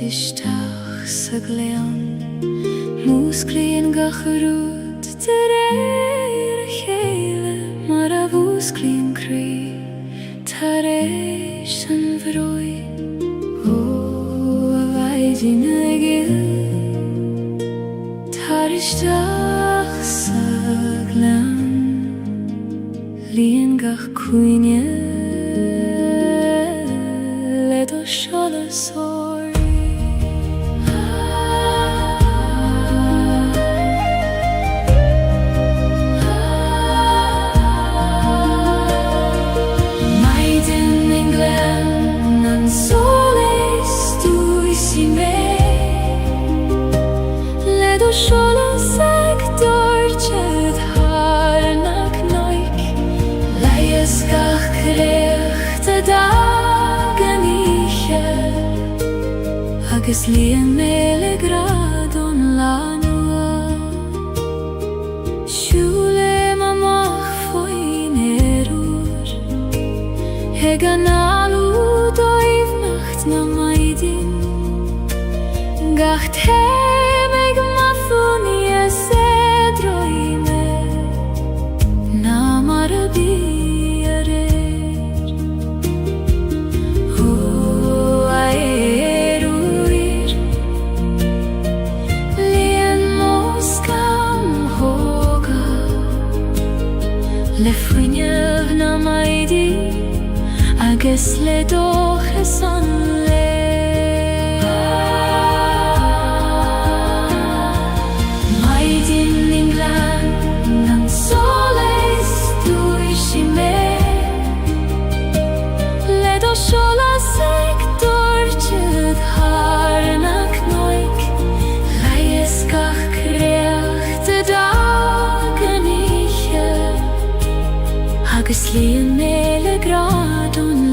isteach sa glean músclaíonn ga chorúd de réir a chéile mar a bhúsclaíonn crí tar éis an bhróid ó a bhaidín a Gaeilge tar isteach sa glean líon gach cuaine le do seolas agus líon méle gradón lánua siúlim amach faoin éirúr ag an alú dóibhnacht na maidin gach téim ag mathúní a sédroime ná mar a bí le fuinneamh na maidí agus le dóchas an le maidin in glan an solas dúisi mé le do seolas ag dúirtead thar na cnoig leias gach creacht a dagan agus líon méle gradón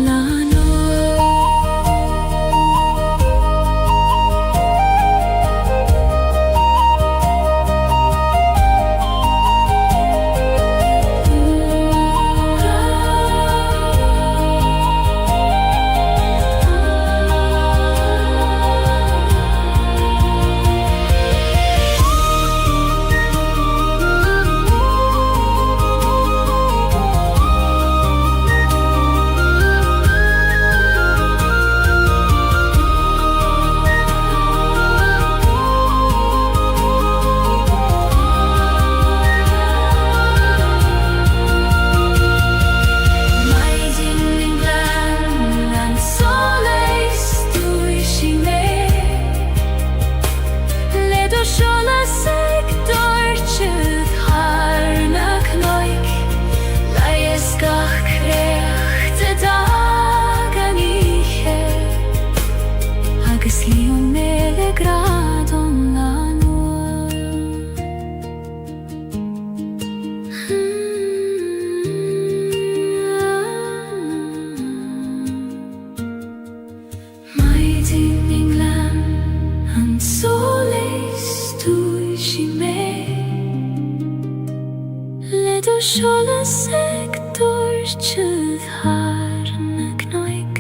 seolas ag dúirtead thar na cnoig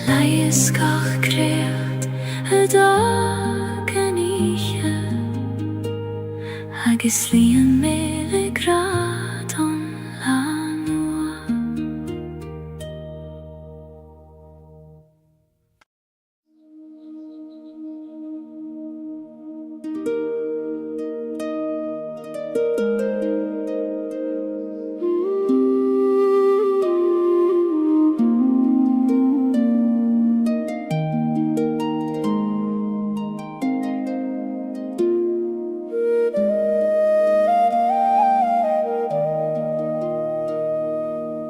leias gach creacht a dagan oíche agus líon méle gradón lánua.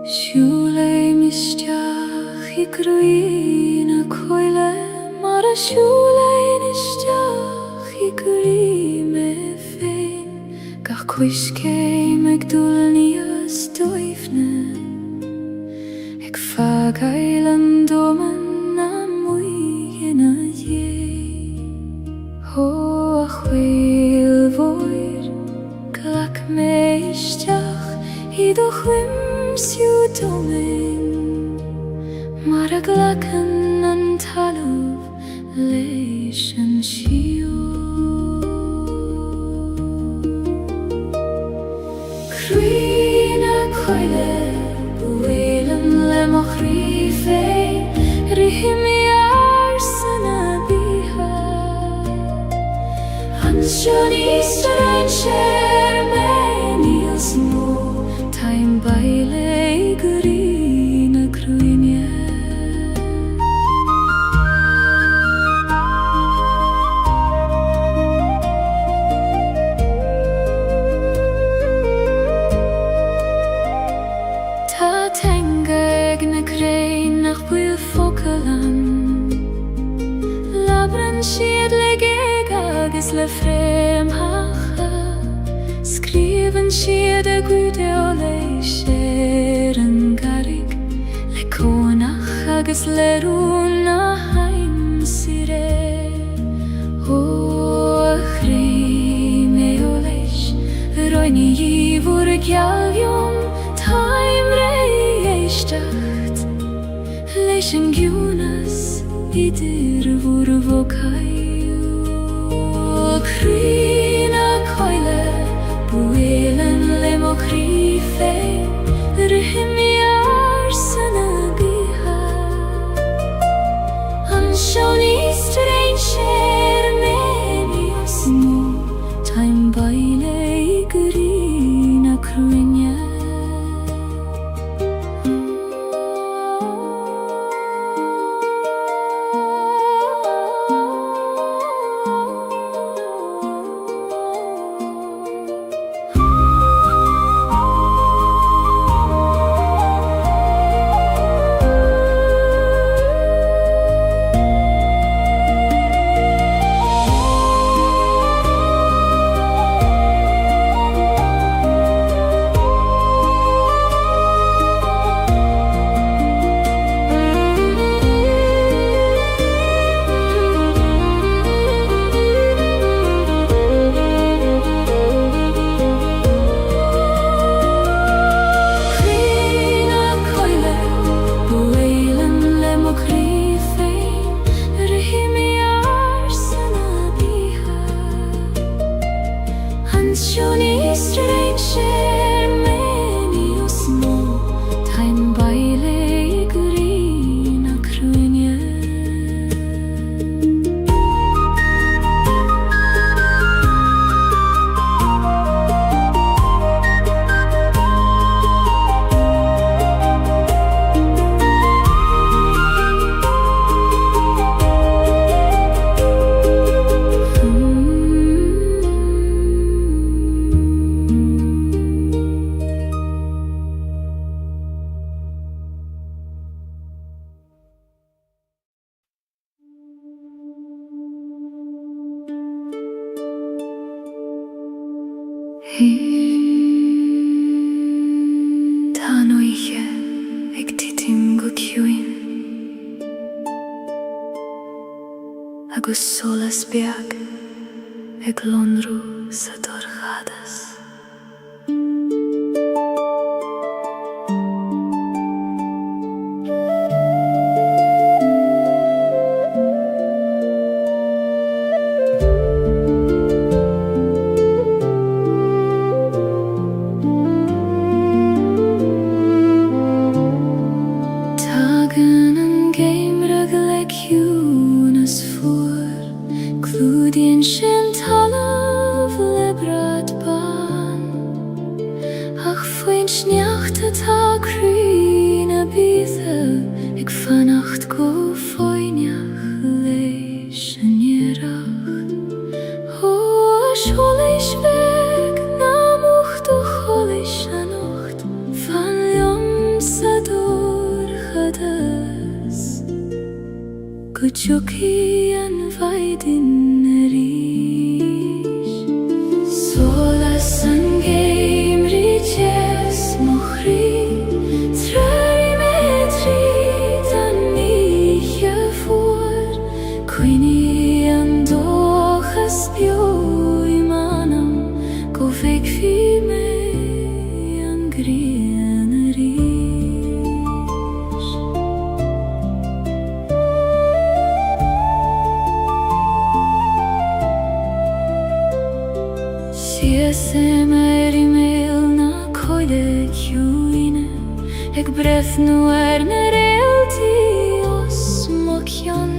Siúlaim isteach I grín a coile mar a siúlaim isteach I grí me féin gach cuiscéim ag dúlní as dóibhne ag fagail an dóman na muigin a dhé ó a chhuil mhóir glach mé isteach I do chuim siú domin mar a glachan an talamh le skjermen små Time baile grina kruinje Ta tenga egne krein nach bwy fokalan Labran sied legeg agus le frem hacha Skriven sied a gwyde o leisher yn garig Le conach agus le runa haim sire O chreime o leish Roin I fwr gialvion Taim rei eishtacht Leish yn gjunas Idir fwr vokaio Krina koile Buelen le mo krife Rhimi arsana biha Anshoni stranger meni osmo Time baile grina kruinja Tanoiche ag titim go ciúin agus solas beag ag lonrú sa dorchadas Kuchuki an vaidin rish Solas an game riches mochri Trari metri dan niche voor Quini an dochas bio imanam Go vek fi me an grien rish Siesem imel na koide kiuine Eg brefnu na realti os mokjan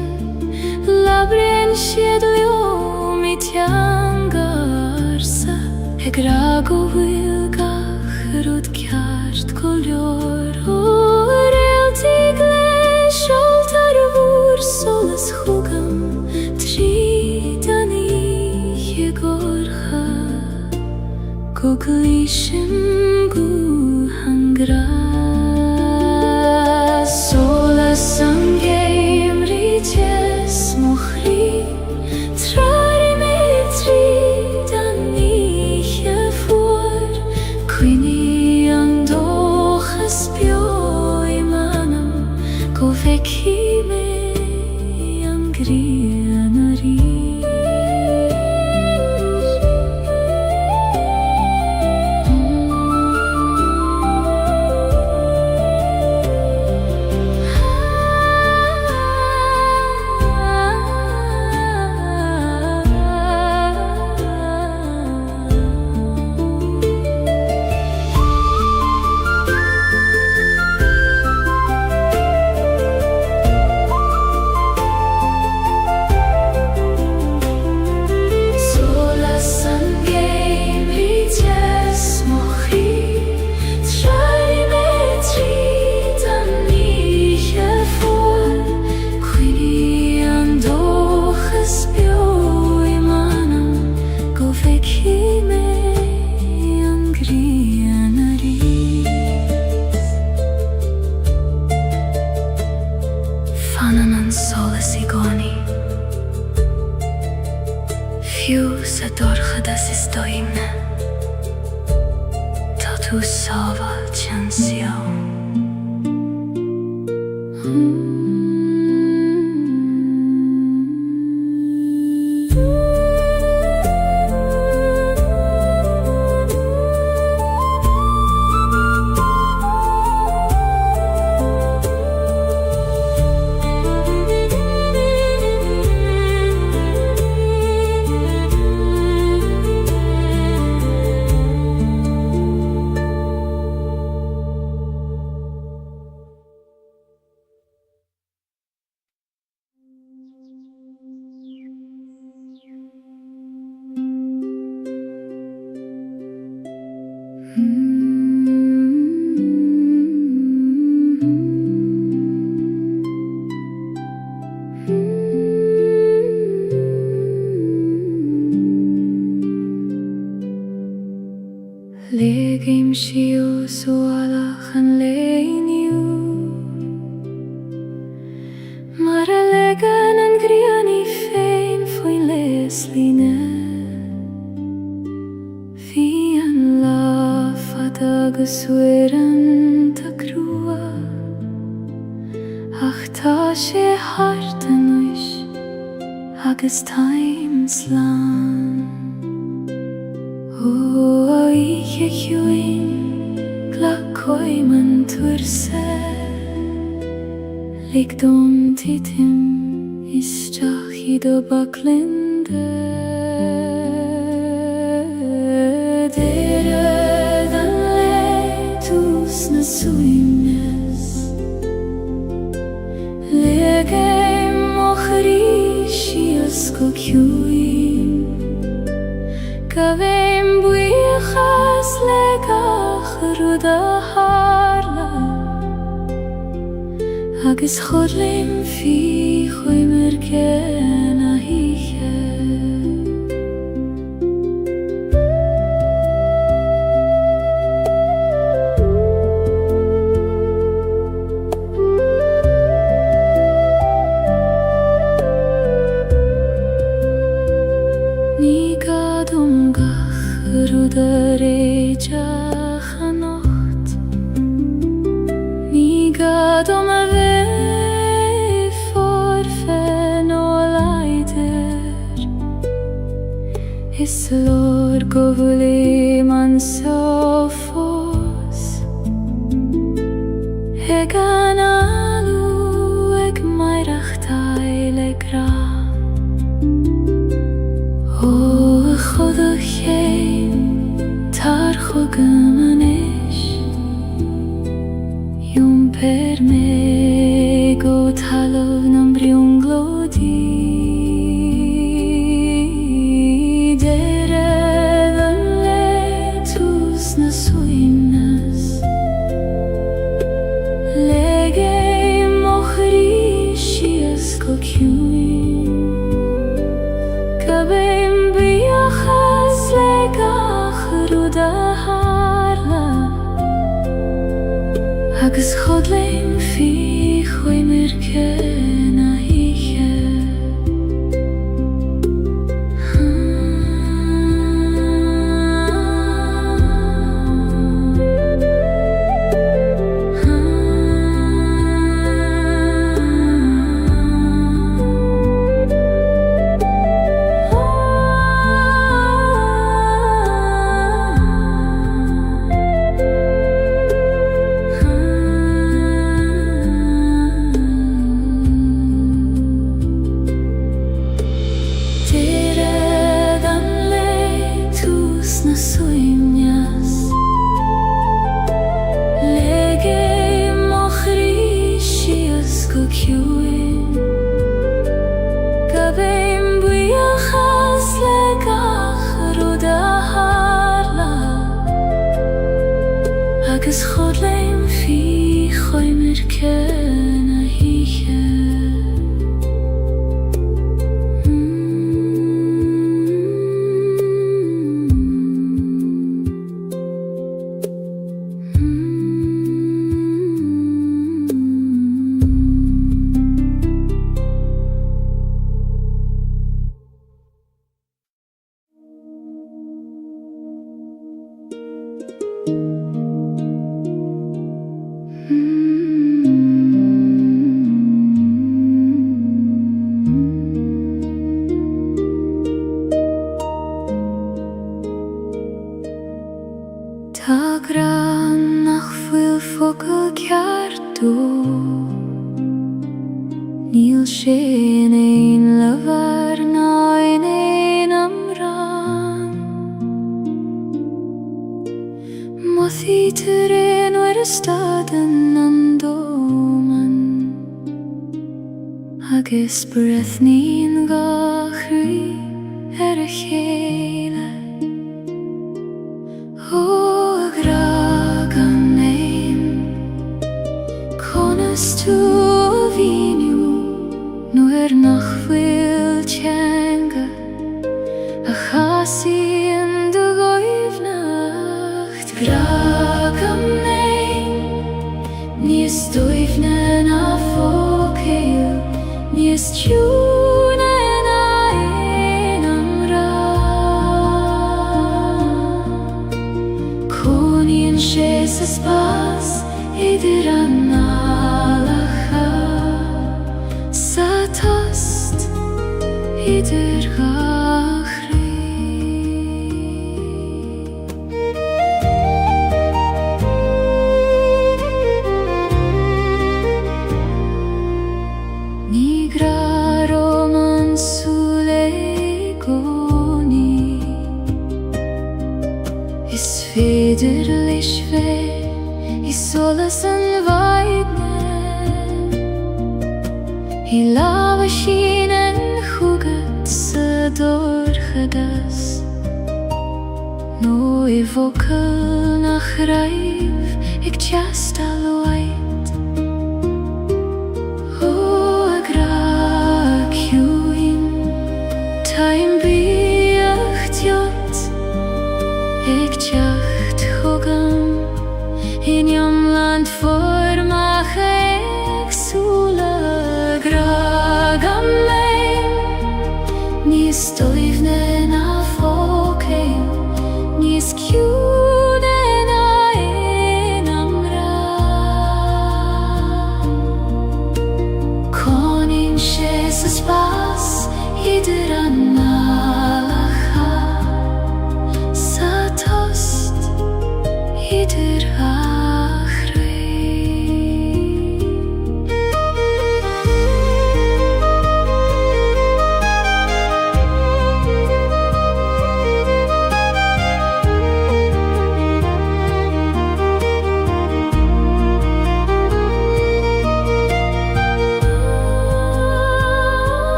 Labren siedlio mit jangarsa Grago wilgach rud kjart kolor og reltigle skjoltar vor soles hugam tridani jegorha koglishim gu hangra soles sangeim rites mochri trari metri Fiúsa dorchadas is doimne Tá tú sábhail tean sió Legim siú sualach an leiniu Mar a legan an griani féin foin les líne Fi an lafad agus wiran ta grua Ach tá sé hart an uis agus taim slán O ich juin gla koiman turse Lig dom titim istach I do baklinde Dere dan leitus na suimnes Legem ochri shiasko kjuim Kavem buichas legach ruda harla Agus chodlim fi choimer ken a hiche Ni gadum gach ruda rejach a nocht Ni gadum a ve forfen o leider Is lor govuli man sofos Egan alu eg mairach taile gra O choda chéim tar chogam an ish Yum per me go talov nam briung glodi Dere dan le chodlim fi khoi mirke na hiche agus chodlim fi khoi mirke na hiche Ta gran nach fuil fogel ceartú Níl sé ein levar ná ein amran Mothí tar ein o'r staden an dóman agus brethnín gachrí a chéile Tú víniu nuair nach bhfuil teanga a chasaíonn do ghaibhneacht Gragam nain níos dóibhne na fócail níos tiúna na ein amran Coníonn sé sa spás idir an idir gachrí Ní gra roman súle gcónaí Is féidir leis bheith is solas an bhaidne I lámha sin an chúgad sa dorchadas nó I bhfocail nach raibh ag teastal waid ó a gra ciúin taim bíocht jot ag teacht chugam in iomland formach agsúla Gragam nain níos dóibhne na fócail níos ciúna na ein amran Coníonn sé sa spás idir an nálach sa tost idir gachrí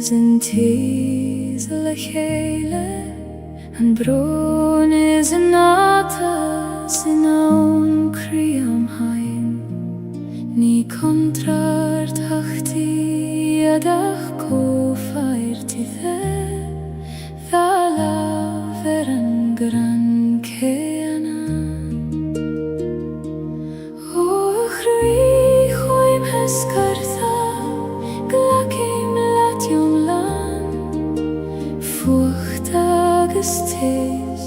is in teas le chéile, an brón is in átas in aun criam hain. Ní contrar tachti adach cófairti Thala ver an gran céana. O chrí chuim hescartha glacim latiom lan. Fuacht agus tés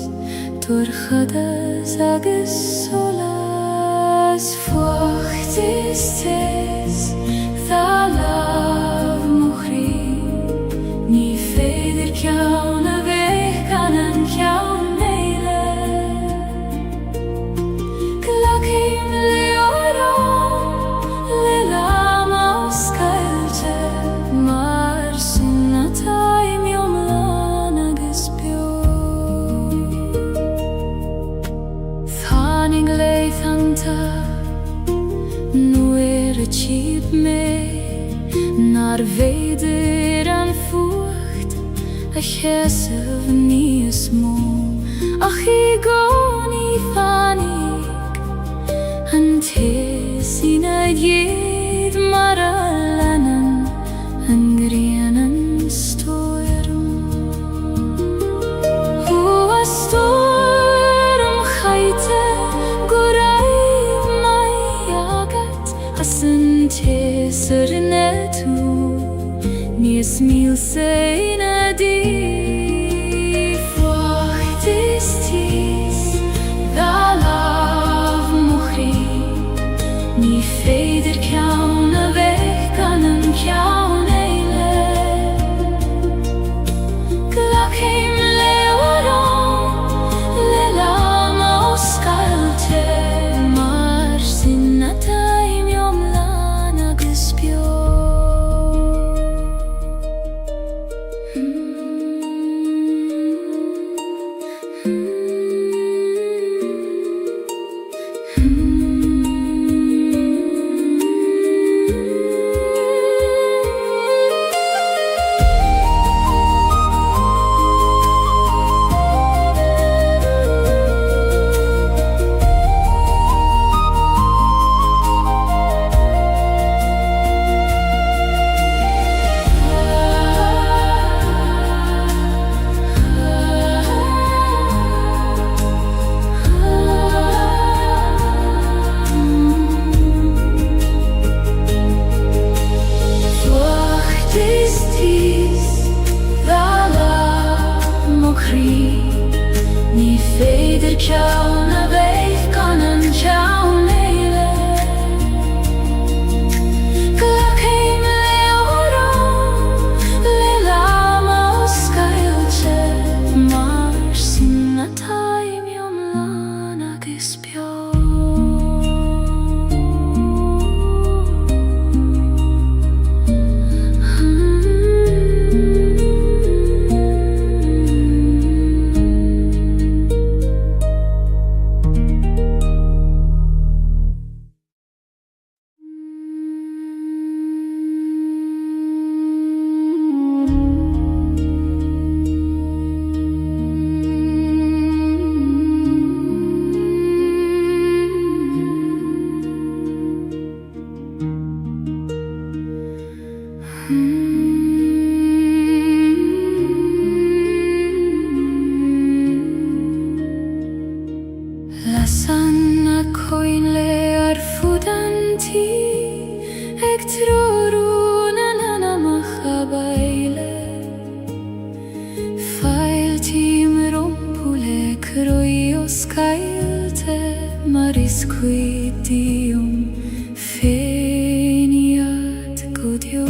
torchadas agus solas. Fuacht is tés thalav mochri. Ní féidir ceann a bheith gan an ceann éile. Glacim leorán le lam os Gaeilge, mar sin atá miomlán agus bio. Tháinig leithanta nuair a tíb mé, nar féidir an fuacht a cheasamh níos mó. Ach I gcónaí fannig an tés ina dhéad mar a leanan an grianan stoirm. Ó a stoirm chaite go raibh mai agat as an tés ar ina tú. Níos mílte ina dí. Fuacht is tís thalav mochri. Ní féidir ceann a bheith gan an ceann éile. Glacim leorán le lam os Gaeilge, mar sin atá miomlán agus bio. Ní féidir ceann a bheith gan an ceann éile. Glacim leorán le lam os Gaeilge, mar sin atá miomlán agus bio. Lasan a coin le ar fudanti ag trorún an anamach a baile. Fail tím rompule croi os Gaeilge, mar iscuitium féniad godio.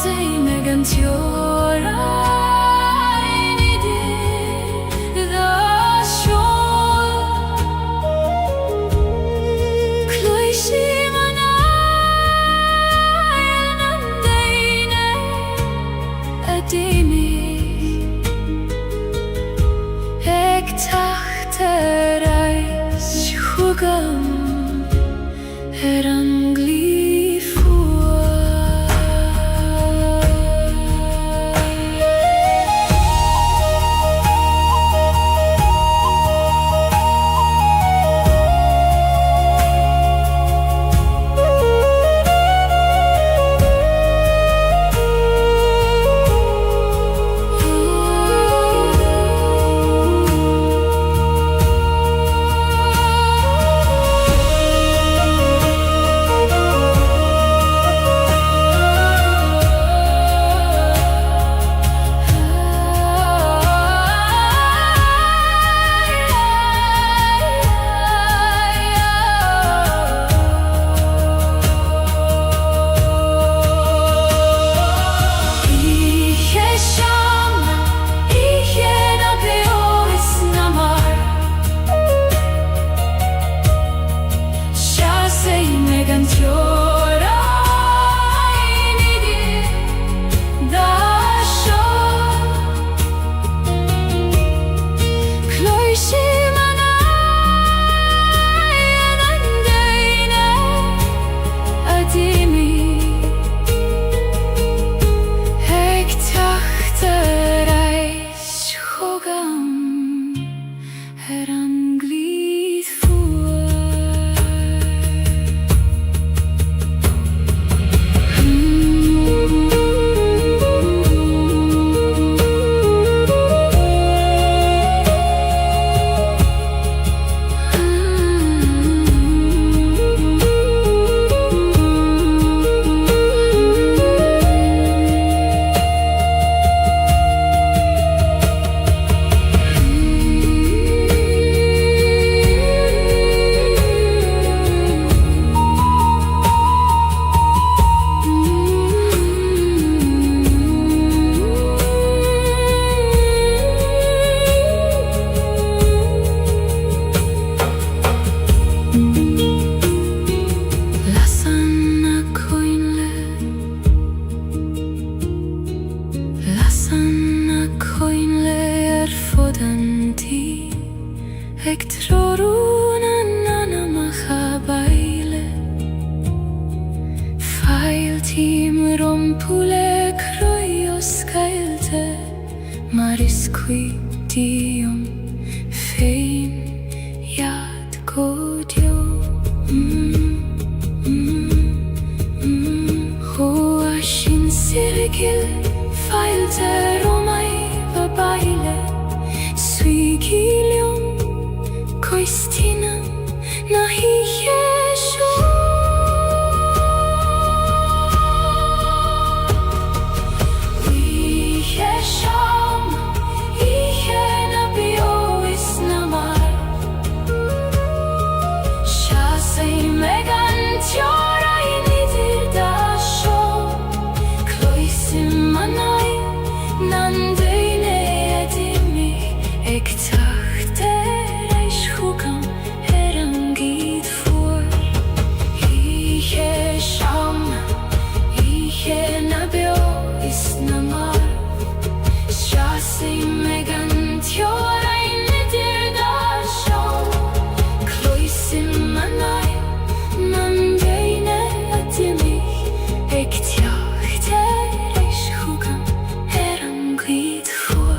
sig med en tjåra i det da sjål kløysi mana elnan deine adimi ek tachtereis hugam herangli Ek troruna nana machabaile Fail tim rompule kroios Gaeilge Maris qui dium fein yad godio Hoa shin sirgil fail te romai babaile Suigilium Koistina nahi yesho Vi yesham ihe nabio isnamar Shasei megan tjora inidir dasho Kloisim manai nandeine edimi ektachte Hukam herangid for Ihe sham, ihe nabio isnamar Shasi megan tjora inidir dasho Kloisim manai nandeine adimi Ektjachte reish hukam herangid for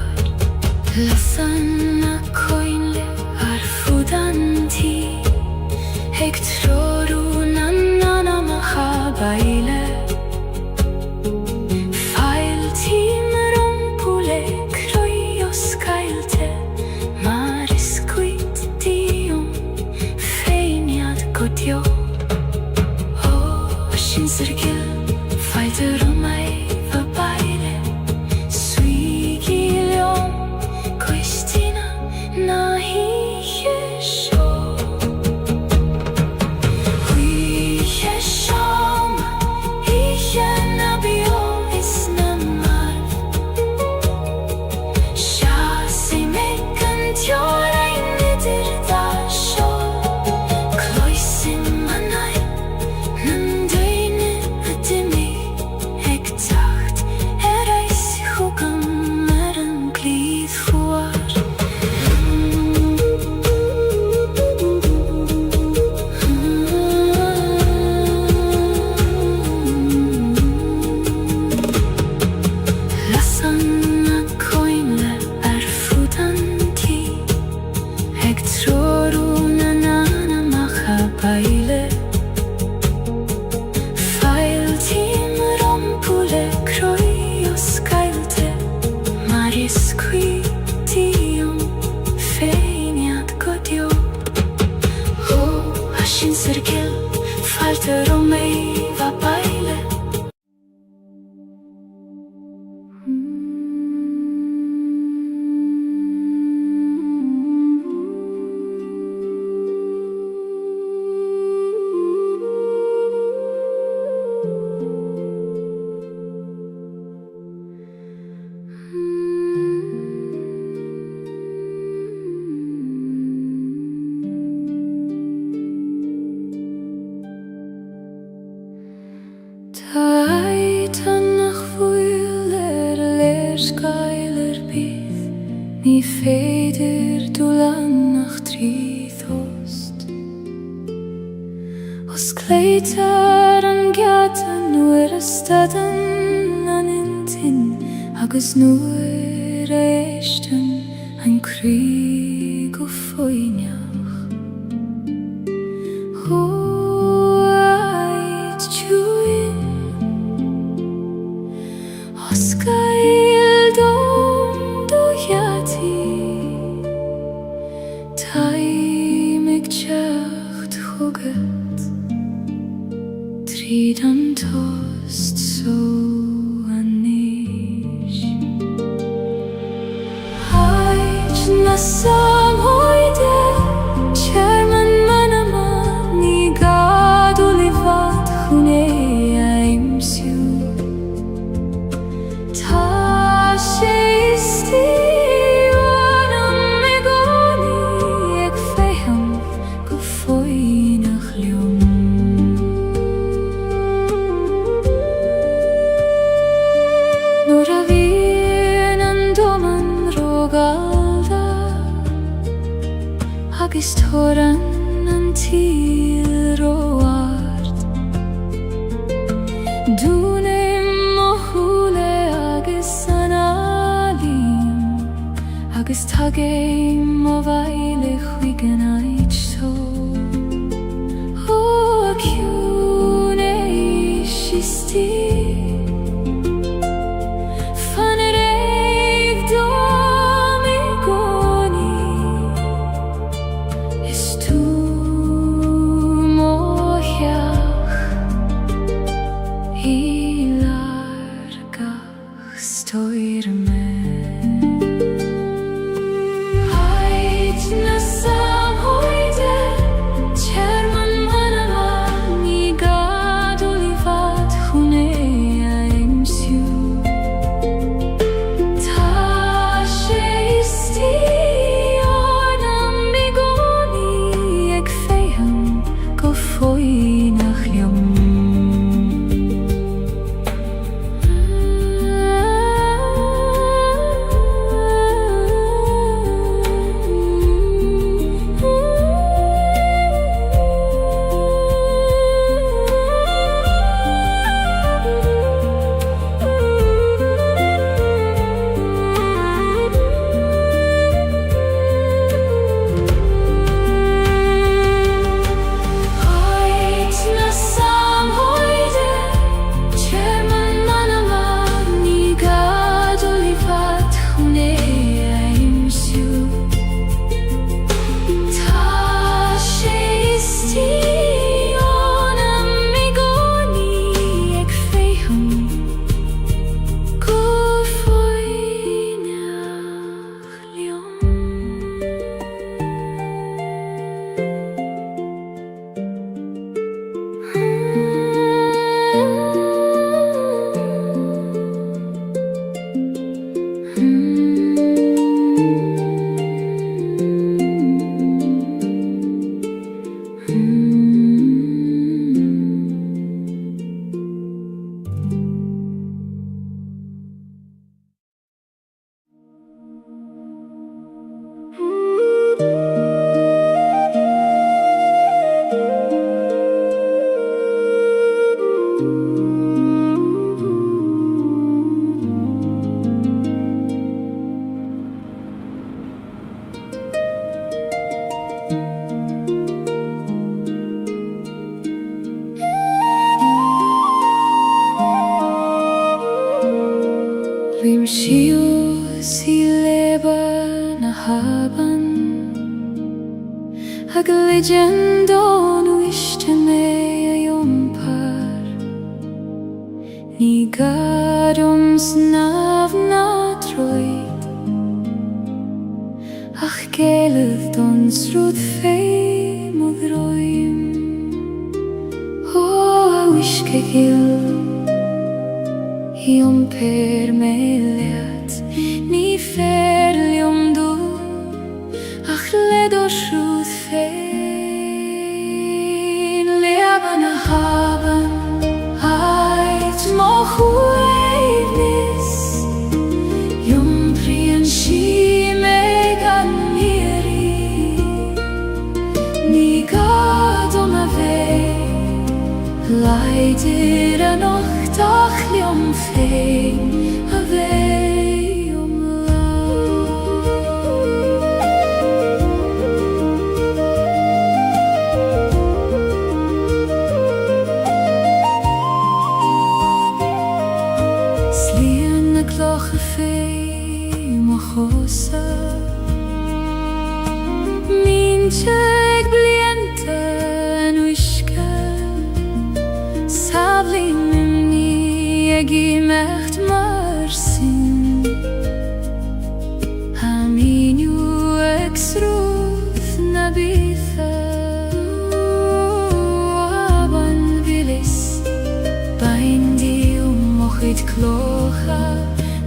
Lasana koinle arfudanti Ek troruna nana machabaile Fail ti staden an intin agus nuair a éistin an críg go foiineach Hóid túin os gael dom do hiati taimig teacht chugad tríd an tost so anis Haid na samhoide Chairman manama ni gadu livat chune aimsiu Ta she isti anam megoni ag feham go foinach liom Nor a vín an doman rogalda agus toran an tíl roart Dúnim mo húle agus an alim agus tagéim mo bhaile chuigan aid so Ó ciún éis istí Stoir me Haid na samhoide Chairman manama ni gadu livat chune aimsiu Ta she isti anam migoni ag feham go foinach liom Rim shiu si leba na haban Hag legendo nu ishte me a yompar Ni garum snav na troid Ach geleth dons rud fei modroim O a wishke gil Iom per me leat ni ferlium du Ach ledo shrud fein Leaban a haban Ait mo hueivnis Iom prian shi megan miri Ni gadom a vei Leider a nocht blian na clocha fé mo chosa Minchag blianta an uisca Sabli mimni agi mecht mar sin Haminu exruth na bitha Aban vilis Baindi mochit clocha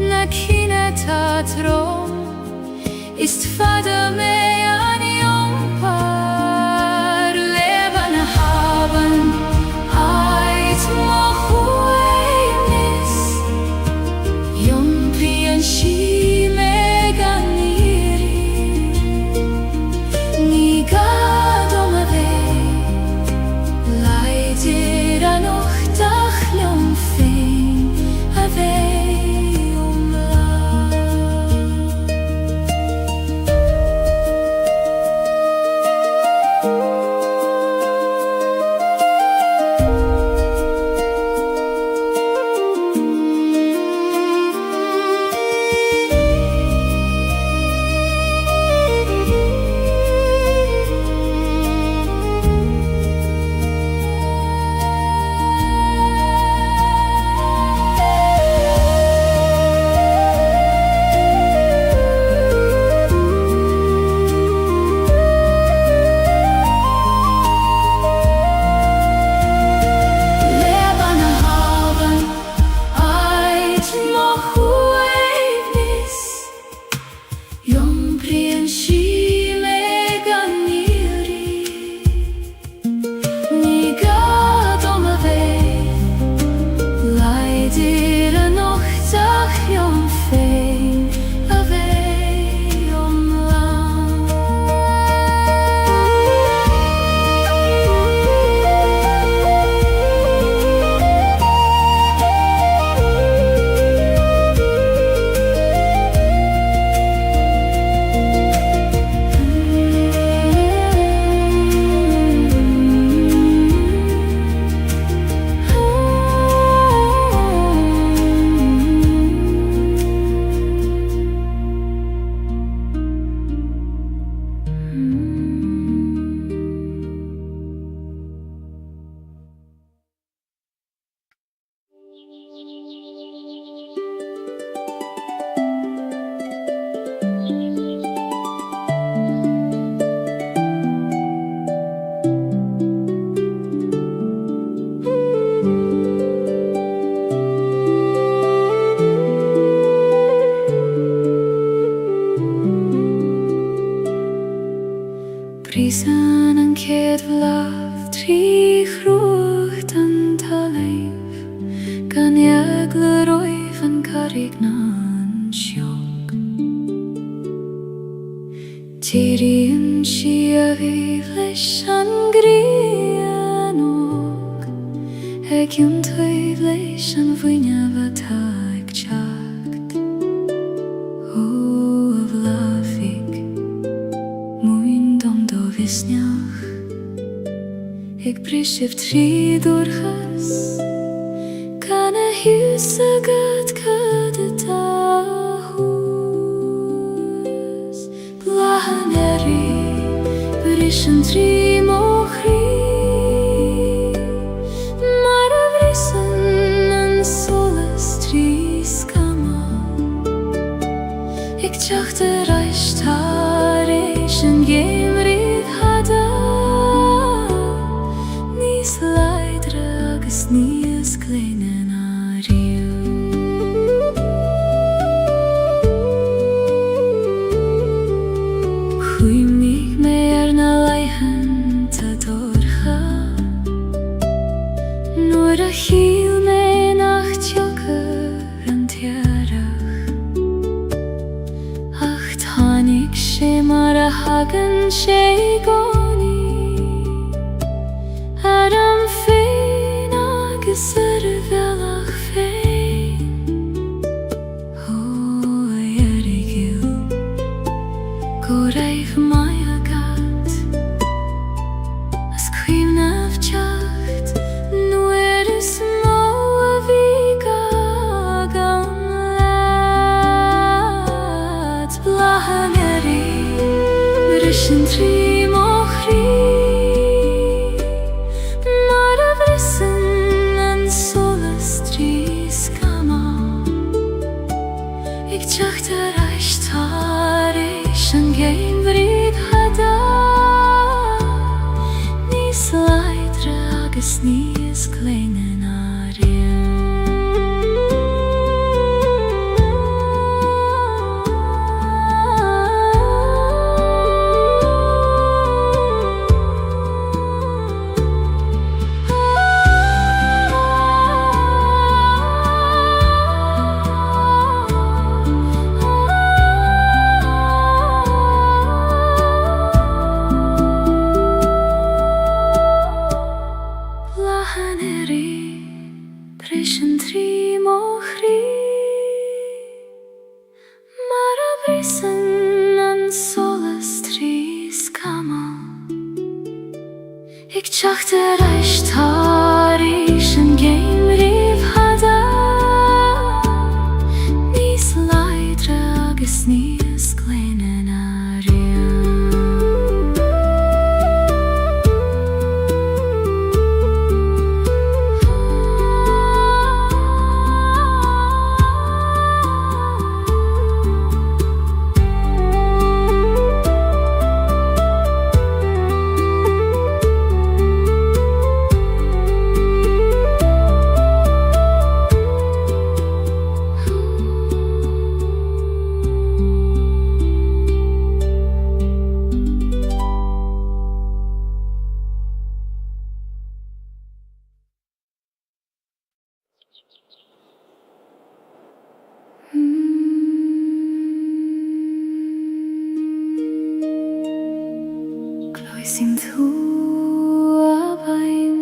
Na kina tatrom Ist fada me an jompar Leban haben Ait mochuenis Jomprien shi meganiri Niga domave Leidir anoch dachljom fein Ave Prisan an céad bhlach trí chrucht an taléimh Gan eag le roimh an carrig na an seog Tíríonn si a bhíh leis an gríon óg Ag iontaobh leis an bhuinneamh atá ag teacht Ó a bhlafig Visneach Ik prisib trí durchas Gan a hiús agad cad a tahús Blahan eri Bris an trí mochrí Mar a vrisan an solas trí skama Ik teacht a reistar éis an géimri Níos gléine na riú Chuimnig mé na leihan ta dorcha Nuair a chiel mé nach teochar an tearach Ach tháinig sé mar a hagan sé gcónaí Ar an Ser velach féin Ó a dheirigil Go raibh mai agad As cuimhnamh teacht Nuair is mó a bhí gagan Prischen tri mohri Mara vrissen en solas tri skama Ik tjacht reist harish en geen vrid hada Nis leidre agus nis klingen arien Prischen tri mohri Mara vrissen en solas tri skama Ik tjacht reist harish en geen riv hada Nis leidre agus nis klenen arien Sing thu abain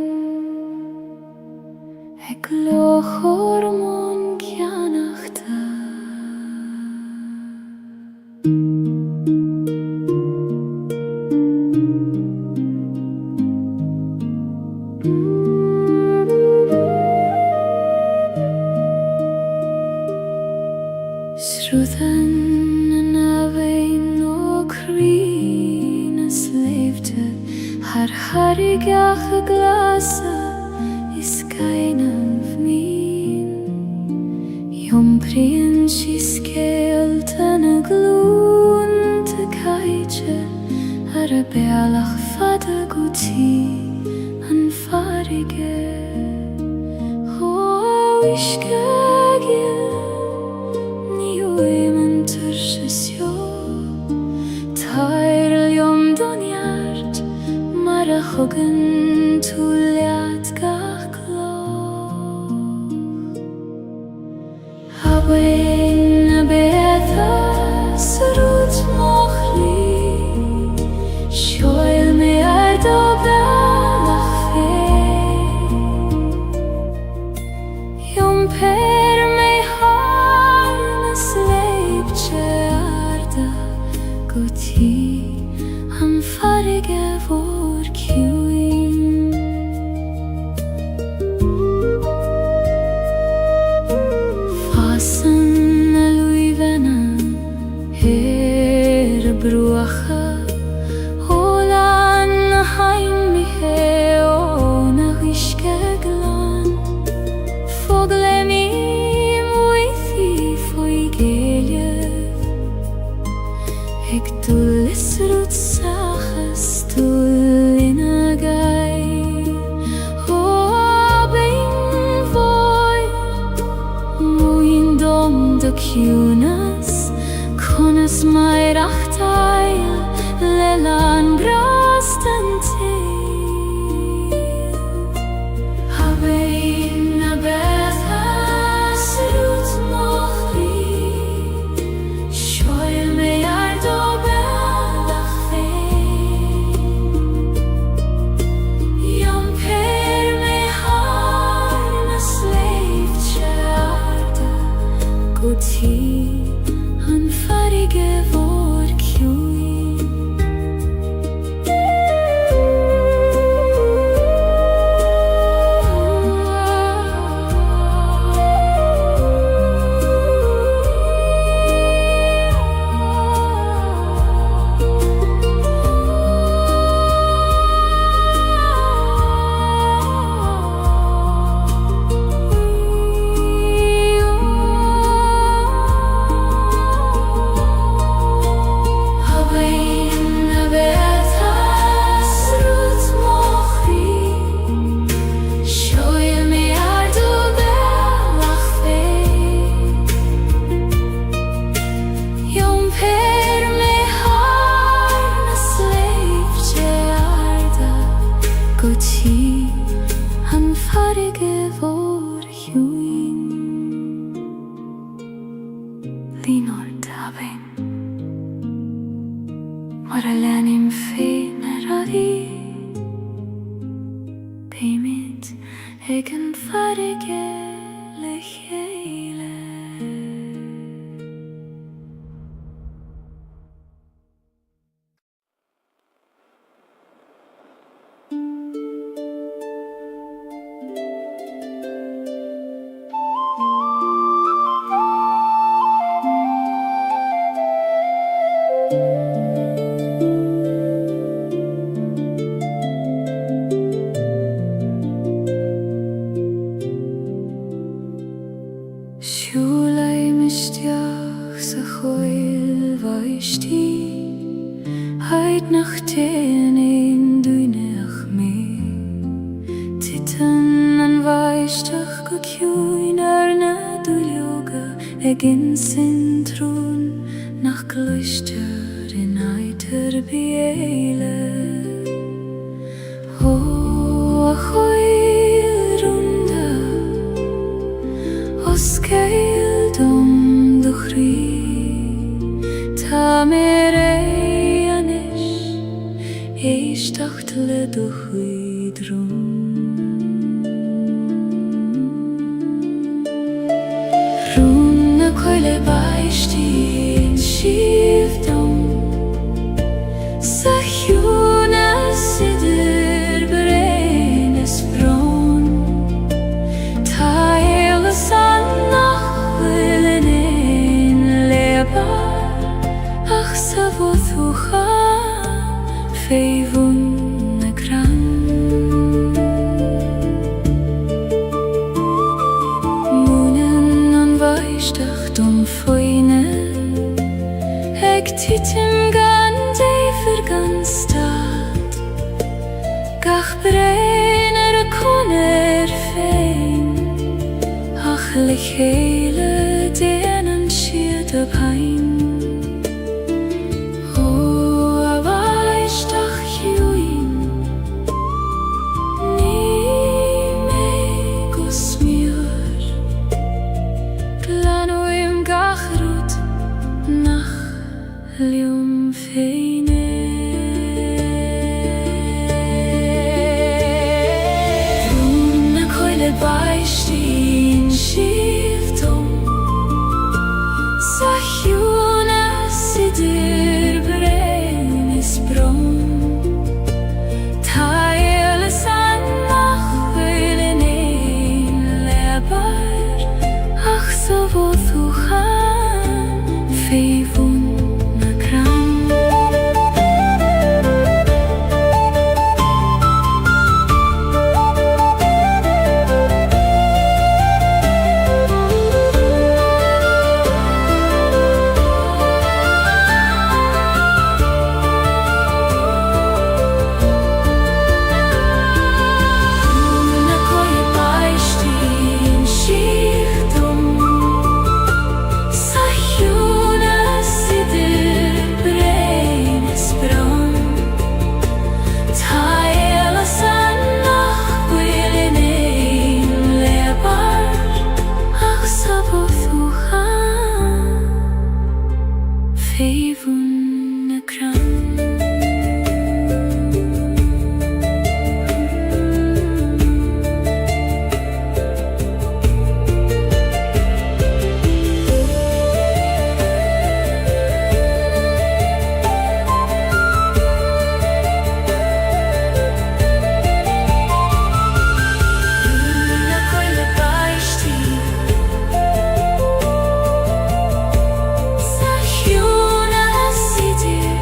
Ek lo hormon kyanachta Shruthan en abain o krinas leefde Har harigach glasa is keinem vmin Jom prien skeelten a gloon te Gaeilge Ar a bealach fada guti an farige Ho iske gil ni oemen tursesjo Tair jom donjart Mara chogen tuliat gach gloch Hawein a beatha sarut mochli Shoil me ar do belach fe Jom per me harnas leibche arda guti Han farige vår kjuin Fasen a luivenen bruacha Holan a hain mi he o na riske glan Fogle mi muithi foi Gaeilge Ik tullis rut sachas tullin a gai O bein voi muin dom de kunas Konas mai rachtail lelan brasten til Habein a betha srut mochli Shoil me ar do belach fein Jom per me harnas leivtje arda guti Han farige vår kjuin Línar tabhain mar a leanim féin a rí Péimid ag an farige le chéile Siúlaim isteach sa chóil bhaistí Haid nach téan éon dúineach mé Titan an bhaisteach go ciúin ar na dúileoga ag in sin trún nach gluistear in aitar biéile Ó a chóil rúnda Os Gaeilge dom do chrí Tá mé anis éisteacht le do chuidrún Rún na coile baistín siomh dom Sa chiúna sidir brein is brón Tá éile san nach bhfuil in éon lébar Ach sa bhóthúcha féimhún na gran Múnan an bhaisteach dom foine Ag titim gan déifir gan stad Gach brein ar a conair féin Ach le chéile déanann siad a bhain Ó a bhaisteach chiúin Ní mé go smiúr Glanúim gach rút nach liom féine Rún na coile baistín siomh dom Sa chiúna sidir brein is brón Tá éile san nach bhfuil in éon lébar Ach sa bhóthúcha féimhún na gran Na coile baistín siomh dom Sa chiúna sidir brein is brón Tá éile san nach bhfuil in éon lébar Ach sa bhóthúcha féimhún na gran Na coile baistín Sa chiúna sidir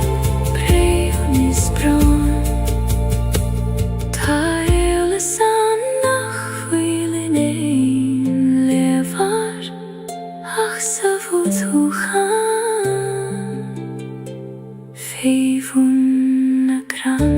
brein is brón Tá éile san nach bhfuil in éon lébar Ach sa bhóthúcha féimhún na gran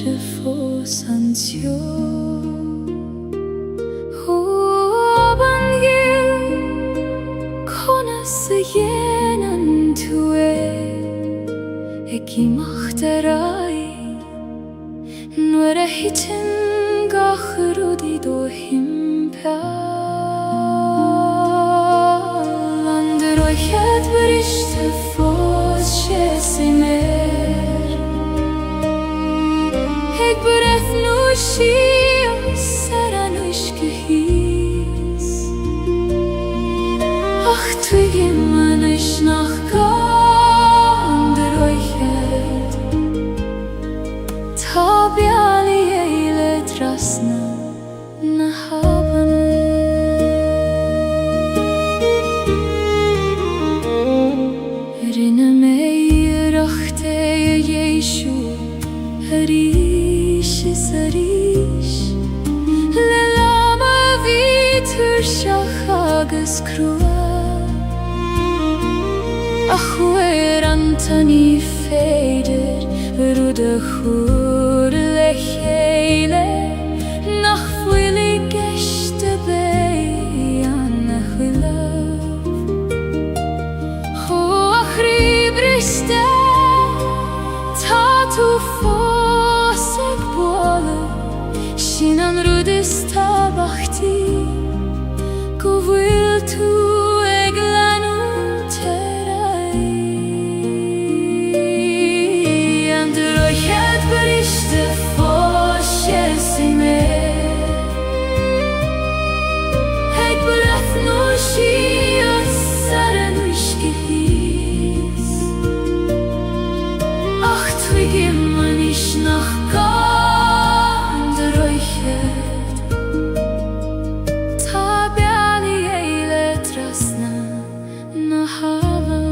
brische fos ansio Oban gil konas jenen tue Eki machterai Nuera hitin gachrudi do himpa Ander oichet brischte fos shesimer Ik bereth nu shia saran uishkehis Ach twigim man ish nach gander oichet Tabiali eile trasna na haben Rinne mei rachte Jeshu Harish is harish Lelama vitur shachagas krua Achwer antani feder Rude chur lecheile Nach fwili geshte bei an chwilav Ho achri briste Ta tu fosek boalo Shinan rudis tabachti Govil tu eglanun terai Ander oichet berishte fos shesimer Heit bereth no shias saran uishkehis Ach twigim man ish nach gander oichet Tabiali eile trasna na havam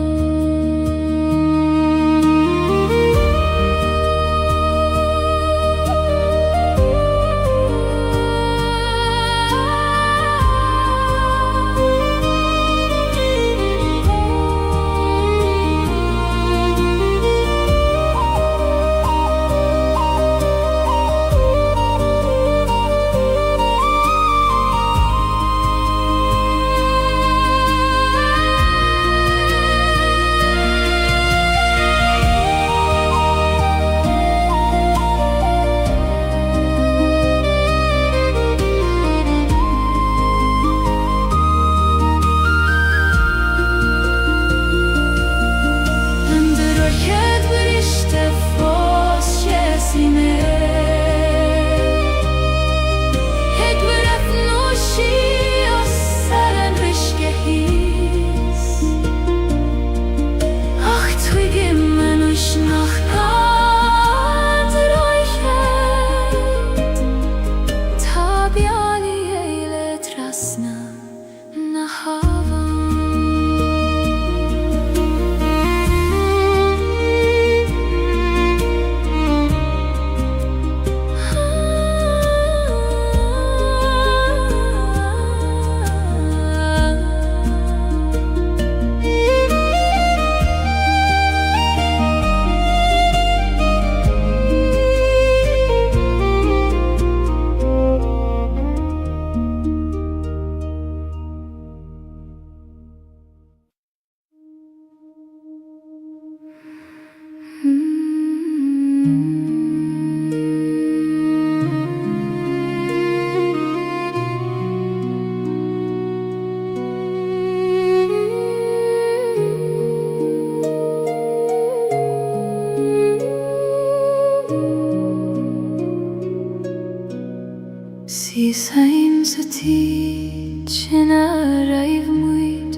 Si saim sa ti china raiv muid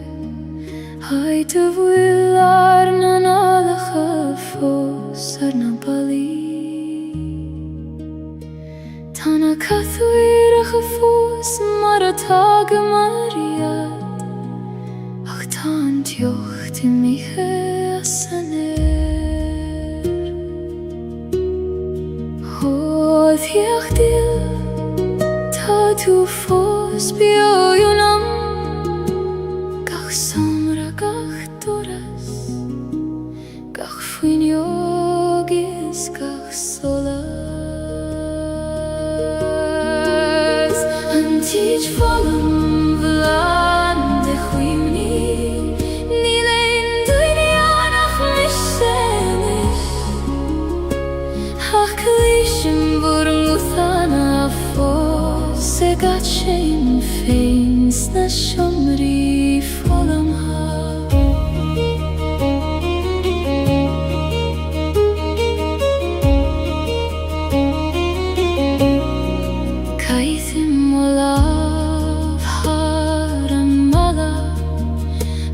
Hai te wil arna na fos arna bali Tana kathwir fos maratag mariat Ach tan tjocht in miche asaner Hoth jech dil Tu fos bio yunam Gach samra gach doras Gach fuin yogis gach sola Antić volum vlade chuimni Nilein dunianach mishenis Haklishim burmuthana fos Segat shein feins na shomri volum ha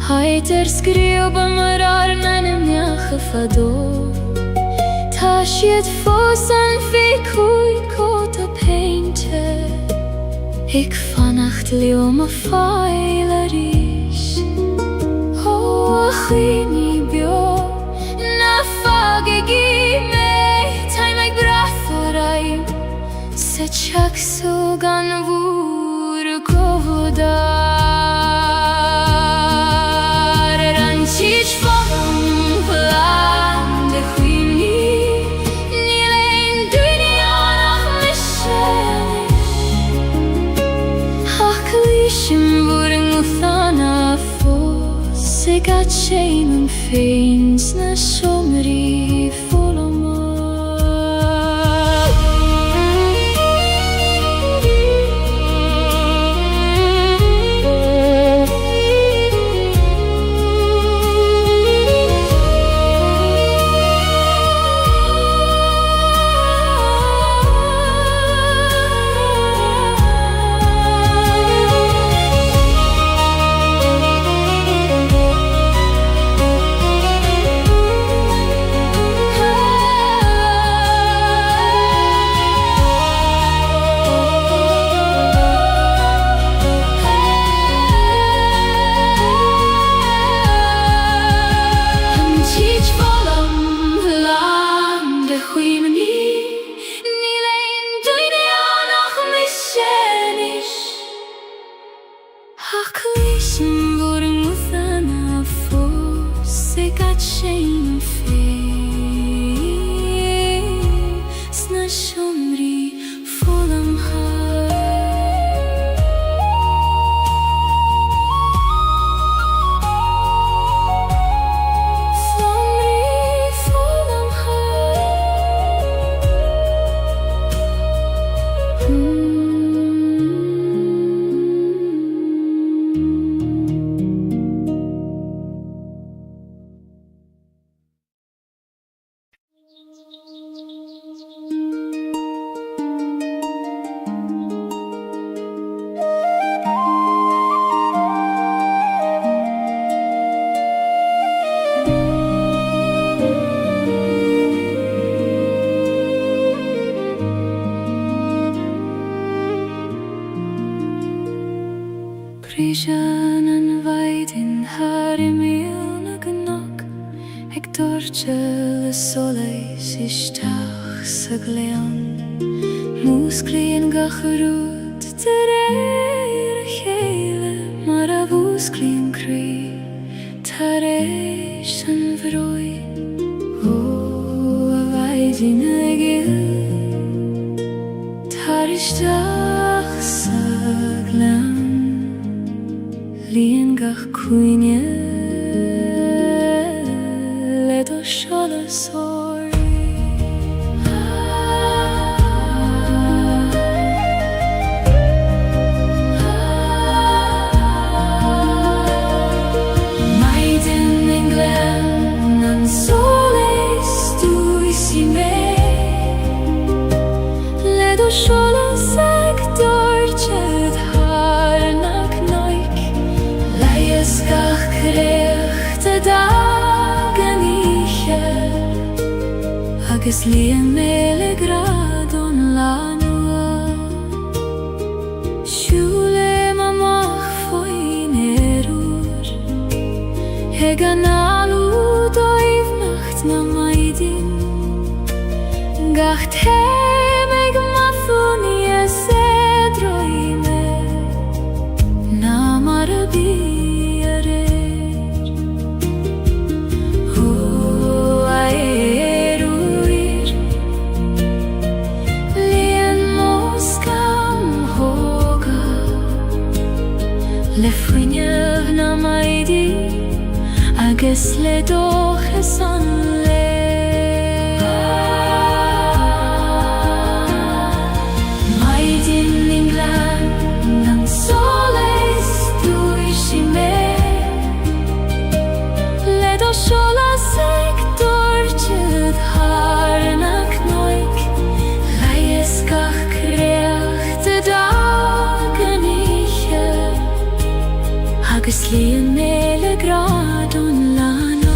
Heiter skrioba marar menem jache fador Tashiet fosan fi kuit kota painte Ik vannacht lioma failarish O achini bio Na fagegi me Taimek bratharaim Se chak sugan vur govoda Antić volum vlade chuimni Nilein dunianach mishenis Haklishim burmuthana fos Segat shein feins na shomri volum Haklishim burmuthana fos Segat shein feins na shomri volum ha Prishan an vaidin harimil na gnog Ek dorchel soleis ishtach sa gleon Musklien gacharut tereir chele Maravusklien kri tareish an vroi O a vaidin egil Tarishtach sa gleon Lien gach kuinje Ledo shala sorry Maiden en glen An soles du isi me Ledo shala sag dorchet har nak noik Gach krechte dagen icher Agus lien mele gradon lanua Shule mamach foin erur Heganalu doiv nacht na maidin Gach temeg mathun yesedroime Na marabi le fuinev na maidi agus le doche san le maidin England nan soles duishi me le do shola sektor chud harnak noik laieskach kreacht dagen iche agus lian mele gradon lano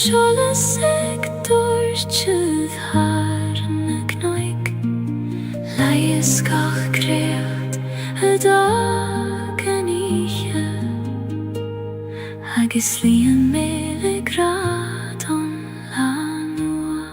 Shola sektor chud harnak noik laieskach kreacht dagen iche agus lian mele gradon lanoa.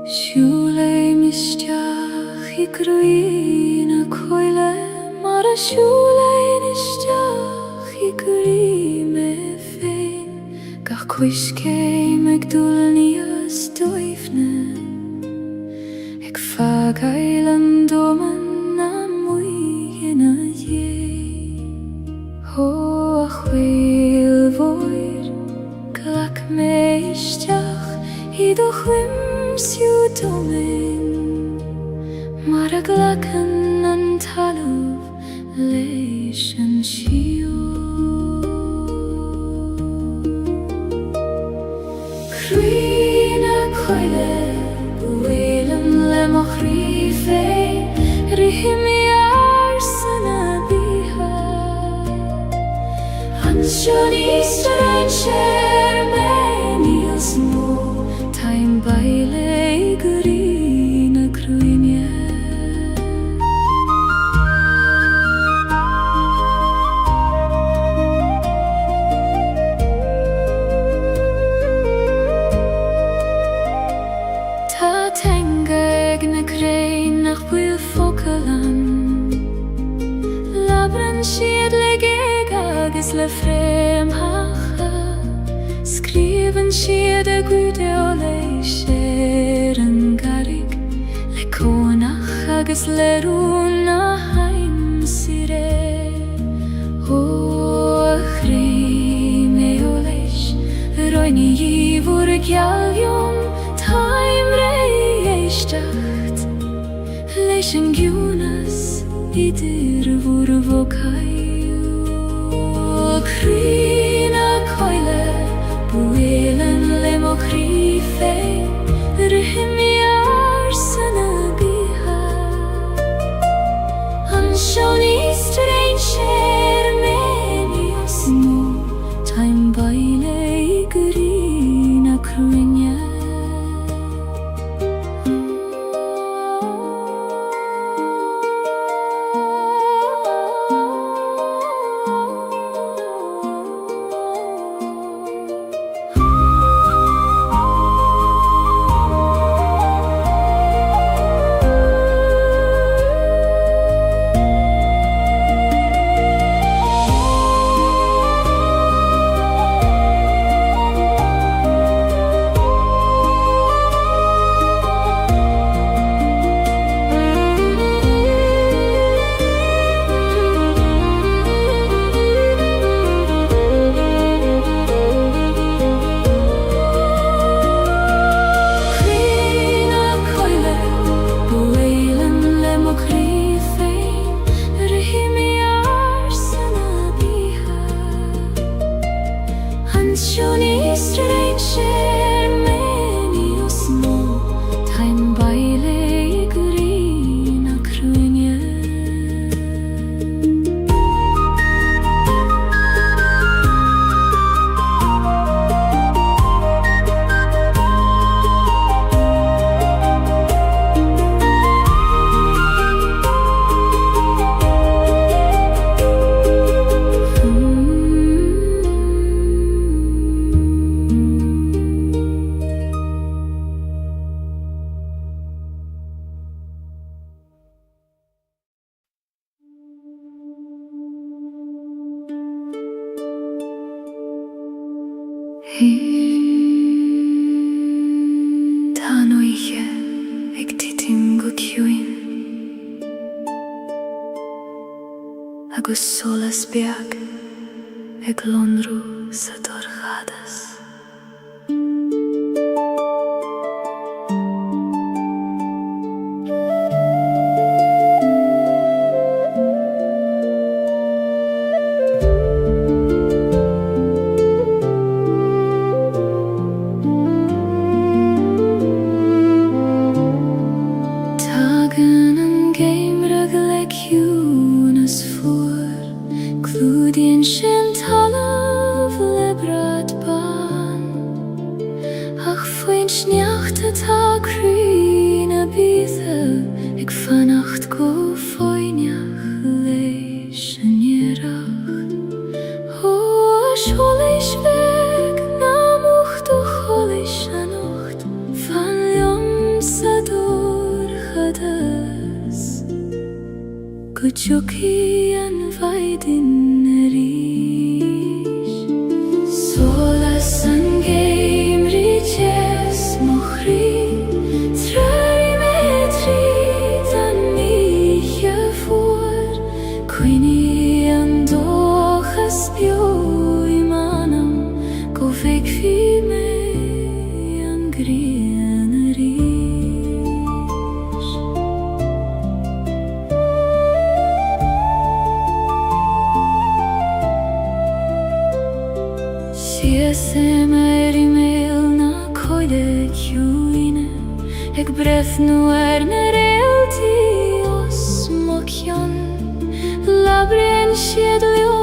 Siúle misteach I gruína coile mar a siúle misteach I gurí me féin gach cuiscé meag dúlníos dóifne ag fagail an doman na muigina dhé ho a chhuil voir glach me isteach I do chwim siw domen mar a glachan an talwf leis an siw Cruina coile bwylan le moch rife rihimi ar syna biha Ansio ni straen sier menios mo Taim baile gurina cruinia Ta tengeg na crein nach buil focalan Labran siad le geg agus le frem hacha Skriven siad a gwde o leis an garig Le conach agus le rúna haim sire O a chré me o leis Roini I vor giallion Taim rei eistecht Leis an giúnas Idir vor vocaio Cruina coile Bwylan le moch rife Rihimi ar syna biha Ansio ni straen sier menios mo Taim baile I gurina cruinia Pensionister ein Schermeni osmo Time baile grina krunje Tanoiche ag titim go ciúin agus solas beag ag lonrú sa dorchadas. Glúdíonn sin talamh le bradban ach faoin sneachta tá cruúna bíosa ag fannacht go fáineach leis an iarracht ó seolas bheag na mocht ó cholas anocht fan liom sa dorchadas go dtiocfaí an bhaidin Solas an Gaeilge jes mochri Traimetri dan miche voor Queenie an dochas bio I manam Go feg fi me an grieneris Siesem mail na coide ciúine ag brethno na realty os mocion labrin siad leo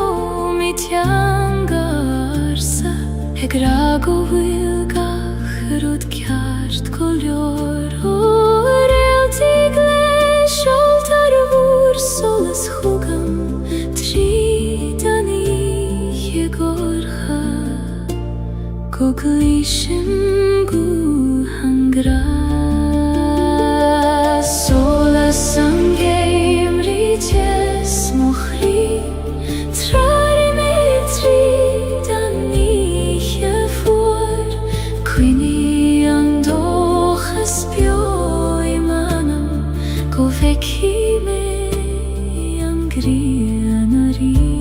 mi tiangarsa ag rago bhfuil gach rud ceart go leor ó realty gleis oltar bhúr solas chugam tríd an ihe gorcha Go glishim gu hangras Solas an Gaeilge jes mochri Traimetri dan miche voor Queenie an dochas bio I manam Go feg hi me an grieneris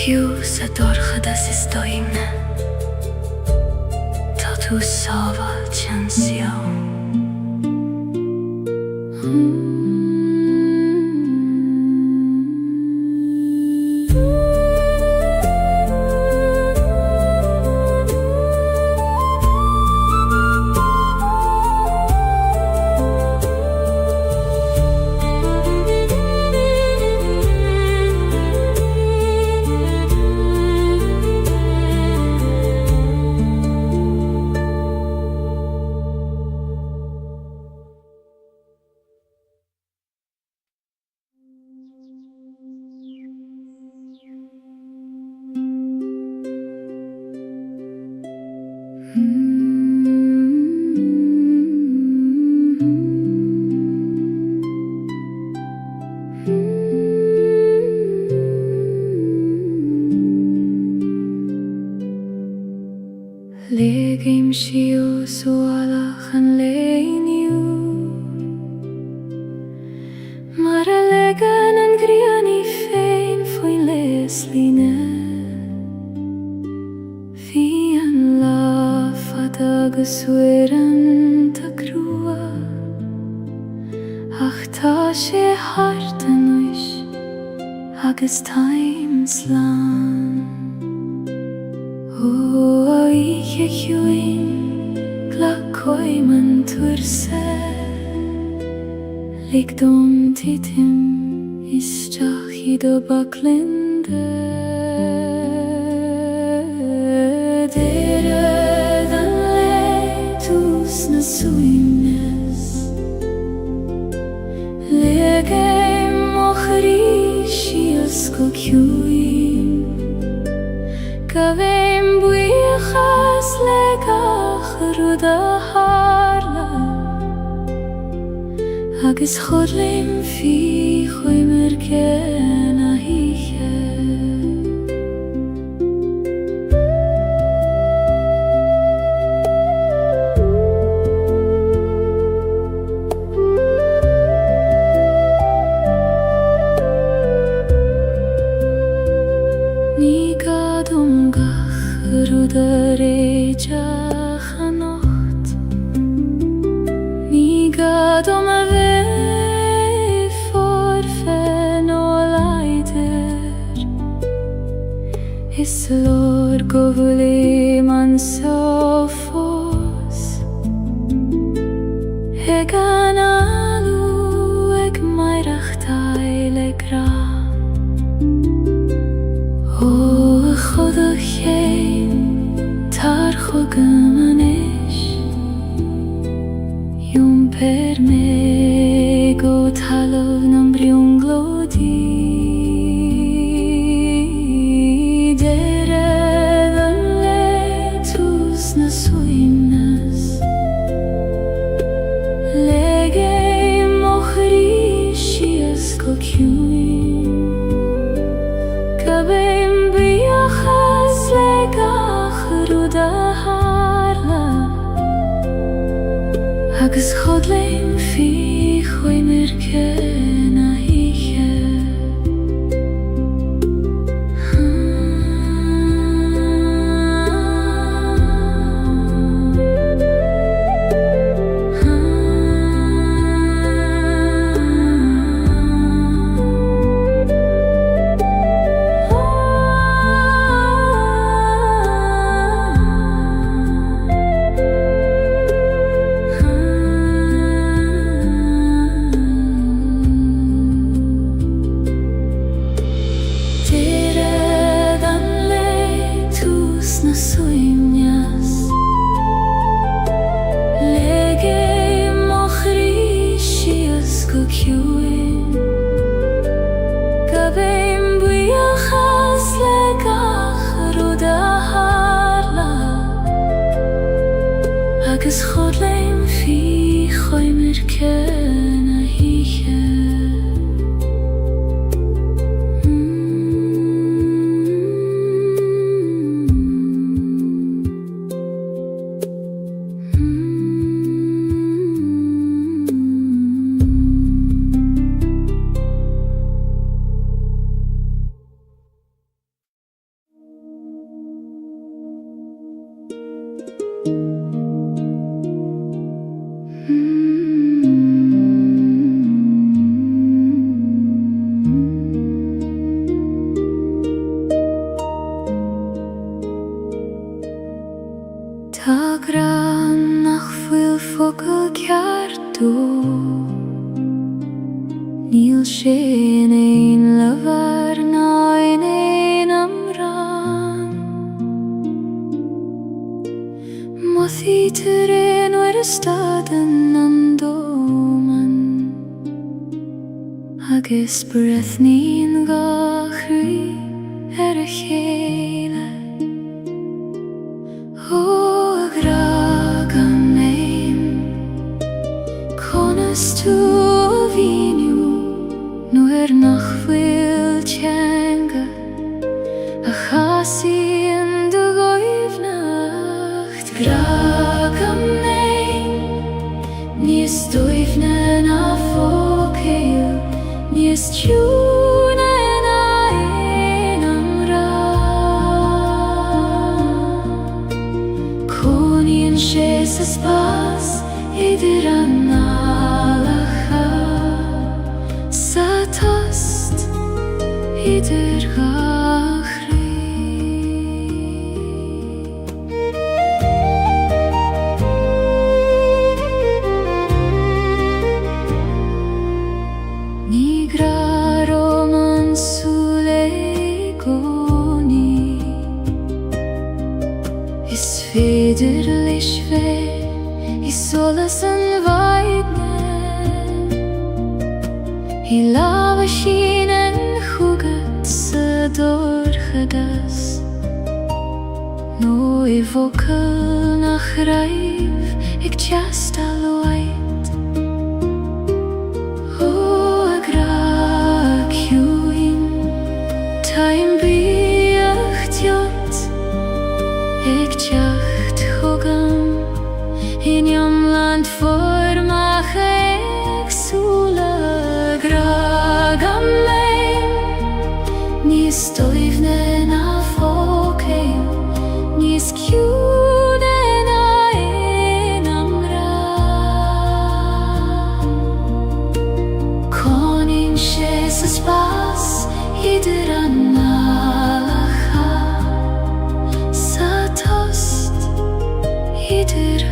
Fiú sa dorchadas is doimne Tá tú sábhail tean sió Le Gaeilge sualach an leiniu Mar a legan an griani féin foin les líne Fi an lafad agus wiran ta grua Ach tá sé hart an uis agus taim slán O ich juin gla koiman turse Lig dom titim istach I do baklinde Dere dan leitus na suimnes Legeim ochrishi asko kjuim Gaveim buichas legach ruda harla Agus chodlim fi choimer gen a hiche Ni gadom gach ruda rejach a nocht Ni gadom a Is lor govuli man sofos Egan alu eg mairach taile gra O chodach ein tar chogam an ish Yum per me go talov nam briung glodi Gabeim biachas legach ruda harla Agus chodleim fi choimer ken a hiche Gaveim buiachas legach ruda harla Agus chodleim fi choimer ken a hiche Ta gran nach fuil focal ceartú Níl sé in ein levar ná in ein amran Mothi turin o'r staden an doman Agus breth ni'n gachri a chéile O gra as in de goivnacht Gragam nein Nis doivnen a fokeil Nis tjunen a enam ra Konien Jesus pas idir an alacha Satost idir gachri Nigra roman sulegoni Is federlich vel Is solas an vaidne I lava shinen chugat sa dorchadas No I vocal nach raif Ik just aloait O agrak juin Taim biacht jot Ik jacht chogam In jam land formach ek sula gragam leim Nis doivnen a fokeim Nis kjunen a enam ra Konin Jesus pas idir an alacha Satost idir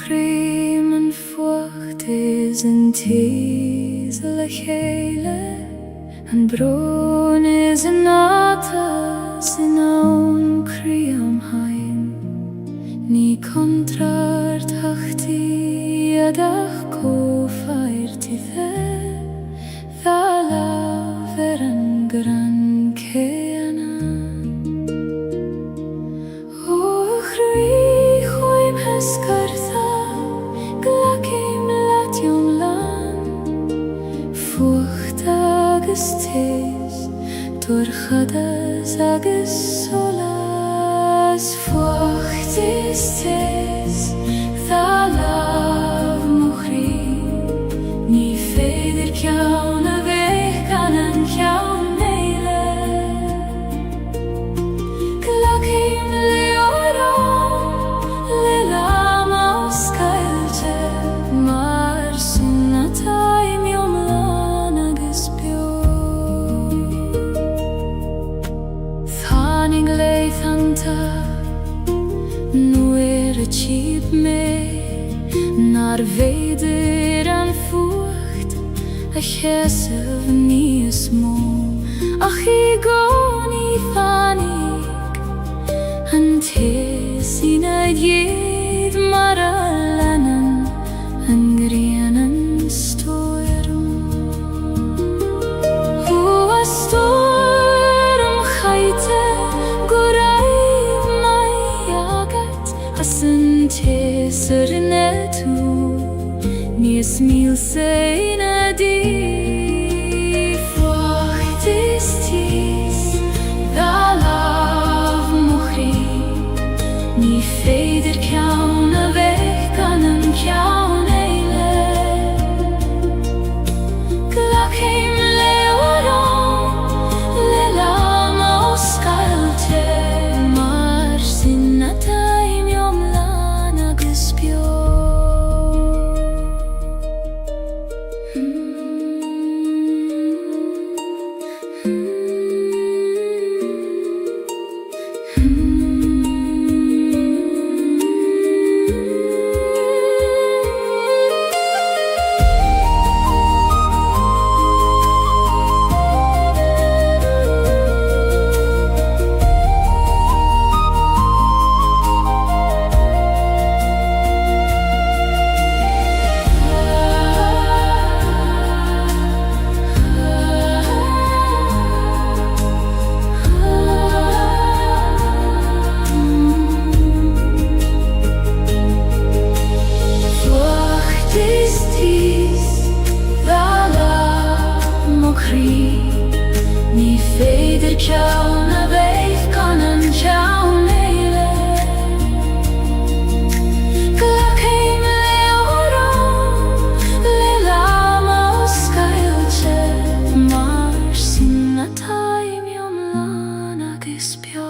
Primen furcht is in tiesele Gaeilge En bron is in natas in aun kriam hain Ni contrart hachti adach ko fairti the Thala veran gran keana O chrui choim heskartha Glakim latium lan Furcht agus tes Durchadas agus solas Furcht is tes Thalav muchri Ni feder kjauna ve mar veidir an fucht a chesef ní smó ach I goni fanig an tesin a djed mar a lennen an grenen storm hu a storm chaite goraib mai agat as an teser netu Nies mil sein a di Fwacht is tis Da lav mochri Ni feidir kjaun a vek an kjaun eile Glak heim leoron Le lama o skalte Mar sinna taim jom lana guspio Ni feidir kjaun a veif kan an kjaun eile Glak heim leoron Le lama o skailche Mar sinna taim jom lana gispio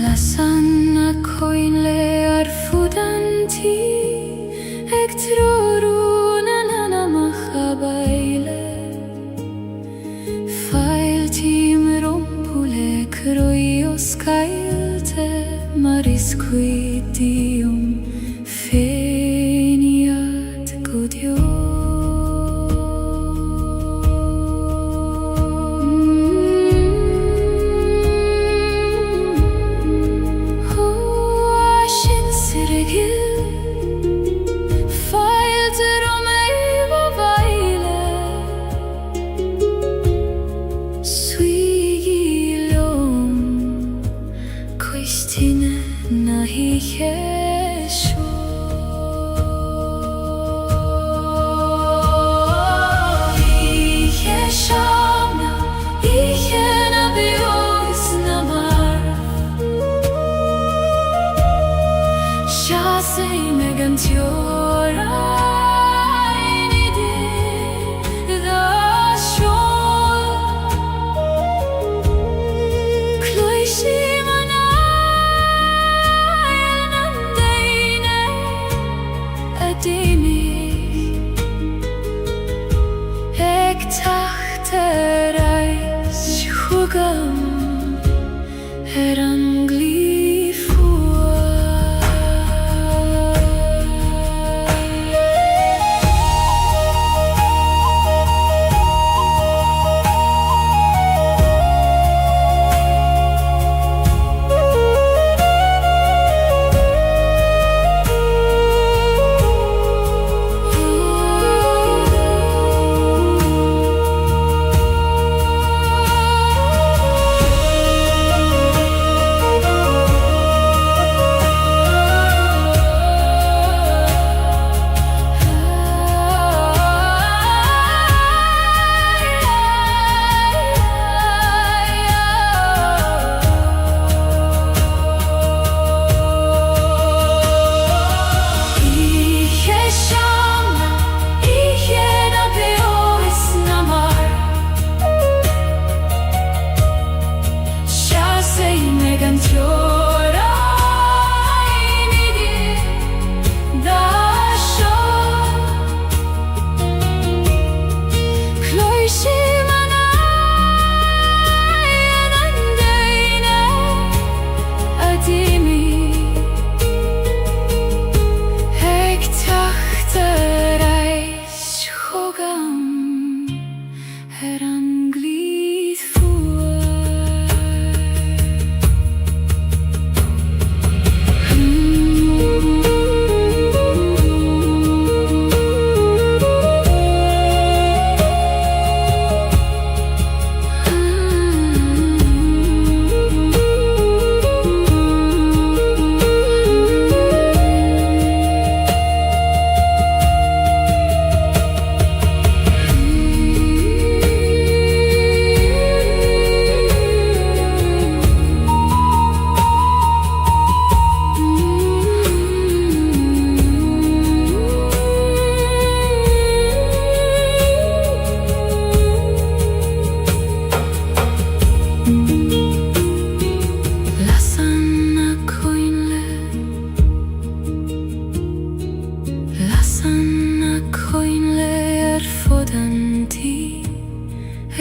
Lasan a coin le ar fudanti Eg trorun an anamach a baile Fail tim rompule croi o skailte Maris quitium feniat godio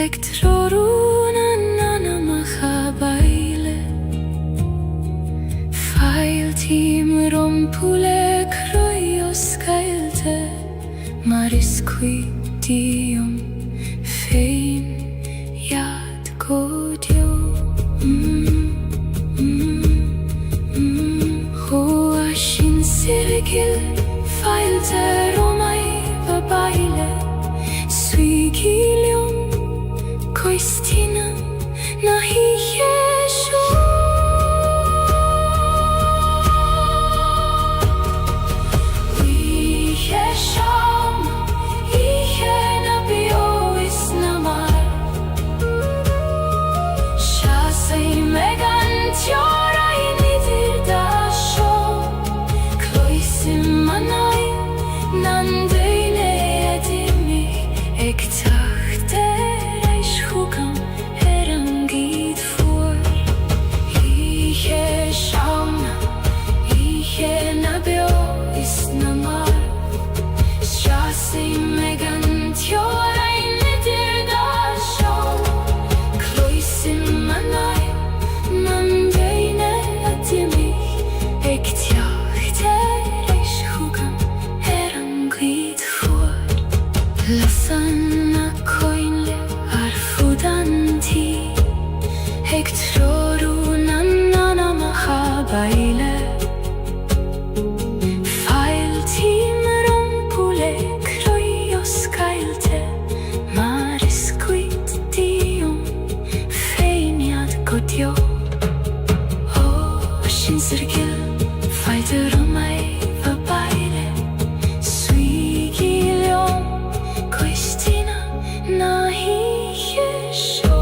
Eg trorun anana machabaile Fail tim rompule kroios Gaeilge Maris quidium fein yad godio Hoashin sirgil fail teromai babaile Suigilium koistina nahi yesho Lasana koinle arfudanti Eg trorun anana machabaile Fail tim rompule kroios Gaeilge Maris quidium fein yad godio Hoashin sirgil fail teromai babaile Suigilium koistina nahi yesho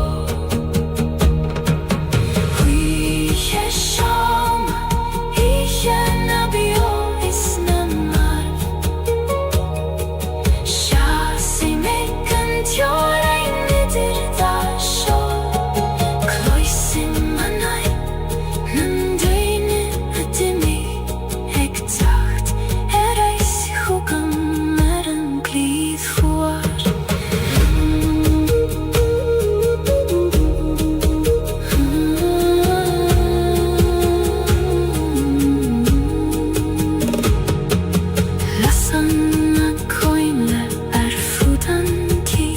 Hui yesham nabio isnamar Shasi mekant yorai nidir dasho Kloisim manai nandeine adimi Eg tacht erais hugam meran glid fuar Lasana koinle arfudanti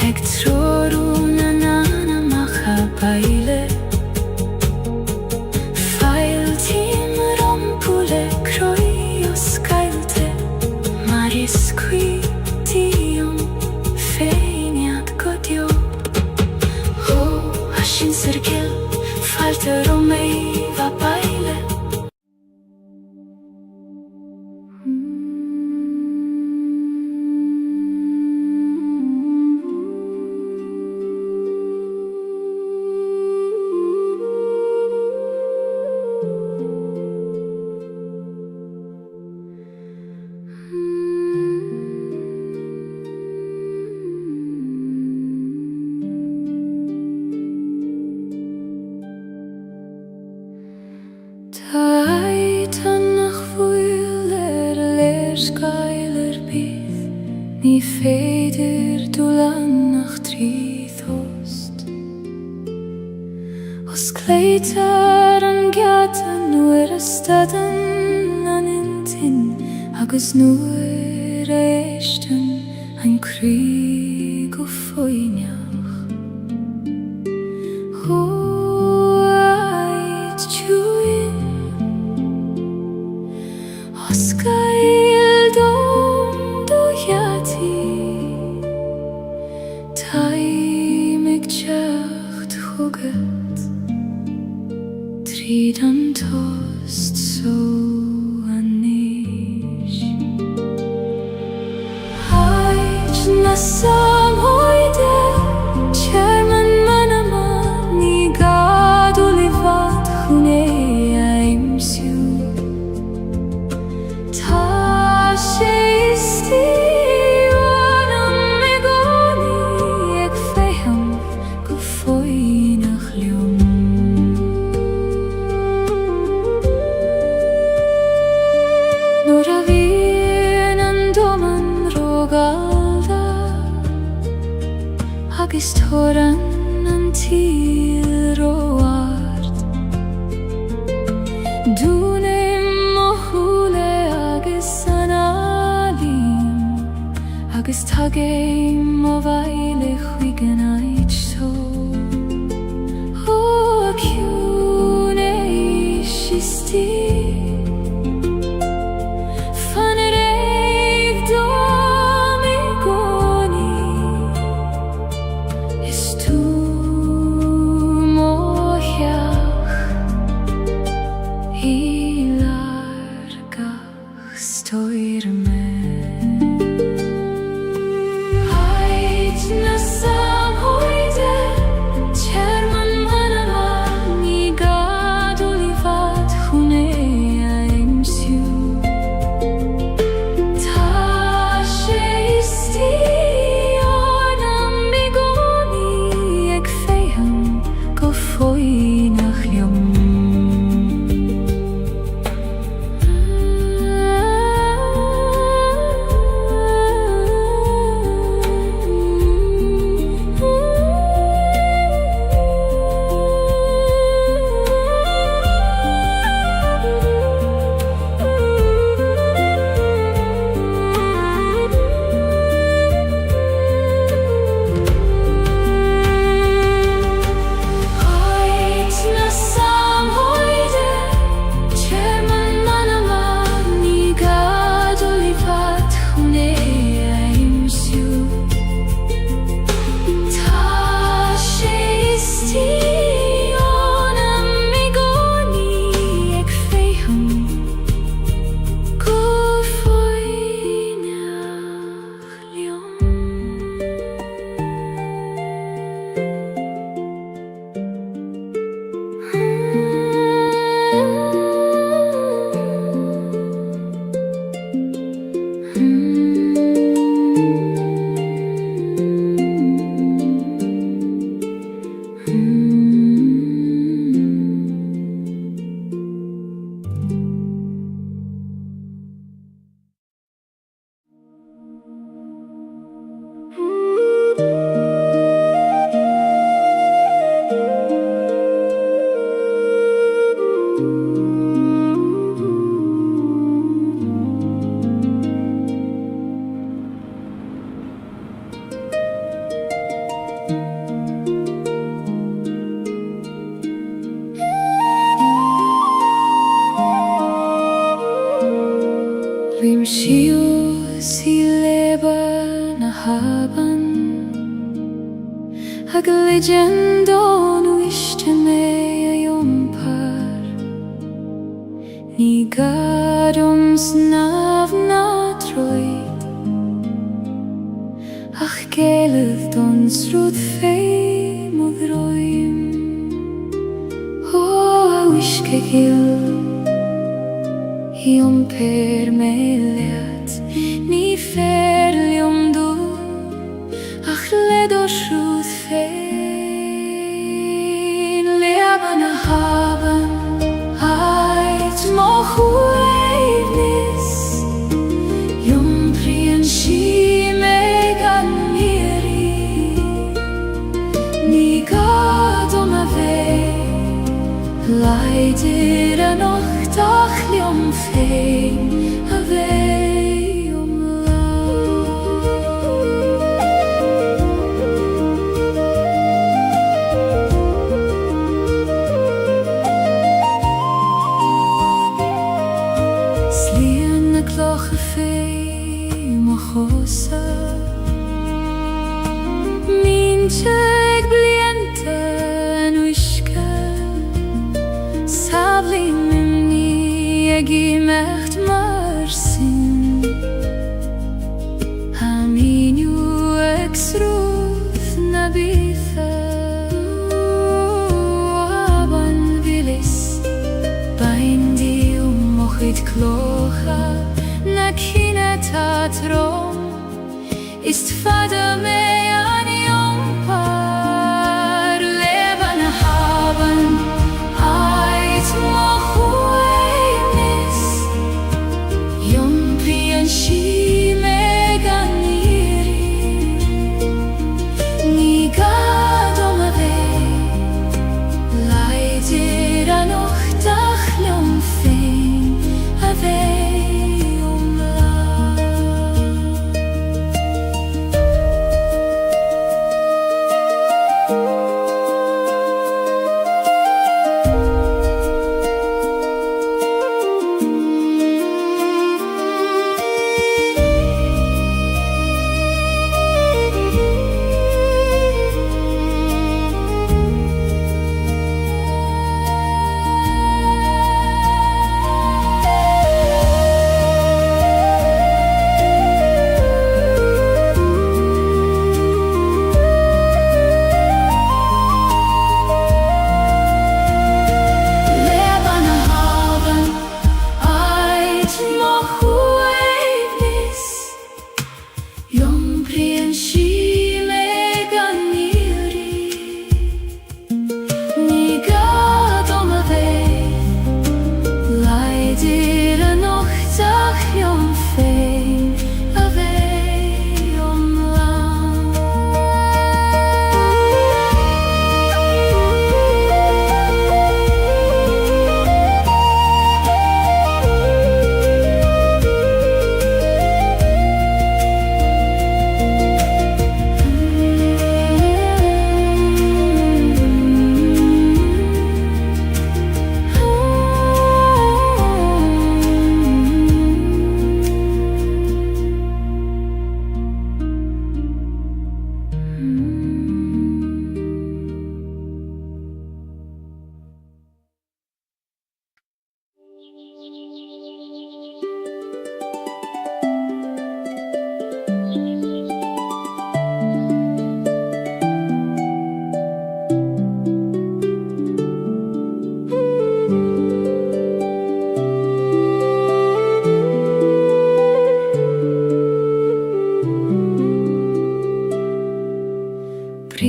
Eg trorun anana machabaile Fail tim rompule kroios Gaeilge Maris quidium fein yad godio Hoashin sirgil fail teromai babaile Taitan nach fuiler leerskailer bydd Ni feidir dulan nach tríðhost Os kleitar an gatan nuair a stadan an intin Agus nuair a eistan an críg o foineach Hoait tjuin Os Gaeildom do yati Taimig teacht chugat Tríd an tost so anish Hait na sam hoide Chairman manama ni gadu livat chune aimsiu Ta she isti wanam megoni Eg feham go foinach liom Nur a vien an doman rogalda ist horan an til roart du nem mohule agus analim agus tagim o vaile chuigen so o cune isti Rim shios I leba na haban Hag legendo nu ishte me a jompar Ni gadons nav na troid Ach geleth ons rud fei modroim O a wishke gil Iom per me leat Ni ferlium du Ach ledo shrud fein Leaban a haban Ait mochu eivnis Iom prien shi megan miri Ni gadom a vei Leider a nocht ach liom fein a vei Slien na cloche fei mo chosa Mincheg bliente nu ishke Sablim Egi mecht marsin Aminu exruth na bife Aban vilis Baindi mochit klocha Na kine tatrom Ist fada me an jompar Leba na haban Ait mochu Shi megan iri Ni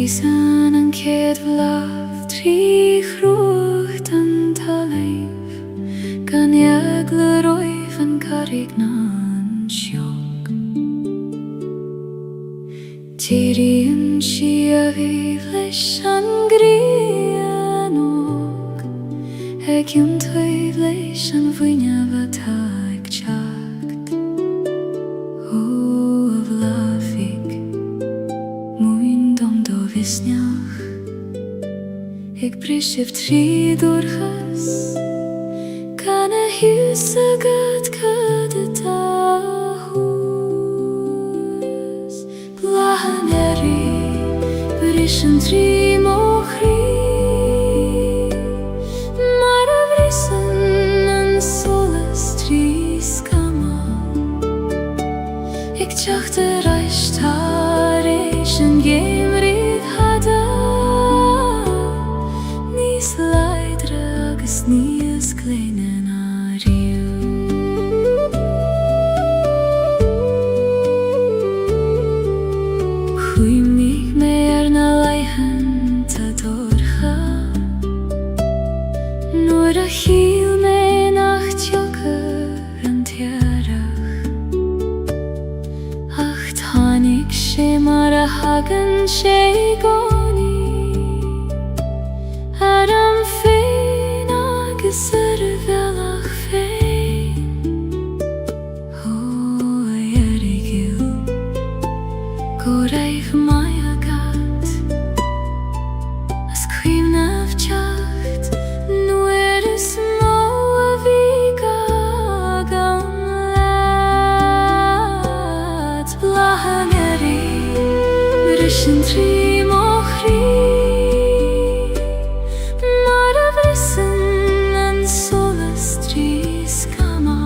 Brisen en ked vlav Tri chruchten talev Gan jegle roif en karignan sjok Tyrien shia vivlesh an grienog Hegjum tøyvlesh an vynjava taik chakt O vlavik Muin dom do visnjach Ik prisjev tri durchas Kan hyse gat kade tahus Blahaneri Brishen tri mochri Maravrisen en soles tri skama Ik tjachte reist harishen gemrit hada Nis leidre agus nies kleinen ariu Hui mig mer na leihen ta dorcha Nor a hil me nacht jokker an tjerach Acht hanik she mar a hagen she goni Adam fein agus velach fein O erigil Go reif mai agat As quim nav tjacht Nu små vika gamlat Blahaneri Brishen tri mochri Maravrisen en soles tri skama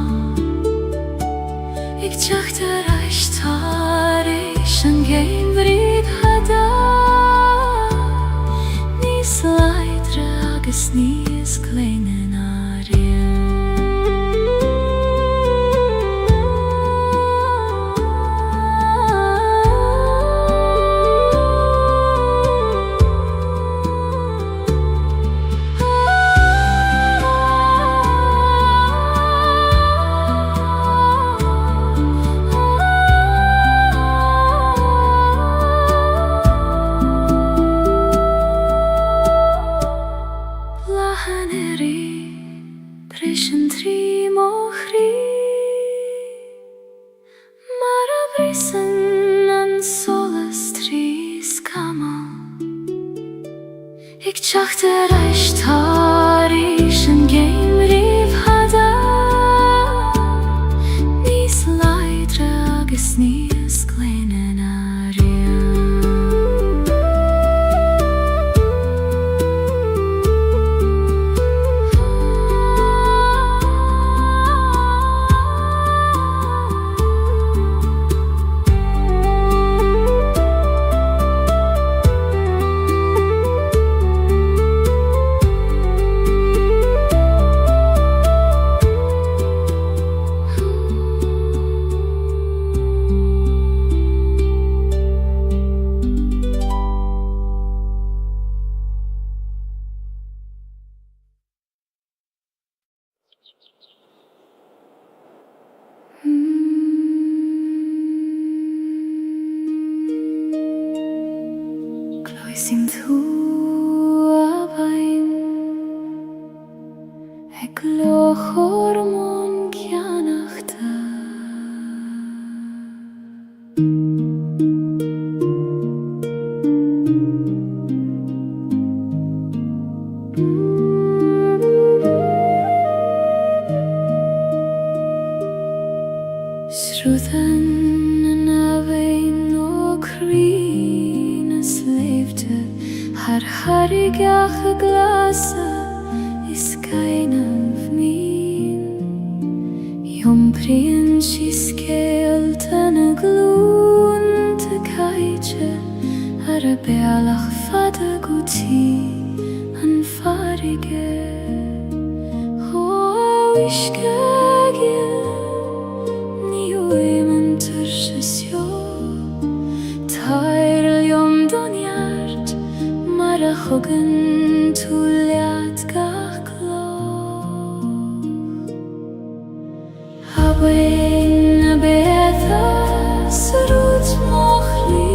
Ik tjachte reist harish en gemrit hada Nis leidre agus nies kleinen ariu Blahaneri Brishen tri mochri Maravrisen en soles tri skama Ik tjachte reist harish en gemriv hada Nis leidre agus nies kleinen ariu Gloisim thu abain Ek loch hormon kianachta Sruthan en avein o krinas leefde Har harigach glasa is keinav min Jom prien shiskelten a glun te kaitje Har a bealach fada guti an farige Ho a wishkagil Ni oimen turshes jo Tair ljom don hjert thugann tú leat gach gló. Habain na beatha sa rút moch lí,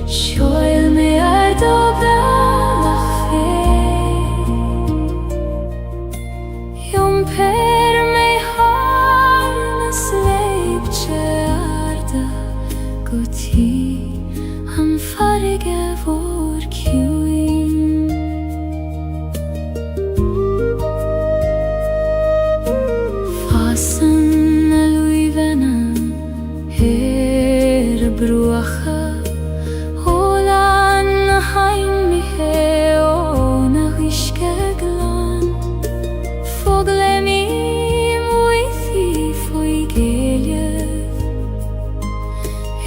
Seoil me ar do bhealach fé. Jumper me har na sleipte arda, go tí an farige vor ciúin. Fasan na luivena bruacha, Hólan na hain mi he ó na huisce glan. Fogle mi muithi foi Gaeilge,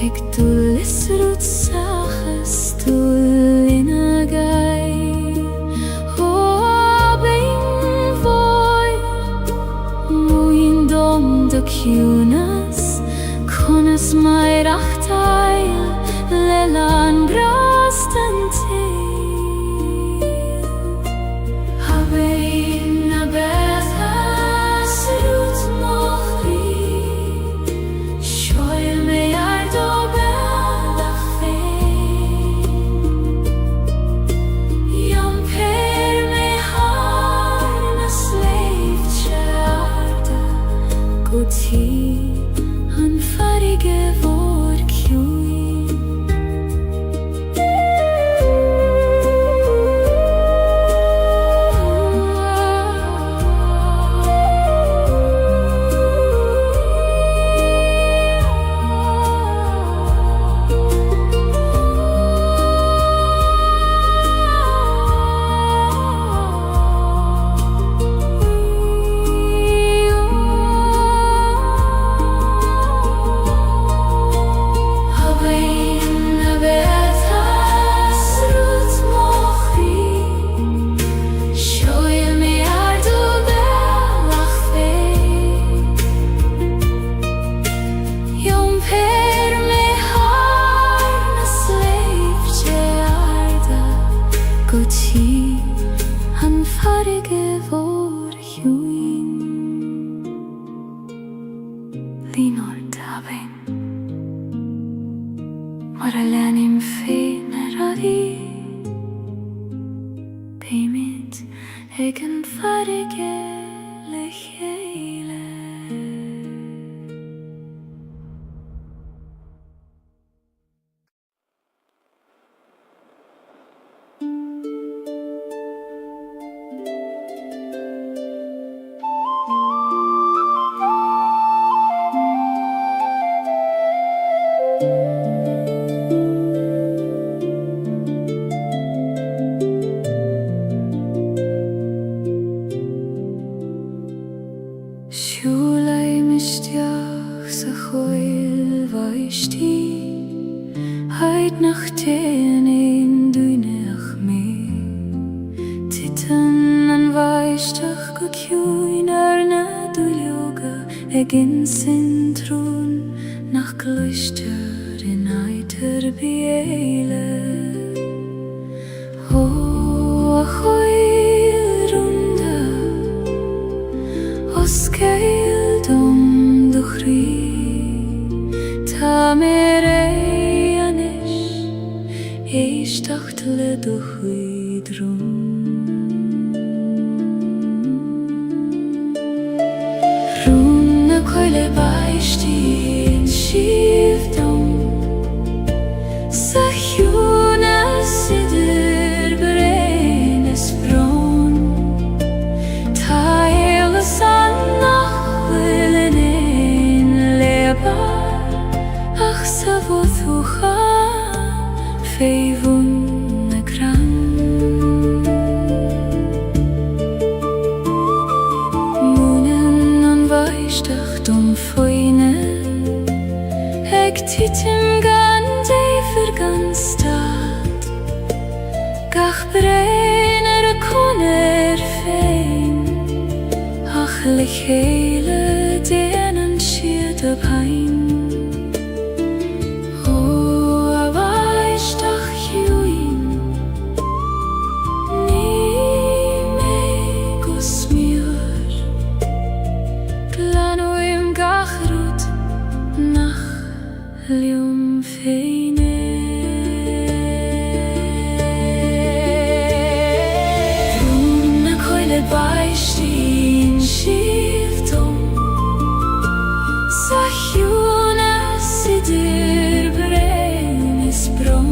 ag dul is rút sachas dul in a gair. Ó abain voi, muin dom do ciúnas, conas mai rachtail le lan brast an tail. Habain na beatha sa rút moch lí, Seoil me ar do bhealach fé. Jumper me har na sleipte arda, go tí an farige vor ciúin. An farige vor ciúin. Líonóir d'Abain, mar a leanim féin a radí, Béimid ag an farige le chéile. Siúlai misteach sa chóil bhaistí, Haid nach téan éon dúineach mé. Titan an bhaisteach go ciúin ar na dúileoga, ag insin trún nach cloistear in aitar Gaeilge. Ó a chóil rúnda, os Gaeil dom do chrí, tá mé ré anis, éisteacht le do chuid rún. Rún na coile baistí in siomh dom, sa chiúna sidir brein is brón. Tá éileas an nach bhfuil in éon lébar, ach sa bhóthúcha féimhún na gran. Múnan an bhaisteach dom foine, ag titim gan déifir gan stad, gach brein ar a conair féin, ach le chéile déanann siad a bhain. Ó a bhaisteach chiúin, Ljum fejne Bruna koile baistin shiftom Sa hjuna sidir brenis brom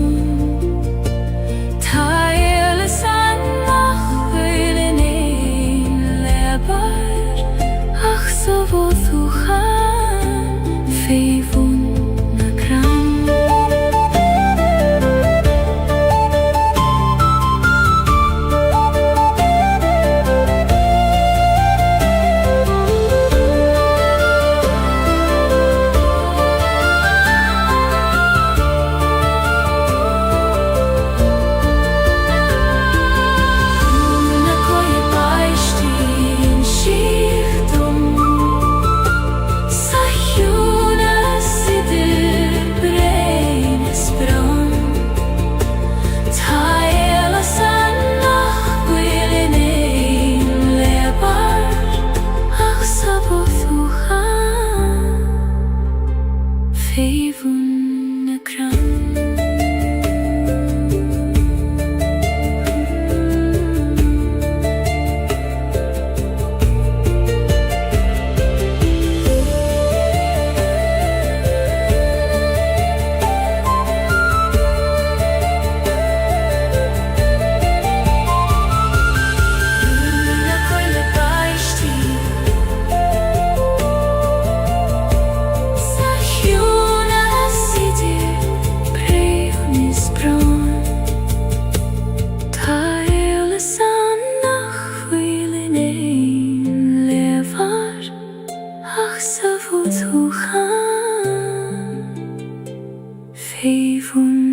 Ta ele sannach høylen ein lebar Ach så våthu chan feivun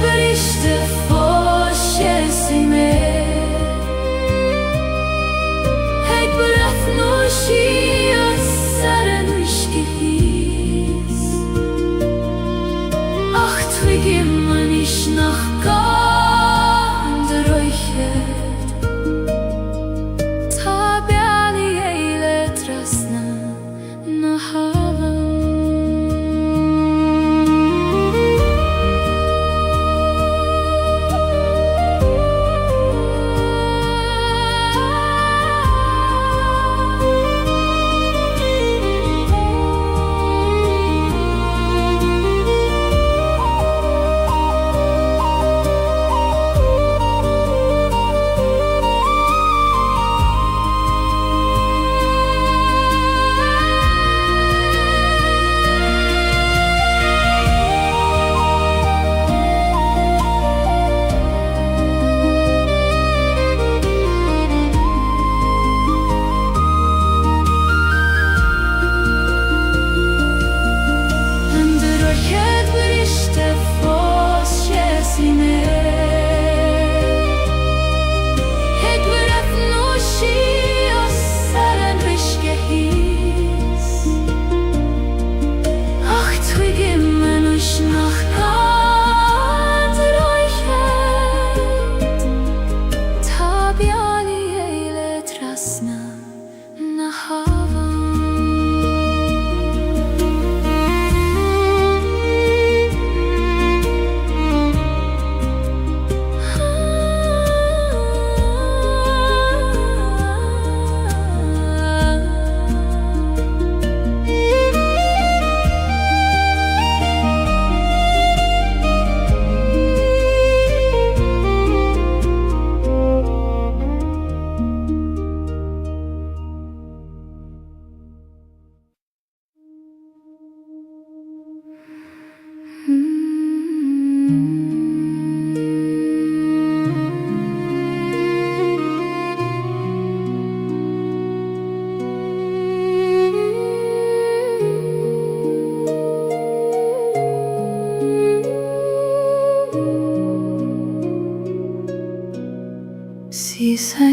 But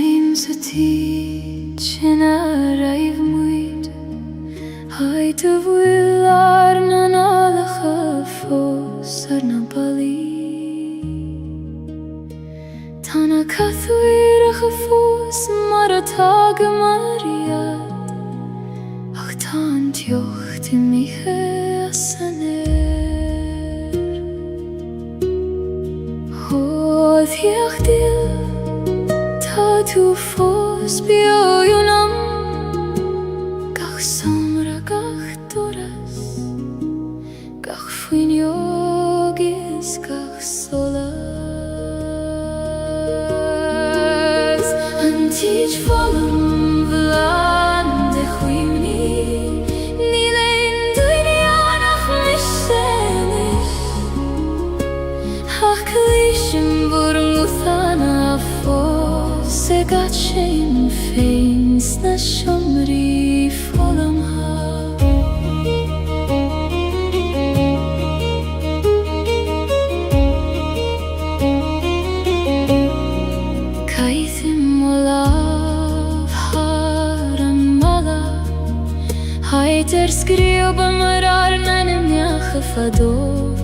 Same sati china raiv muid Hai te vuilar na nala khafos arna bali Tana kathuira khafos maratag mariat Ach tan tjocht in miche asaner Hoth jech dil Ta tu fos bio yunam Gach somra gach doras Gach fuin yogis gach solas Antij volum vlaande chuimni Ni lein duinianach missenis Ach klishim burm uthana fos Segat shein feins na shomri folam ha Kaithim olav haram mala Haiter skrioba marar nanim yachafador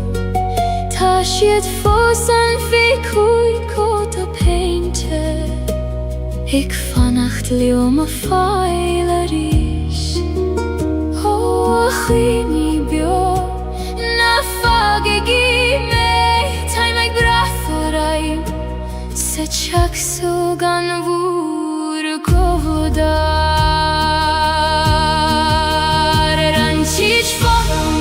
Tashiet fosan fikui kota painter Ik vannacht leeuw me feilerisch Oh, achini bio Na fagegi me Time ik braforaim Se chak sugan vur godar Ranchich forum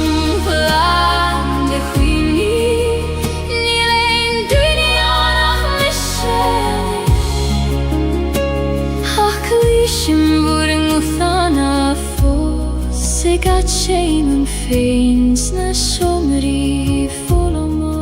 vlaande chuini Ni lein duinianach mishenis Klishim vuring uthana fos Segat shein feins na shomri folama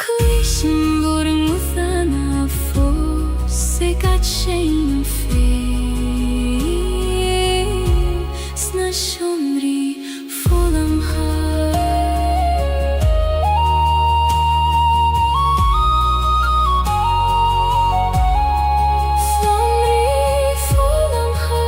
Klishim vuring uthana fos Segat shein feins na shomri folam ha Shomri folam ha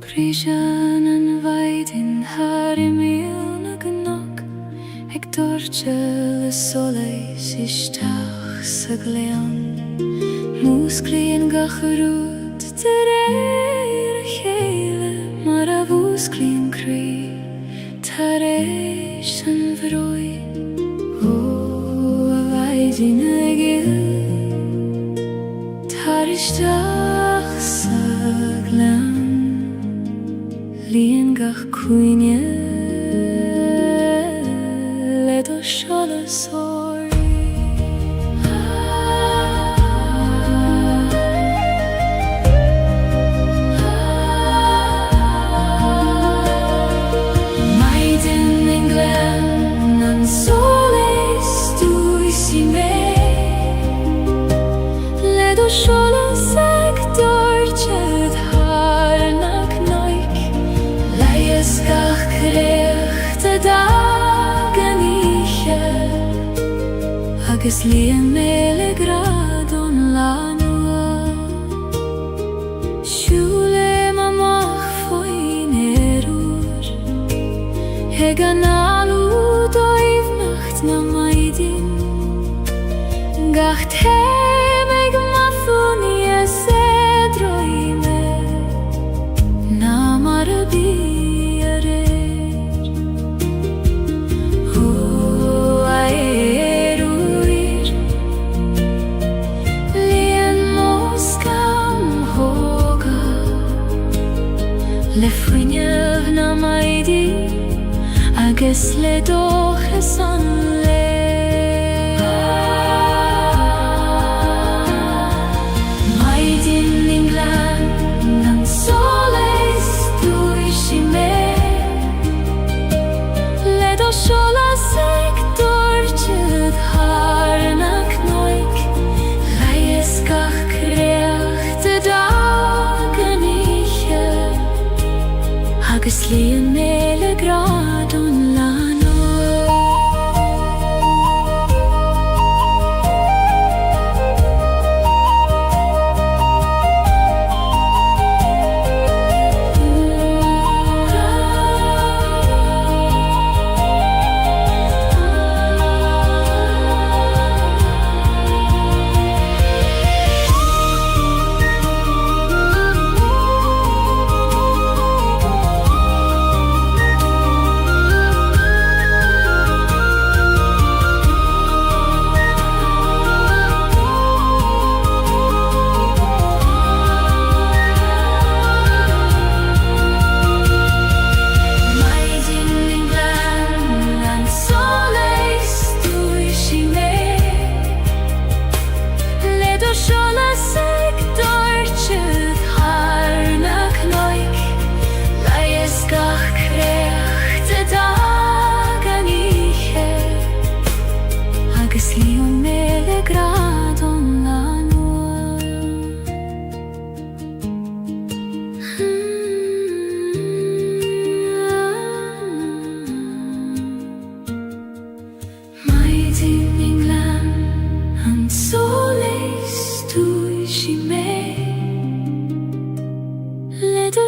Prishan an vaidin harimil na gnog Ek dorchel soleis ishtach sa gleon Musklien gacharut tereir chele Mar a vusklien kri tareish an vroi O a vaidin agil tarishtach sa gleon Lien gach kuinje Ledo shala sori Maiden en glen An soles tu isi me Ledo shala sek dorche agus líon méle gradon lánua. Siúle amach faoin éúr, ag an alú dóibhnacht na maidin, gach téim ag mathúni a sédroime, na mar a bí a réir. Ó a éúir, líon móscam hóga, le fuinneamh na maidí, agus le dóchas an le. Maidin in glan an solas dúisi mé, le do solas ag dúirtead tharnach noig, leias gach creacht a dagan ihe, agus líon méle gradon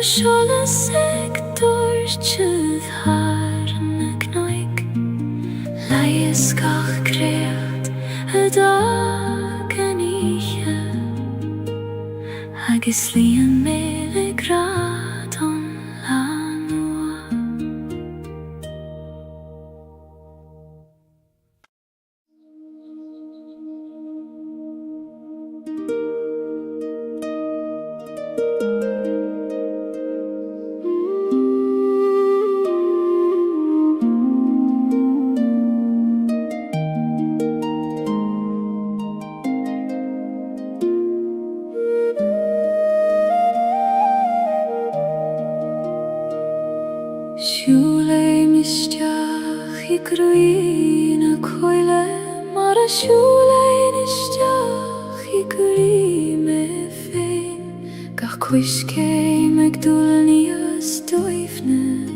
solas ag dúirtead tharnach noig, leias gach creacht a dagan ihe, agus líon méle gradon lánua. Siúle misteach I gruí na coile, mar a siúle misteach I gruí me féin, gach cuiscéim ag dúlní as dóibhne,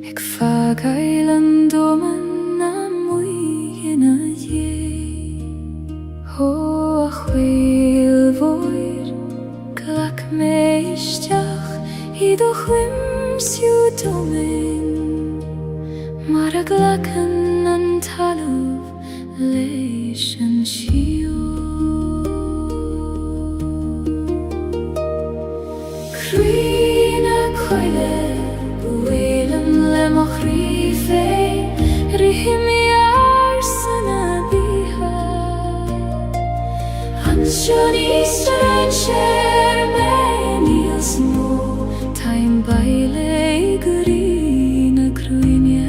ag fagail an dóman na muigin a dhé. Ó a chhuil mhóir, glach mé isteach I do chuim siú domin, mar a glachan an talamh leis an siú. Crí na coile, buailim le mo chrí fé, rithimi ar san a bíha. An sion Easter an sér me níos mó, taim baile gurí na cruine.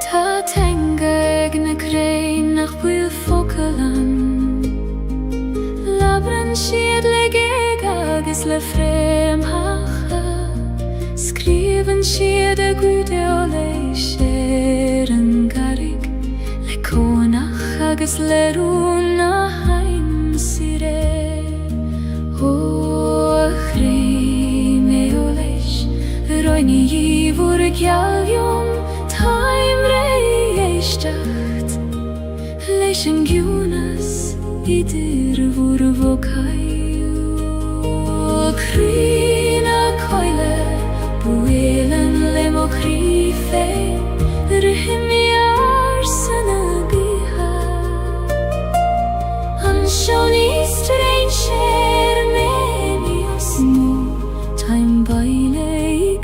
Tá teanga ag na crain nach buil focalan, labran siad le géig agus le fréamhacha, skrivan siad a gúide ó leis sér an garig, le cónach agus le rún na haim si ré. roini I vor Gaeilge taim reistecht leis Gunas idir vor vocaio crina coile buelen le mocrife rihmiar sana biha anshoni stranger menios mo time baile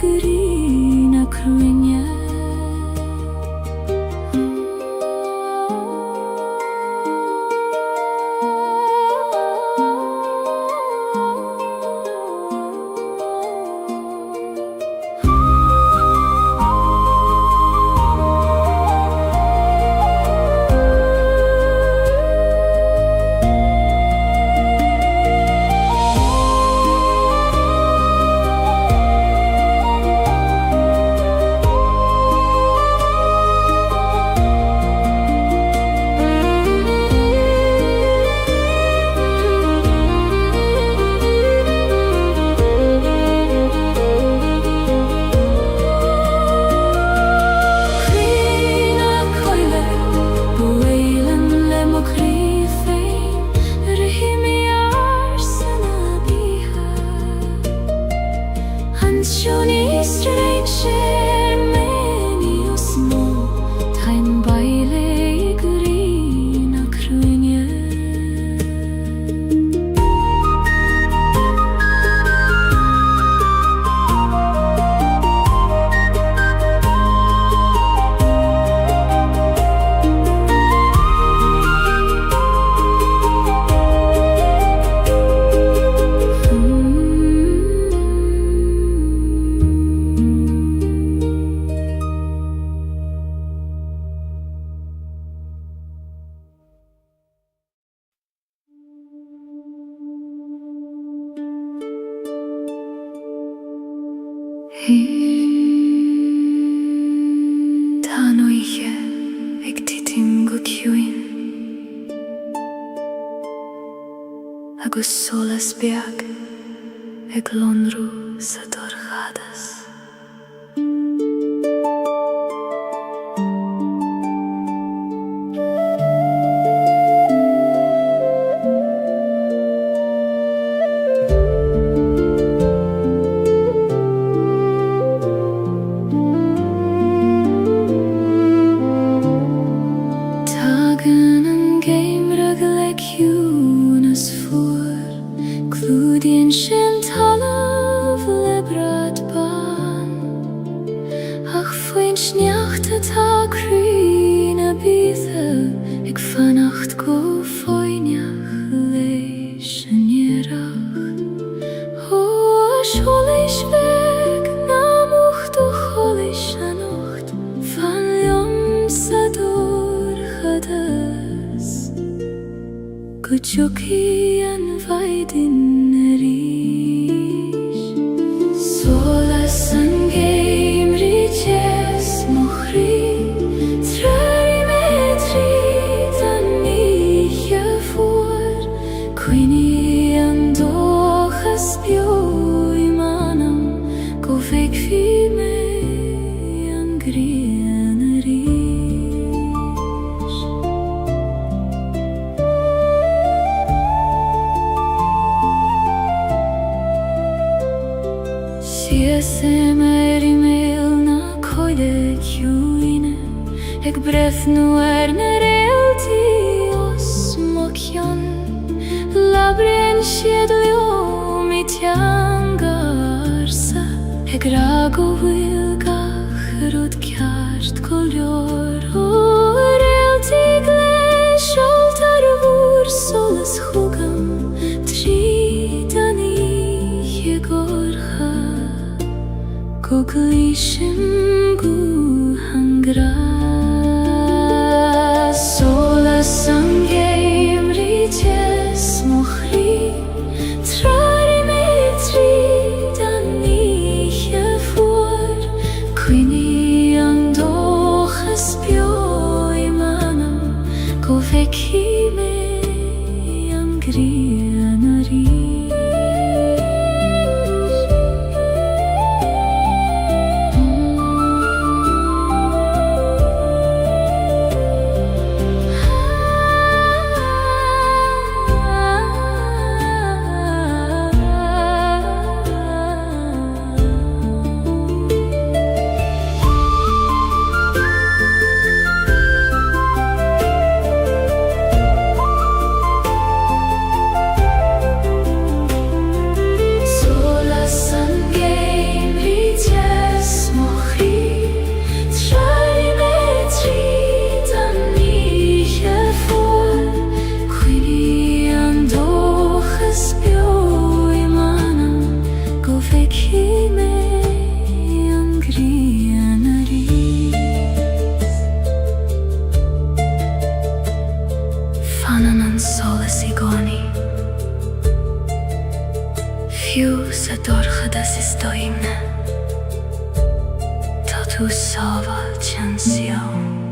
grina cruinya Anshoni stranger menios mo time baile grina cruinya Tanoiche ag titim go ciúin agus solas beag ag lonrú sa dorchadas Glúdíonn sin talamh le bradban ach faoin sneachta tá cruinne bíosa ag fannacht go fáineach leis an iarracht ó seolas bheag ná mocht ó cholas an ocht fan liom sa dorchadas go dtiocfaí an bhaidin solas an Gaeilge jes mochri trarimetri dan niche voor Queenie an dochas bio I manam go fig fi me an grieneris Siesem mail na coile ciúine ag brethno na réaltaí os mocion labrin siad leo mi teangarsa ag rag ó bhfuil gach rud ceart go leor ó réaltaí leis oltar bhúr solas chugam trí daní gorcha go glísim go hangras solas an Gaeilge jes mochri trarimetri dan niche voor Queenie an dochas bio I manam go feici me an grieneris doimne tá tú sábailt an siam.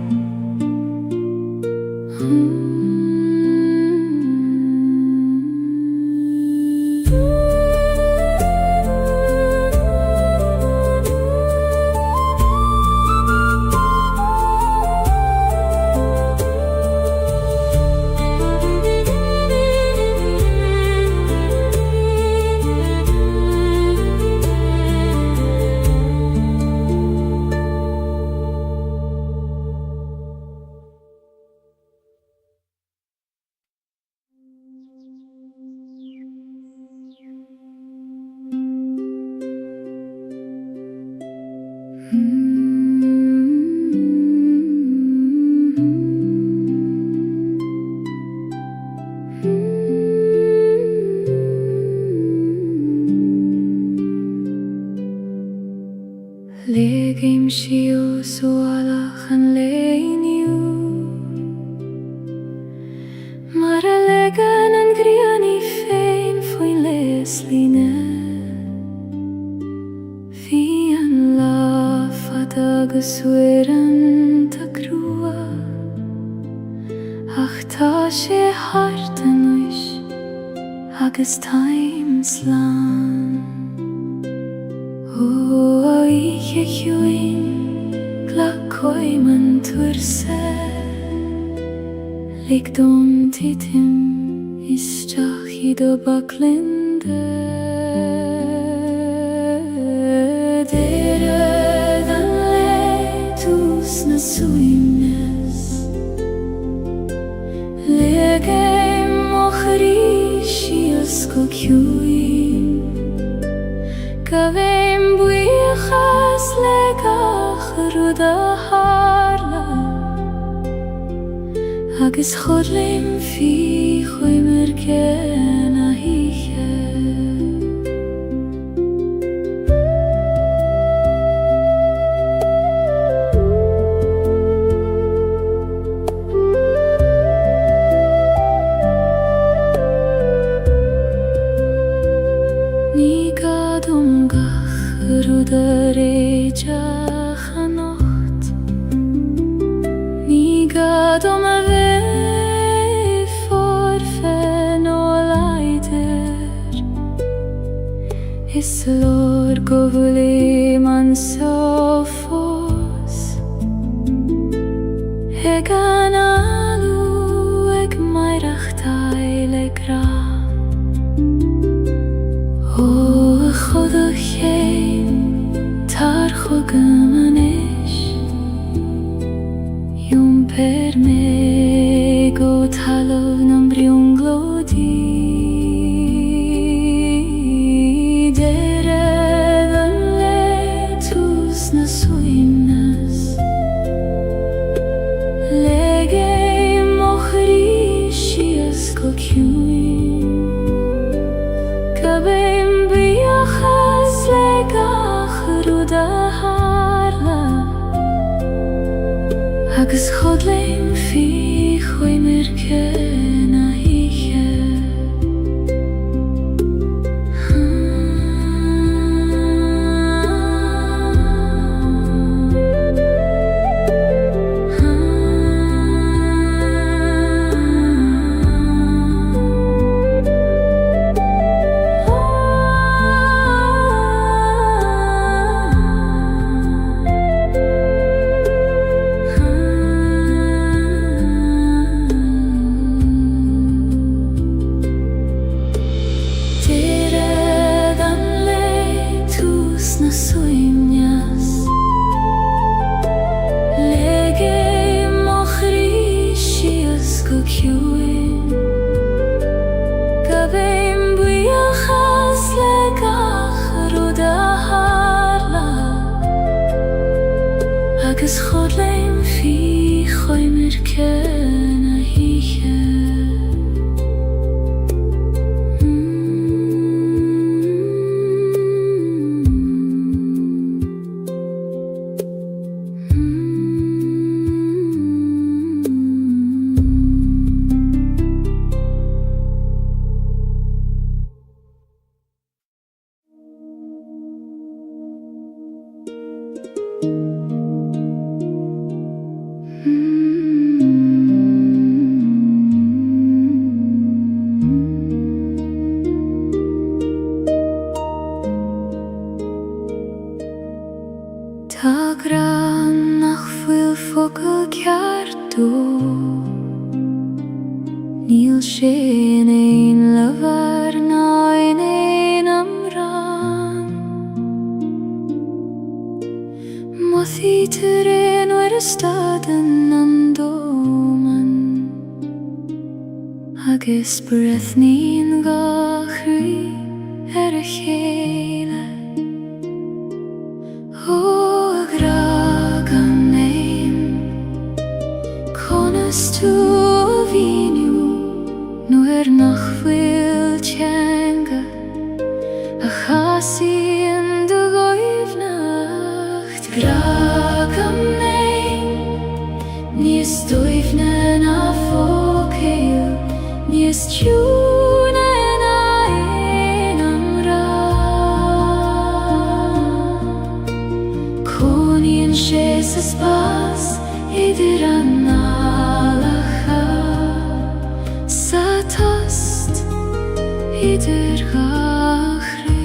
Legim siu sualach an leiniu Mar a legan an griani féin foin leslíne Fi an lafad agus wiran ta grua Ach tá sé hart an uis agus taim slán O ich juin gla koiman turse Lik dom titim istach ido baklinde Dere dan letus na suimnes Legem ochrishias kokjuin Kavem buichas legach ruda harla Agus chodlim fi choimer gen a hiche Ruda reidjach a nocht Ní gadom a bheith forfen ó leidir Is lor go bhfuil man sofos Eg an alú ag mairach taile gra O chodach Tar chogam an ish Yum per me go talov nam briung glodi Dere dan letus na suimnas Lege mochri shias kokjuin Kabem biachas legach ruda harla Agus chodlim fi choimer ken a hiche Agus chodlim fi choimer ken a hiche Tá gran nach bhfuil focail ceartú, níl sin éon leabhar ná in éon amhrán. Má thítear éonhuair isteadan an dóman, agus breithnín gachraí ar a chéile. Tú a bhíniú nuair nach bhfuil teanga a chasaíonn do Gaomhnacht. Gragam é níos dóibhne ná fócail, níos tiúna ná aon amhrán. Coníonn sé sa spás idir an idir gachraí.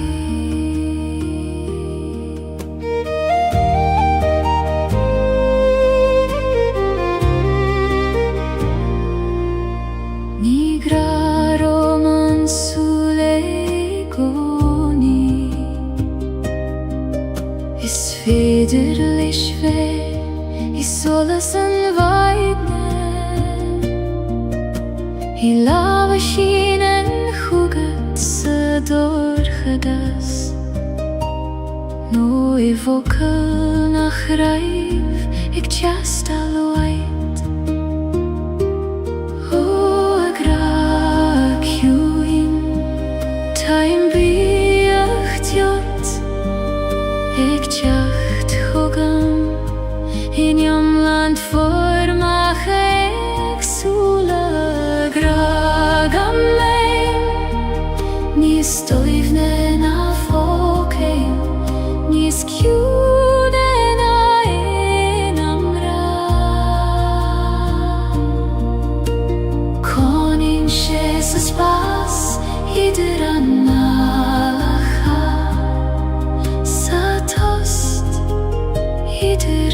Ní graróm an súile gcónaí, is féidir leis bheith is solas an bhaidne. I lámha sin an chúgad sa dórchadas, nó I bhfocail nach raibh ag teastal waid. Ó a gra ciúin táim bíocht teot ag teacht thugam in iomland formach éagsúla. Gragam é níos dóibhne ná fócail, níos ciúna ná aon amhrán. Coníonn sé sa spás idir an ngálacha, sa tost idir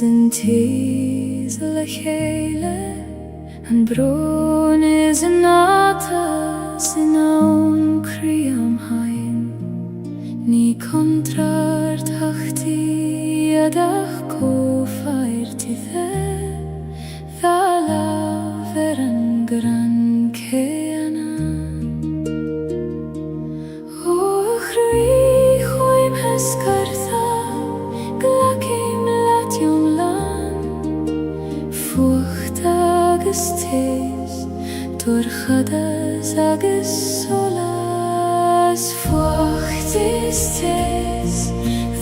an tíos le chéile, an brón is an átas in ann crí am hain. Ní contrar tachtaí adach cófhairtí dá lámh an gran céanna. Ó chraí chuaim hescartha, glacim leat tis Torchadas agus solas Fuachtis tis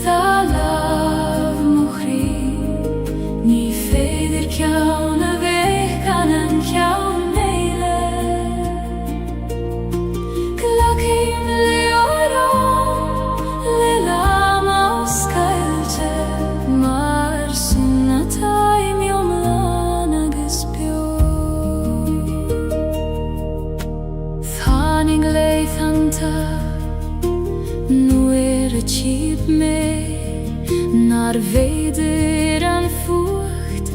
Tha lav mochri Ní féidir ceann a bheith gan an ceann éile Glacim leorán le lam os Gaeilge Mar sin atá miomlán agus bio Tháinig leithanta nuair a tíb mé Nar féidir an fuacht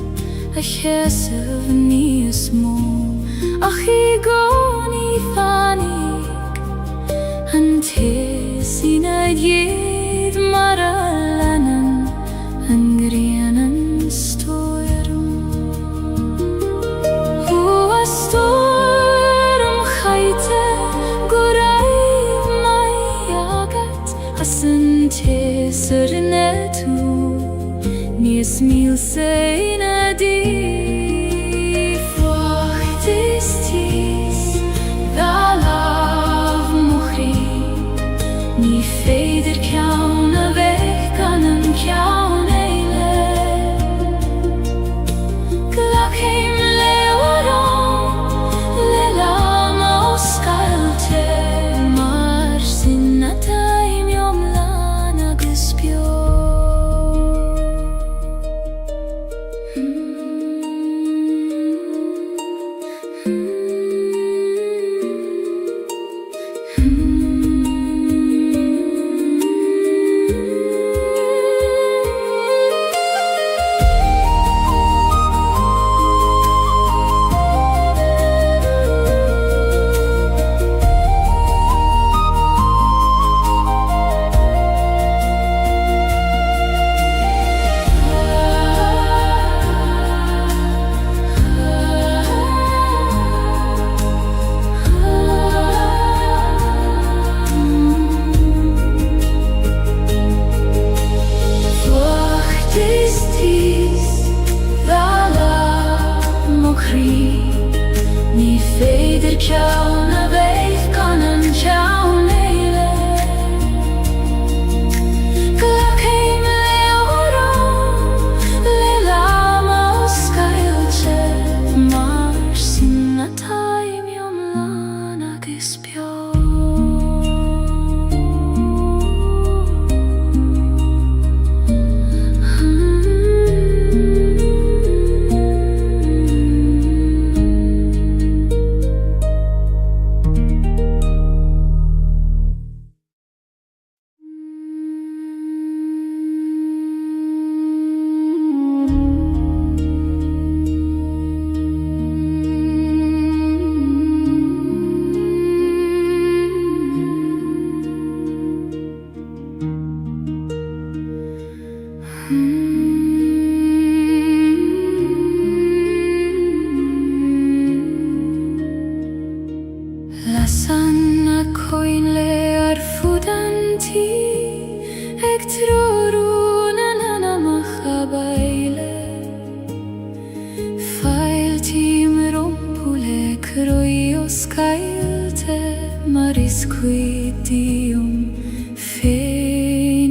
a cheasamh níos mó Ach I gcónaí tháinig an tes ina dhéad mar a leanan an grianan stoirm Ua stoirm chaite go raibh mai agat as an tes ar ina tú Níos mílsa ina dí Fuachtis tis Tha lav mochri Ní féidir ceann a bheith gan an ceann éile Glacim leorán le lam os Gaeilge Mar sin atá miomlán agus bio Ní féidir ceann a bheith gan an ceann éile Glacim leorán le lam os Gaeilge Mar sin atá miomlán agus bio Lasan a coin le ar fudanti Ag trorún an anamach a baile Failtim rompule croi os Gaeilge Mar iscuidium féniad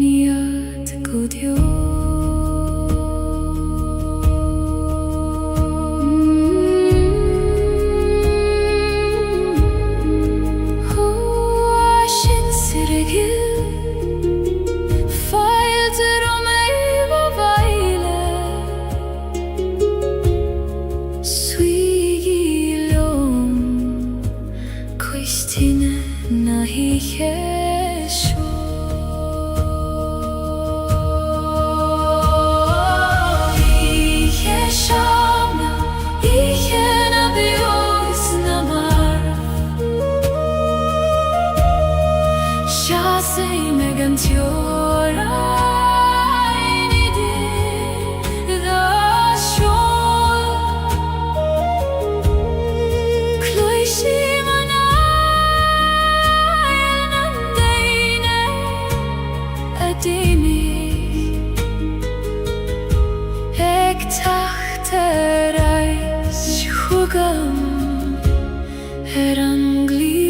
godio hugam her angli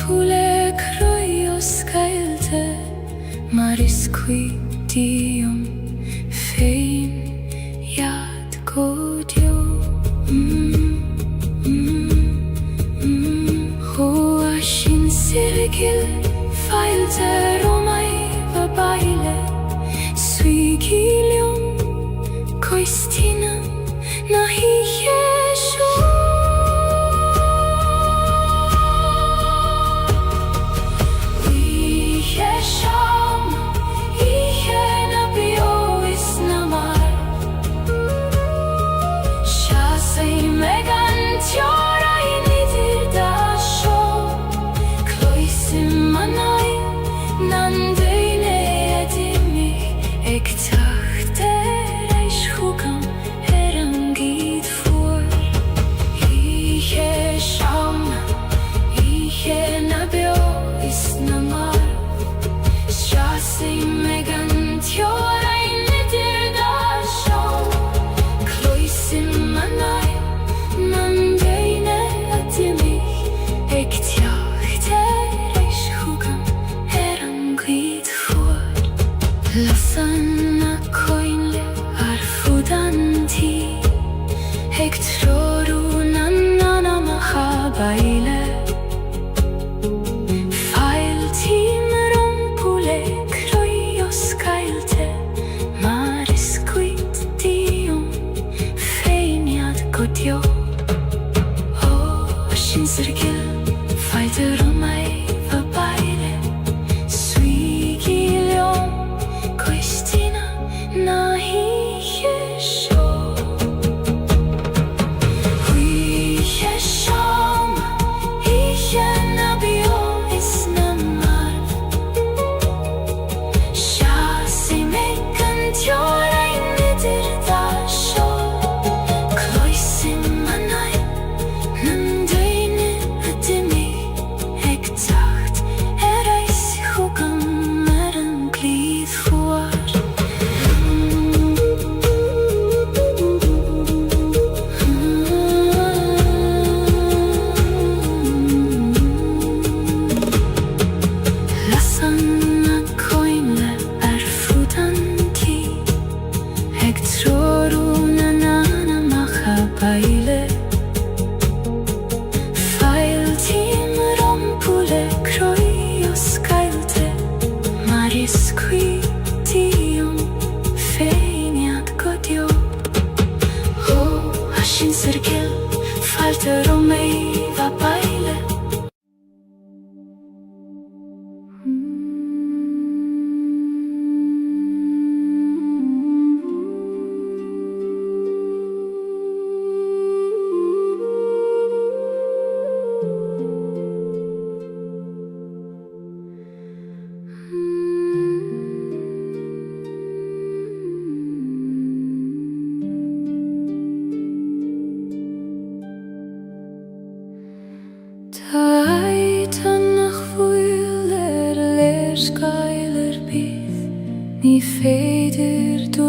Pule croios Gaeilge maris quidium fein iad godio hoa shin sirgil failte romai babaile suigilium coistina nahi yesho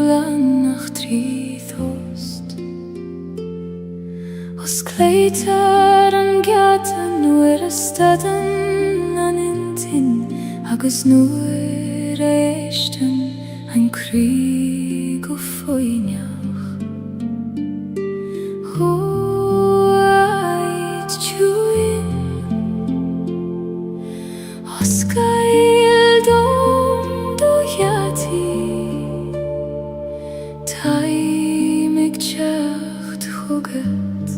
lang nach tríðhost Os cleitar an gatan nuair a stadan an intin agus nuair a éistan an crí go foiineach Huaid tjuin Os gael dom do yati Taimig teacht chugat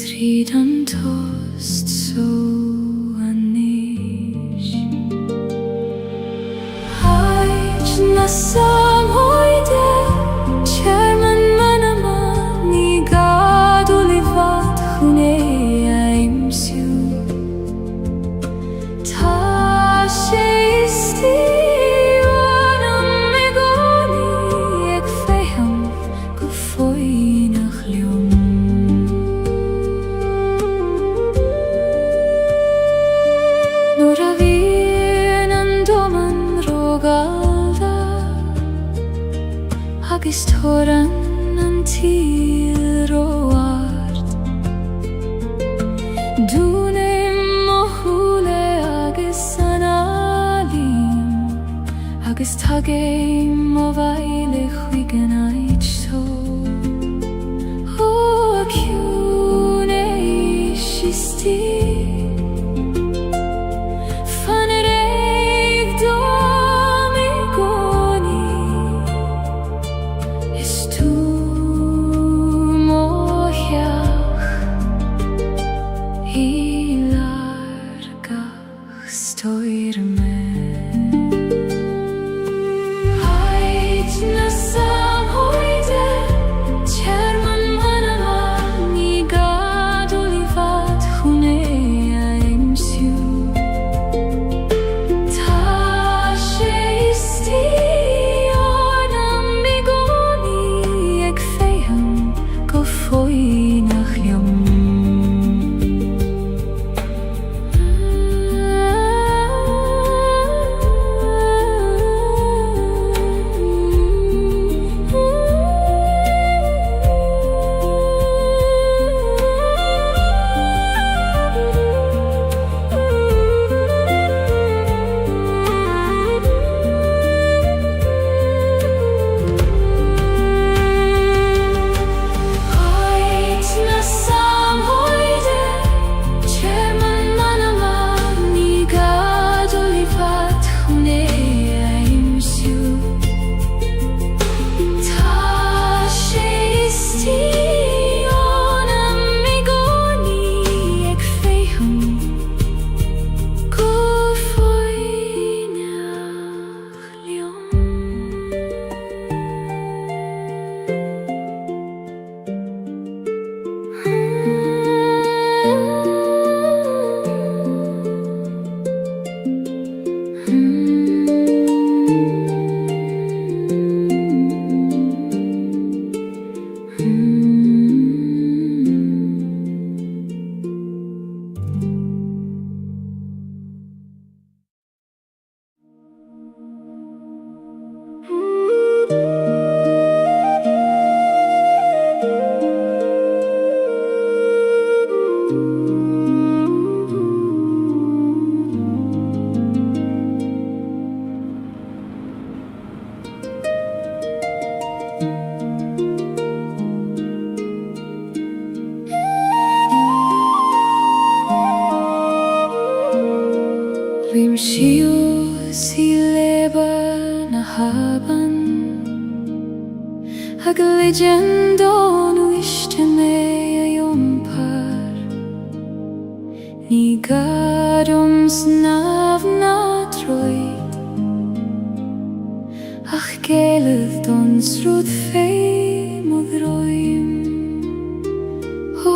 Tríd an tost so anis Haid na sam hoide Chairman manama Ni gadu livat chune aimsiu Ta she isti Wanam megoni Eg feham go foinach liom Nor a vien an doman rogalda Agus toran an tíl roard Dúnim mo húle agus an alim Agus tagéim mo bhaile chuigan aid so Ó ciún éis istí Fan yr eig dom I goni Is tú mo hiach I largach stoir me Haid na sam hoide Chairman manama Ni gadu livat chune aimsiu Ta she isti Ornam migoni Eg feham go foinach liom Haid na sam hoide Chairman manama Ni gadu livat chune aimsiu Ta she isti Ornam migoni Eg feham go foinach liom Rim shiu si leba na haban Hag legendon wishte me a yompar Ni gadum snav na troid Ach geleth don srud fei modroim O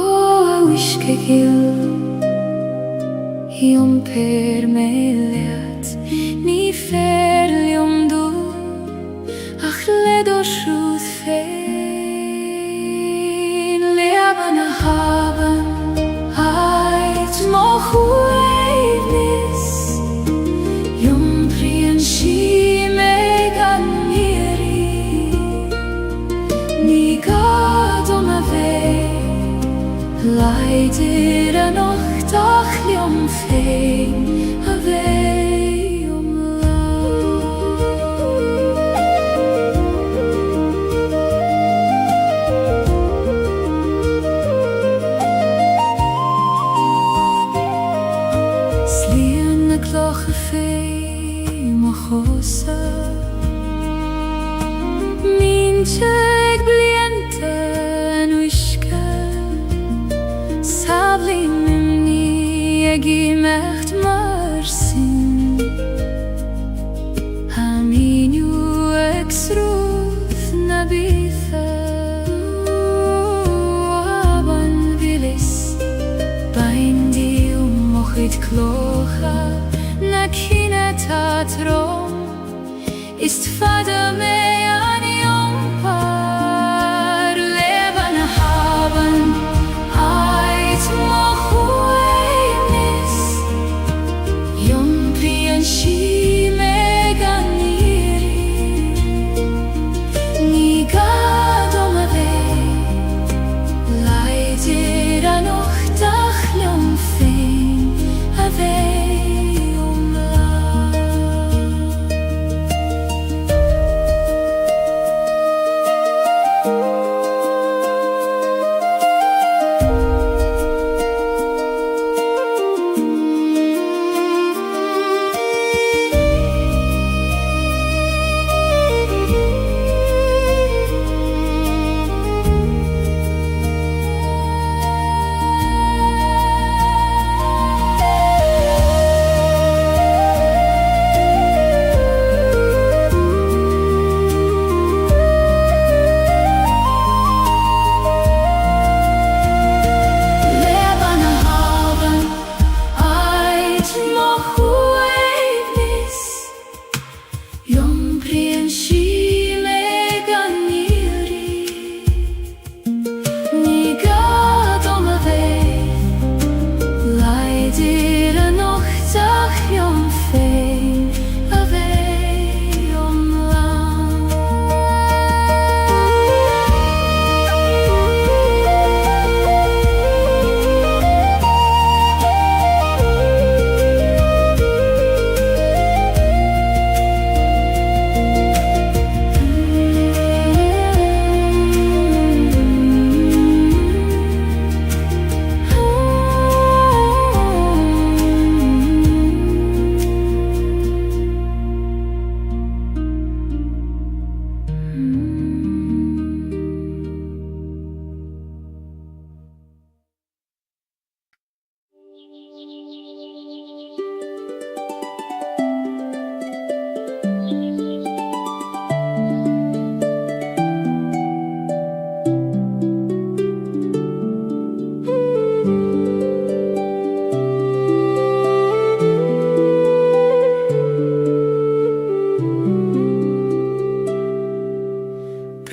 a wishke gil Iom per me leat Ni fer liom du Ach ledor srud fein Leaban a haban Ait mo hueivnis Iom prien shi me gan hiri leider noch dagljom fein away Slierne kloche fein mochosa Minchek bliente nuishka Sablim mimni egi mecht marsin Haminu exruf nabife Aban vilis Baindi mochit klocha Nakine tatrom Ist fada mei an jompar Leben haben Ait mochuenis Jomprien shi meganiri Niga domave Leider noch dagljom fein away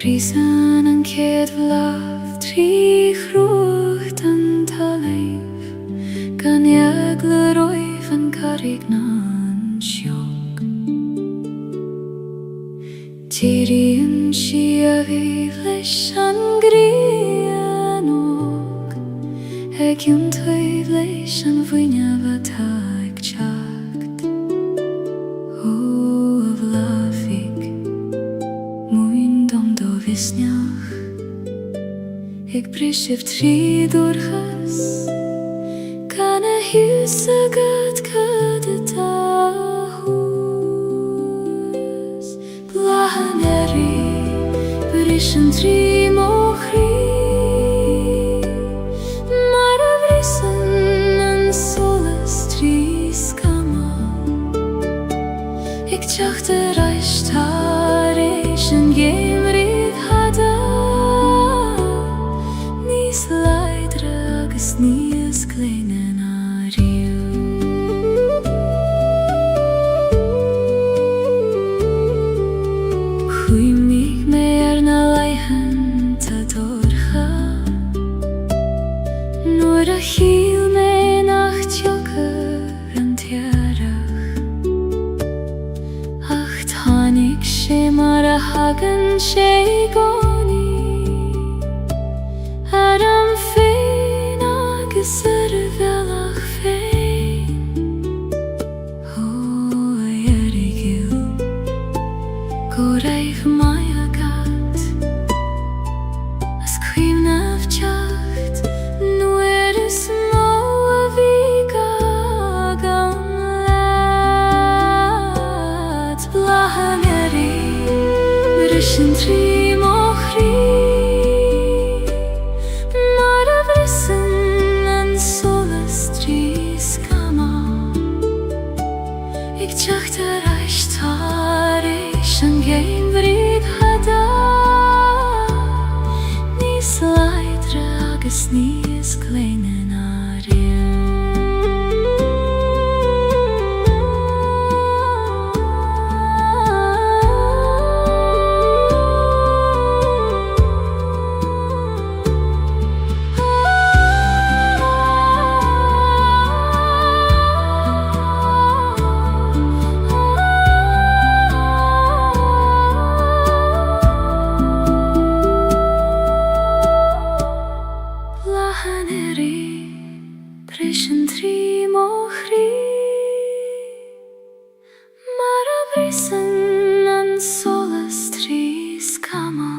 Prisen en keet vlaf, drie groeit en taleef Kan jegle roif en karignan sjok Tiri en shia vivlesh an grien ok Ek jun tøyvlesh an vunja vataik chakt O vlafik Веснях, ik prishif tri durchas, kana hysa gat kadetahus. Blahaneri, prishin tri mochri, maravrisan en solas tri skama. Ik tjachte reist harish en gemri. Nies kleinen ariu Hui mig mer na leihen ta dorcha Nor a hil me nacht jokker en tjerach Acht hanik she mar a hagen she goni Aram feina Frischen trim och ri Mara vrissen en solas tris kama Ik tjacht reist har ich en geen vrid hada Nis leidre agus nis kleinen Frischen trim och ri Mara vrissen en solas tris kama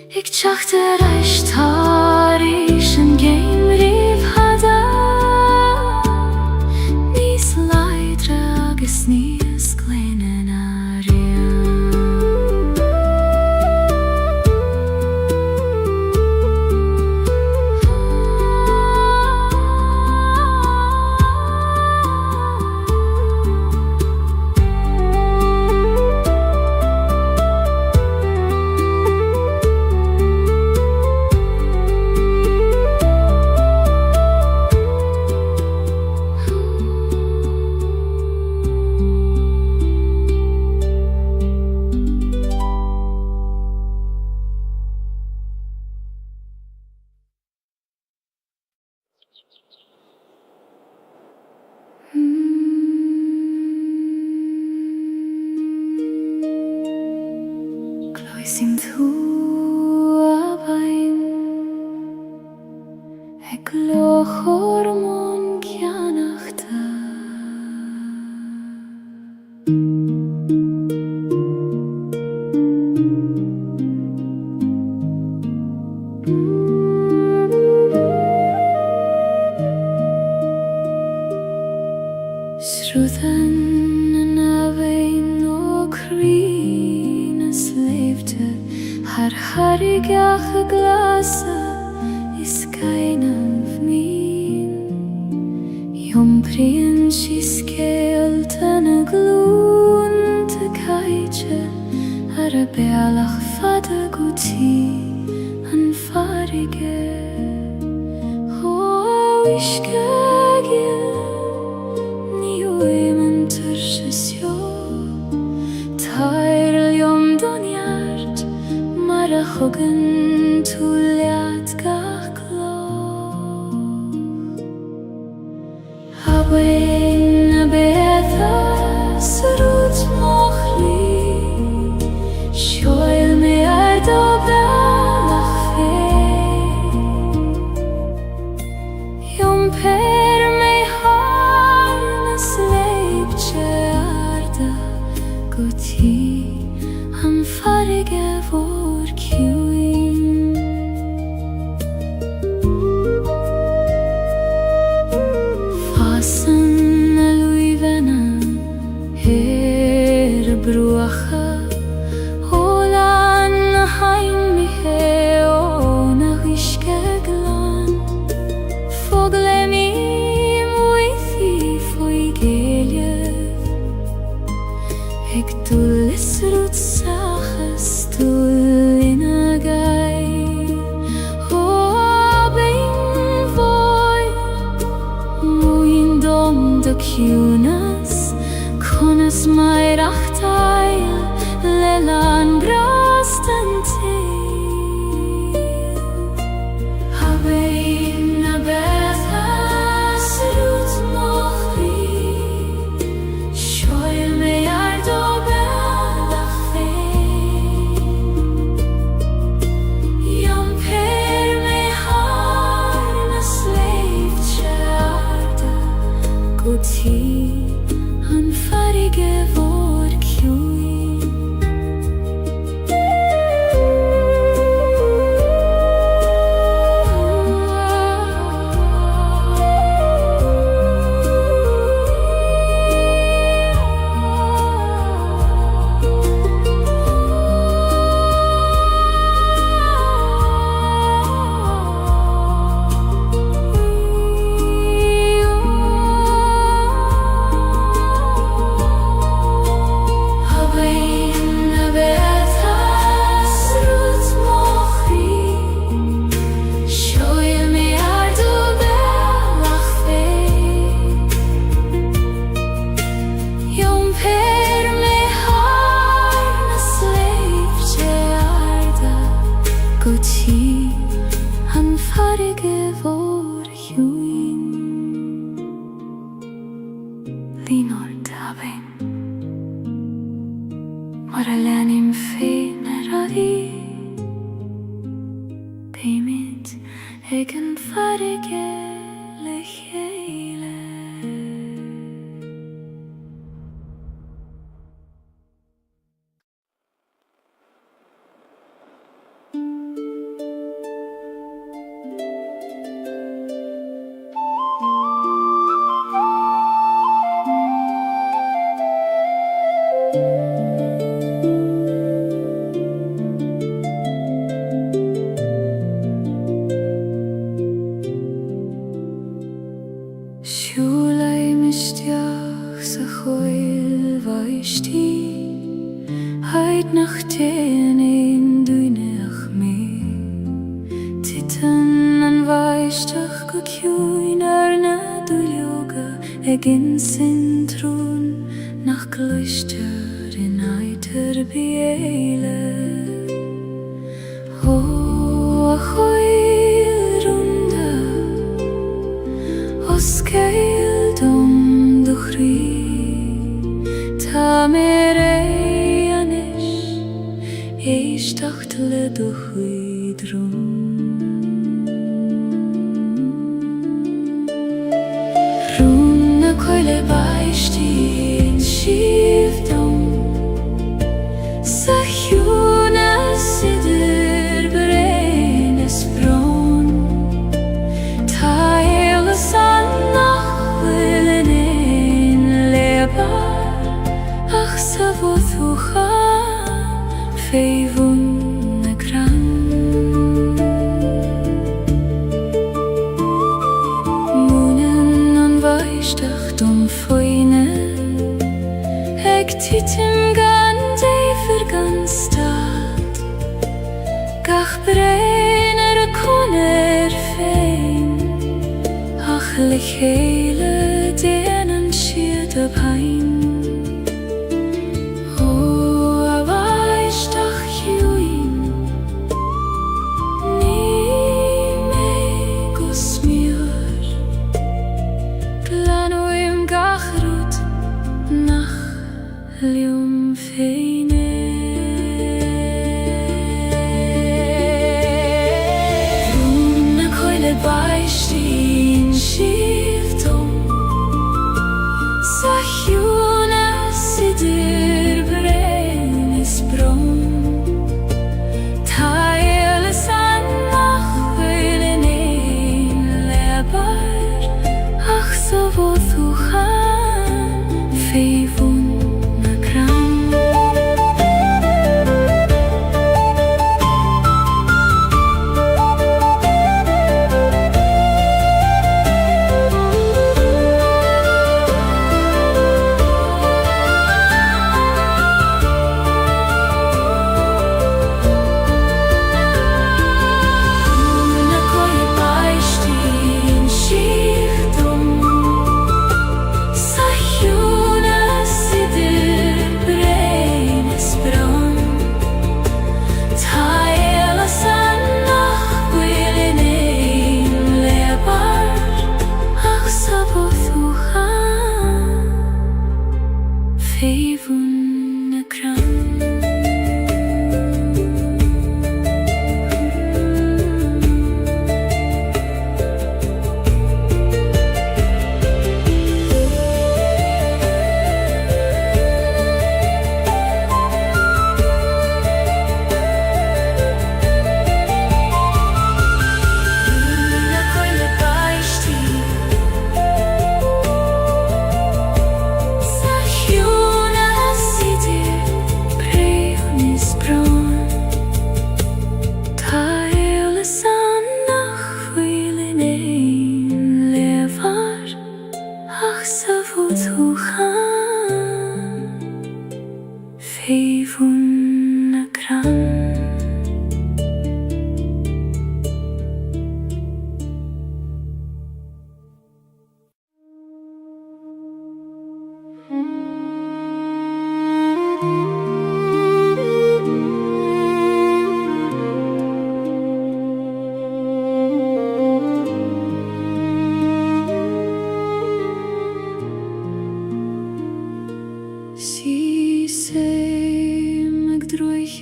Ik tjacht reist har ich en geen riv hada Nis leidre agus nis kleinen Gloisim thu abain Ek loch hormon kianachta Shruthan en abain o krinas leefte Har harigach glasa is keinem min Jomprien skeeltene gloen te kaitje Har bealach fada guti an farige Hoa wishkagil ni oemen tursesjo Tair ljom donjart Mara chogen tuliat gach klo Hawein a beatha surut mochli Shoil me ar dobra lach fe Jom per me harnes leibtje arda Guti han farige vår kjuin Fasen luivena her bruacha Holan heim mihe ona riske glan Fogle mi moithi foi Gaeilge Ik dulles rut sachas dul fi melodies Payment egen farige Gaeilge. Siúlai misteach sa choil vaistí Heid nach déan ein dúineach mé Titan an vaisteach go ciúin na dúilioga Egin sin trún nach gluistear in aitar Gaeilge Ó a choil rúnda Os Gaeildom do chrí Tá mé anis éisteacht le do chuidrún Rún na coile baistí in siomhdom Sa chiúna sidir brein is brón Tá éile san nach bhfuil in éin lébar Ach sa bhóthúchan féhún na gran Múnan an bhaisteach dom foine Ag titim gan déifir gan stad Gach brein a conar féin Ach le chéile déanaan siad a bhain Ó a bhaisteach chiúin Ní mé go smior Glanúim gach rút nach liom féine Rún na coile baistí in siomhdom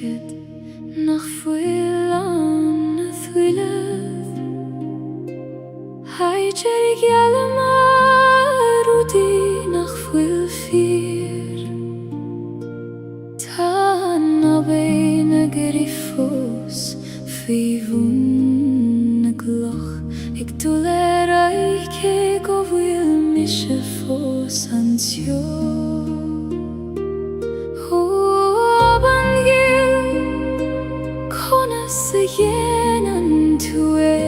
Schiet nach viel an thwilef Heijerig jalemar udi nach viel fier Tan beine grifos fi vunne gloch Ik tulera ike go wil mische fos ansio Jenen tue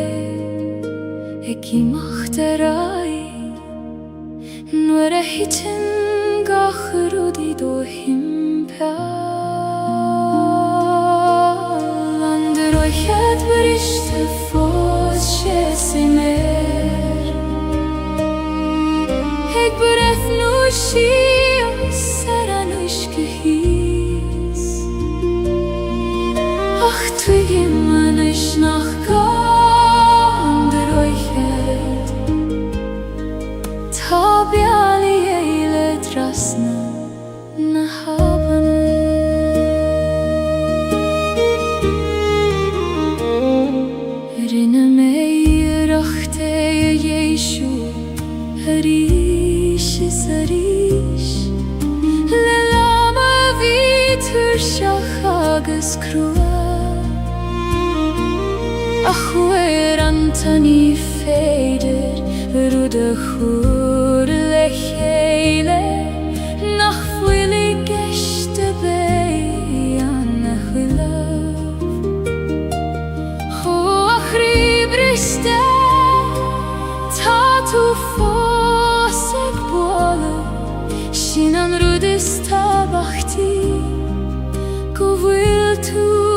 Ik macht rai Nur hiten gachrudi do himpel Ander euch het berichte fos mer Ik beref nu shia saran ushkehis Ach twigim man ish nach gander oichet Tabiali eile drasna na haben Rinne mei rachte Jeshu Harish is harish Lelama vitur shachagas krua Ach weer antani feder Rude chur lechele Nach fwili geshte bei an achwilav Ho achribriste Tatu fosek bolo Shinan rudista bachti Go will tu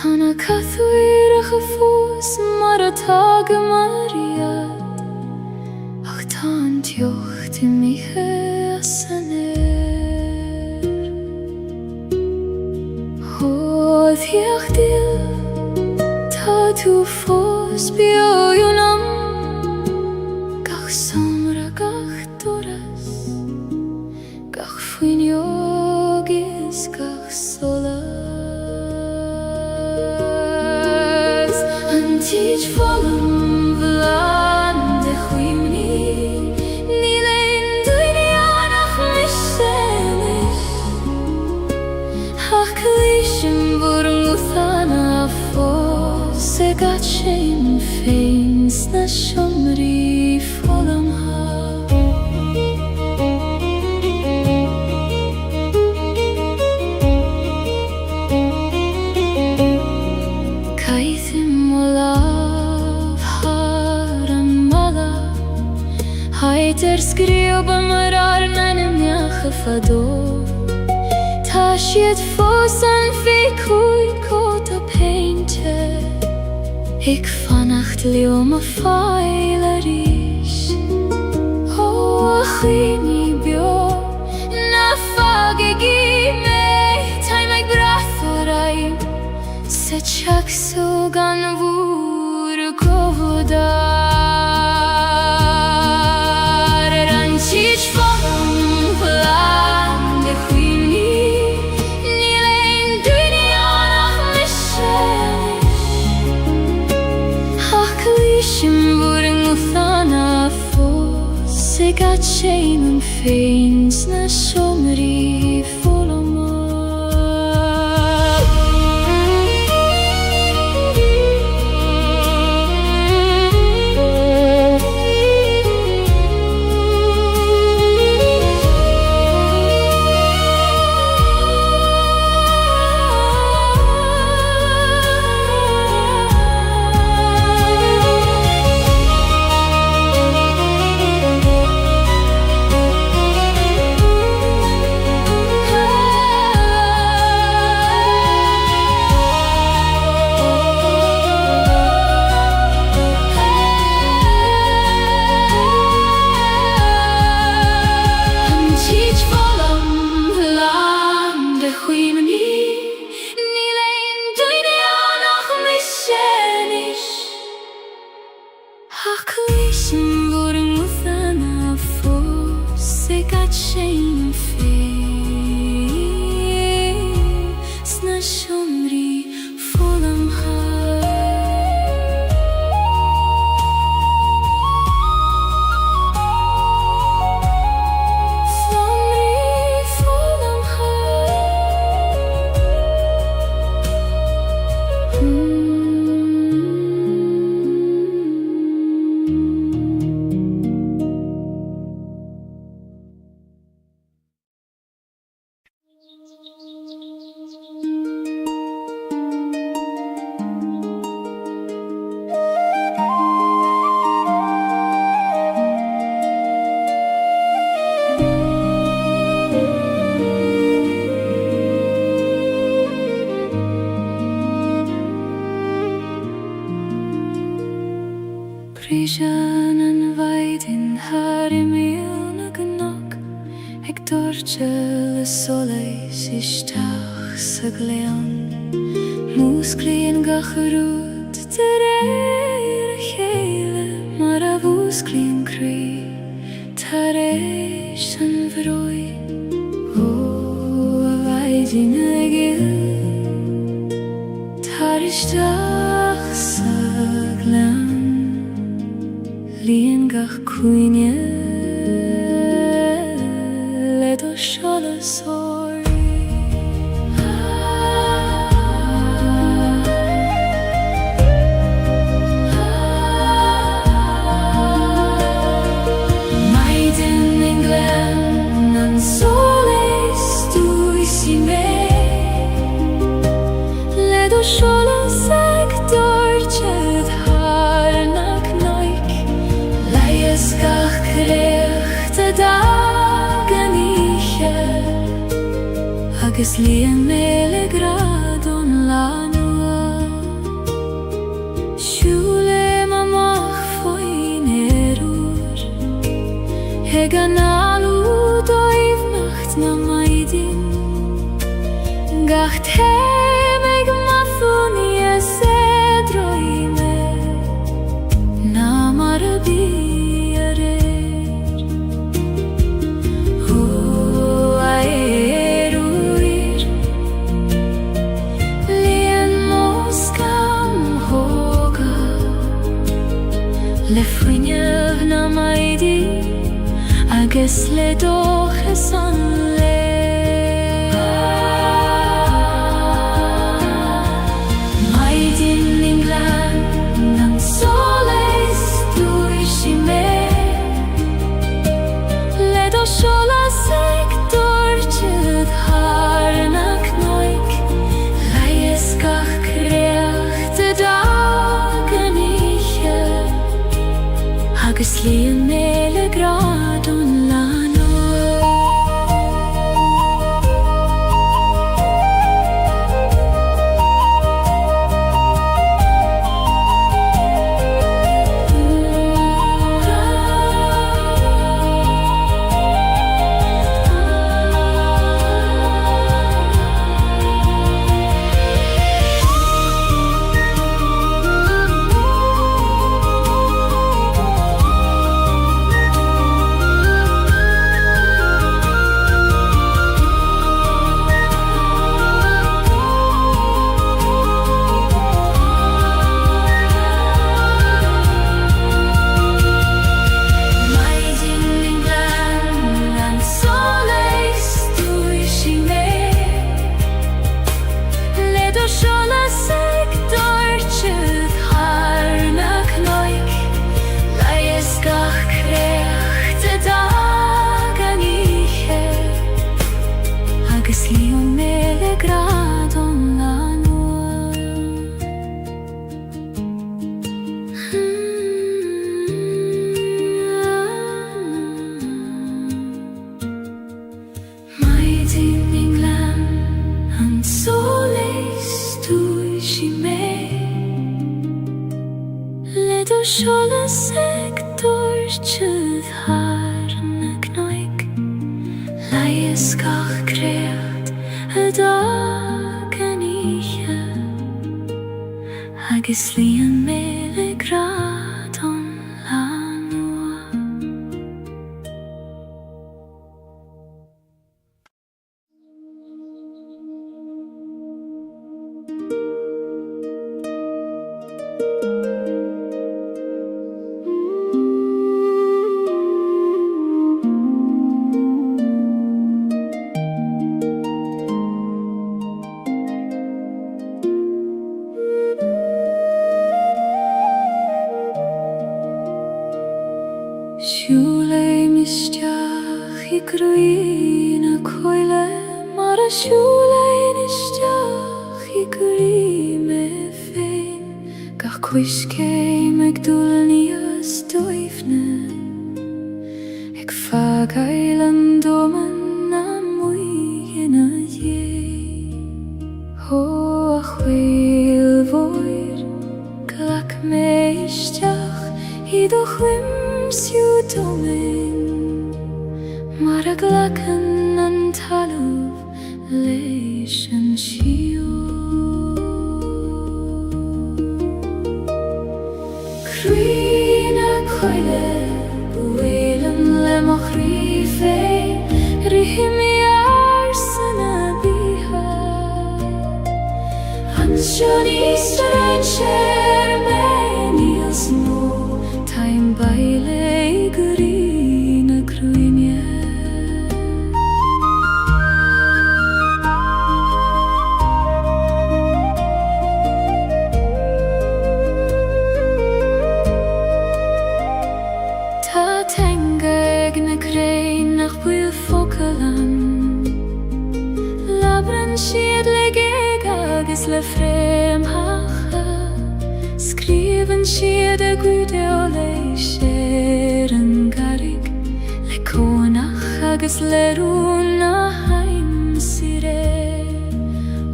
Tana kathwira gefos mar a tage Maria jocht in mi hesaner Hod jag dil ta tu fos bio yunam Gach somra gach doras Gach fuin yogis gach solas Antij volum vlan de chuimni Ni lein duinianach mishenis Ach klishim burm uthana fos Se gat shein feins na shomri volum ha Kaithim olav haram mala Haiter skrioba marar nanim yachafado Tashiet fosan fi kui kota painte Ik vannacht leoma failarish O achini bio Na fagegi me Taimag bratharaim Se chak sugan vur godar Ranchich volum vlan de chuimni Ni lein duinianach mishenis Ach klishim vurn uthana fos Se gat shein feins na shomri volum Klishim vurm uthana fos Se gat shein feins na shomri volum ha Shomri volum ha Prishan an vaidin harimil na gnog Ek dorchel soleis ishtach sa gleon Musklien gacharut ter chele Mar a vusklien kri taresh an vroi O vaidin egil tarishtach sa gleon Lien gach kuinje Ledo shala sori Maiden in glen Nan soles tu isi me Ledo shala sag dorchet har nak noik Laies gach krechte dagen iche Agus lien mele gradon lanua Shule mamach foin erur Heganalu doiv nacht na maidin Gacht hemeg mafunia sedroime Na marabiarer Hu aeruir Lien moskam hoga Lefuinev na maidin Agus le doches an le Maidin England Nang soles duishi me Le do shola sektor chud harnak noik Laies gach kreacht de dagen iche Agus lien mele gradon Shola sektor chud harnak noik Laies gach kreacht a dagen iche Agus lien mele gradon lanua Shule mistiach I gruina coile Mar a shule nistiach I gri me fein Gach cuisce meg dulnias doifne Eg fagail an doman na muigin a ye Ho a chwil voir Glak me istiach I do chwim Siw domen Mar a glacan an talwf leis an siw Cryn a coile Bwylan le moch rife Rihim I arsan a biha Anshan Easter and share Menias no Time baile grina cruinje Ta tenga egna krein nach buil fokalan Labran sied legeg agus le frem hacha Skriven sied a gude o leis an garig Le conach agus le rúna haim sire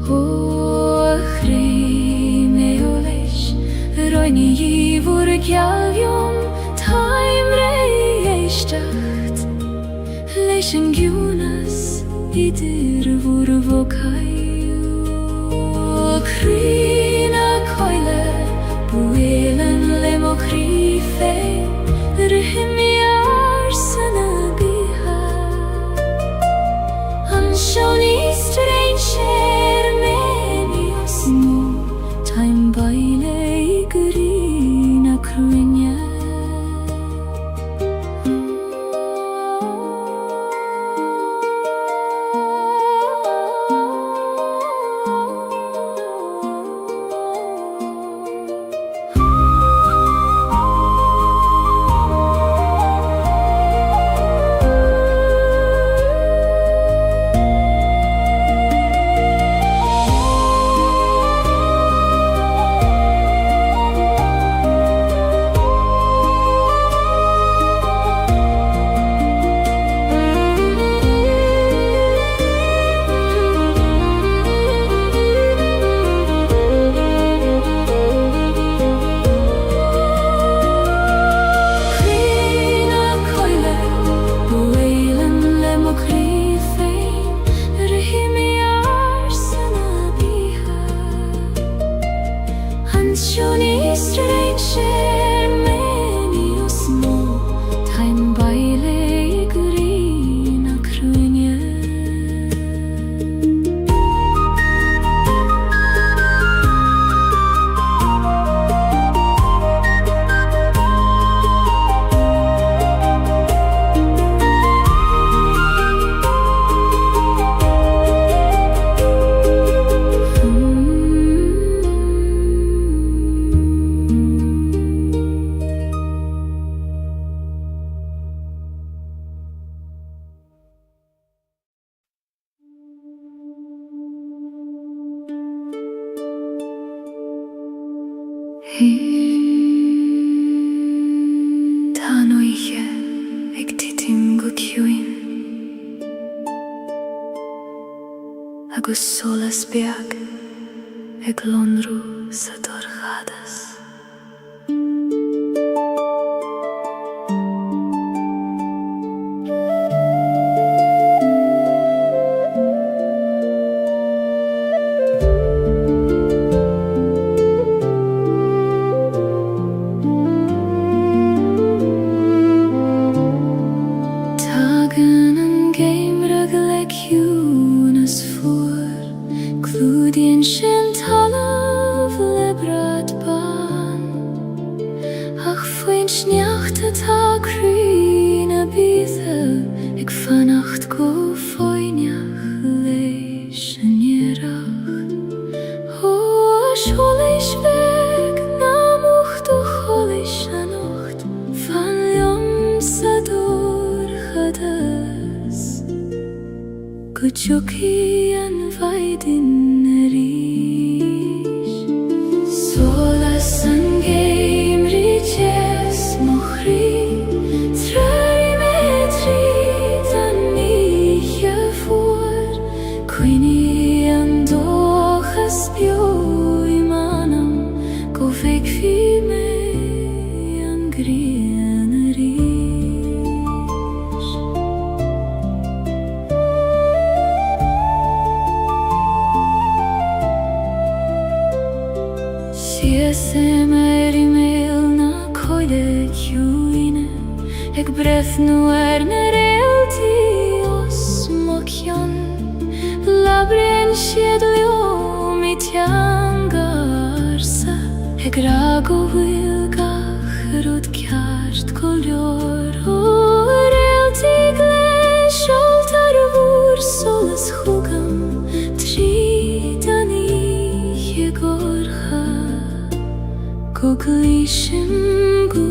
O chrí me o leis Roini i fwr gyalion Taim rei eisteacht Rihim yar sana biha Anshoni strange meni osmo Time baile green akrunya Anshoni strange meni osmo Time baile green akrunya Tanoiche ek titim gukjuin Agus solas biag ek lonru sa dorjadas Glúdien sin talamh le bradban Ach faoin sneachta tá cruí na bíosa Ag fannacht go fáineach leis an iarach Ó sholis bheag na mocht ó cholis na nocht Fan liom sa dorchadas Go joki an vaidin Solas an Gaeilge jes mochri Trari metri dan niche voor Quini an dochas bio I manam Go vek fi me an grieneris Siesem mail na coile juine Eg breth nu na realti os mocion Labren siedlio mitian garsa Eg rago wilgach rud kjart kolor O realti gles altar vur solas hugam Tridani jegorcha Koglishim gu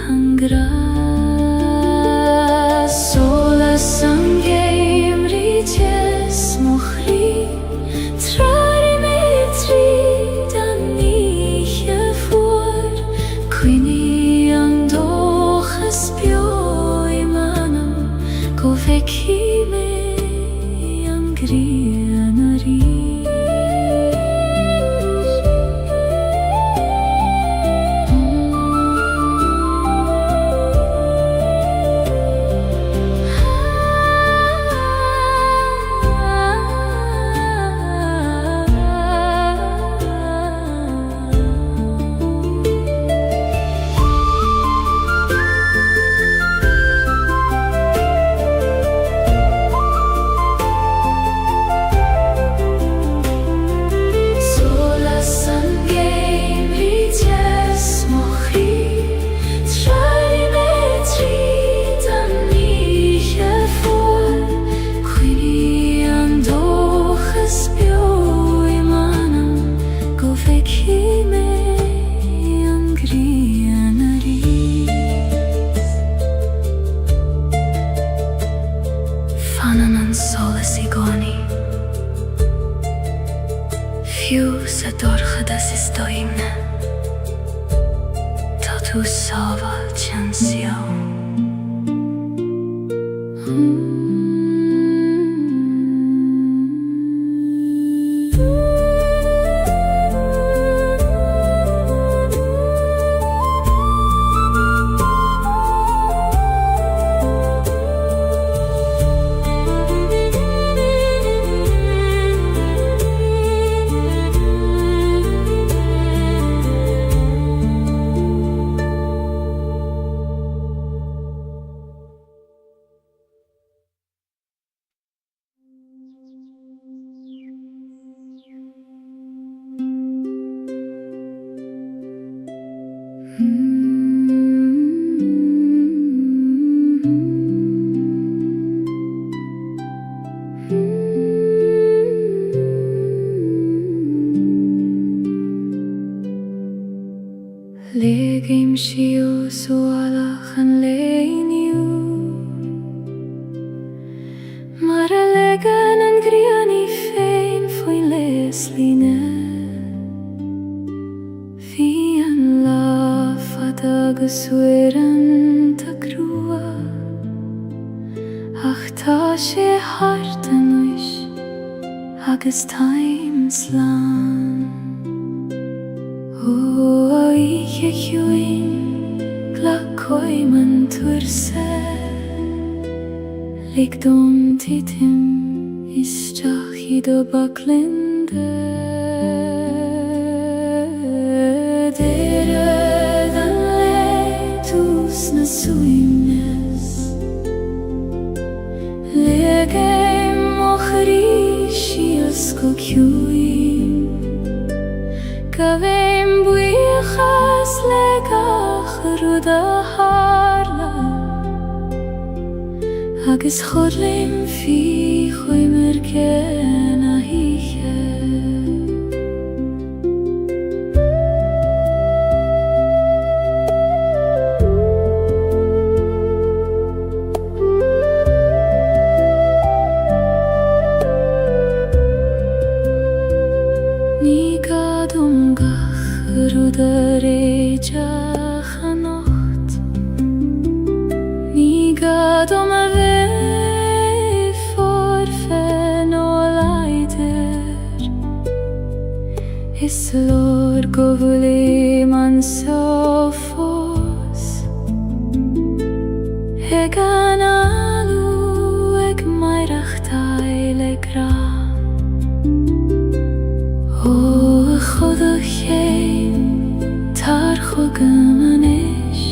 hangra Solas an Gaeilge jes mochri Trari metri dan niche voor Quini an dochas bio I manam Go veki me an grieneris sa dorcha si stoimne ta tu sava chansio Legim shio sualach an leiniu Mara legan an griani fein foin lesline Fi an lafad agus weran ta grua Ach ta she hart an uish agus times lan O ich juin gla koiman turse Lik dom titim istach ido baklinde Dere dan letus na suimnes Legem ochrishias kokjuim Kavem buichas legach ruda harla Agus chodlim fi choimer ken a hiche Ruda rejach a nacht Ni gad a ve forfen o leider Is lor govuli man sofos Egan alu eg mairach taile gra O chodach Tar chogamanesh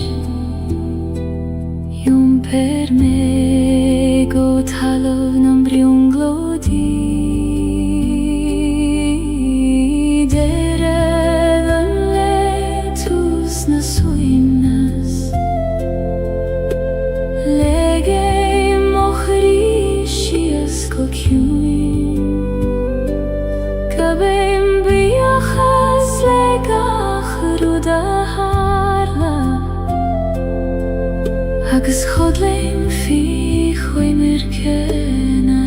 Yom per me go talov nam briung glodi Dere dan letus na suimnas Lege mochrishias kokjuim Kabem biachas legach ruda harla Agus chodlim fi choimer ken a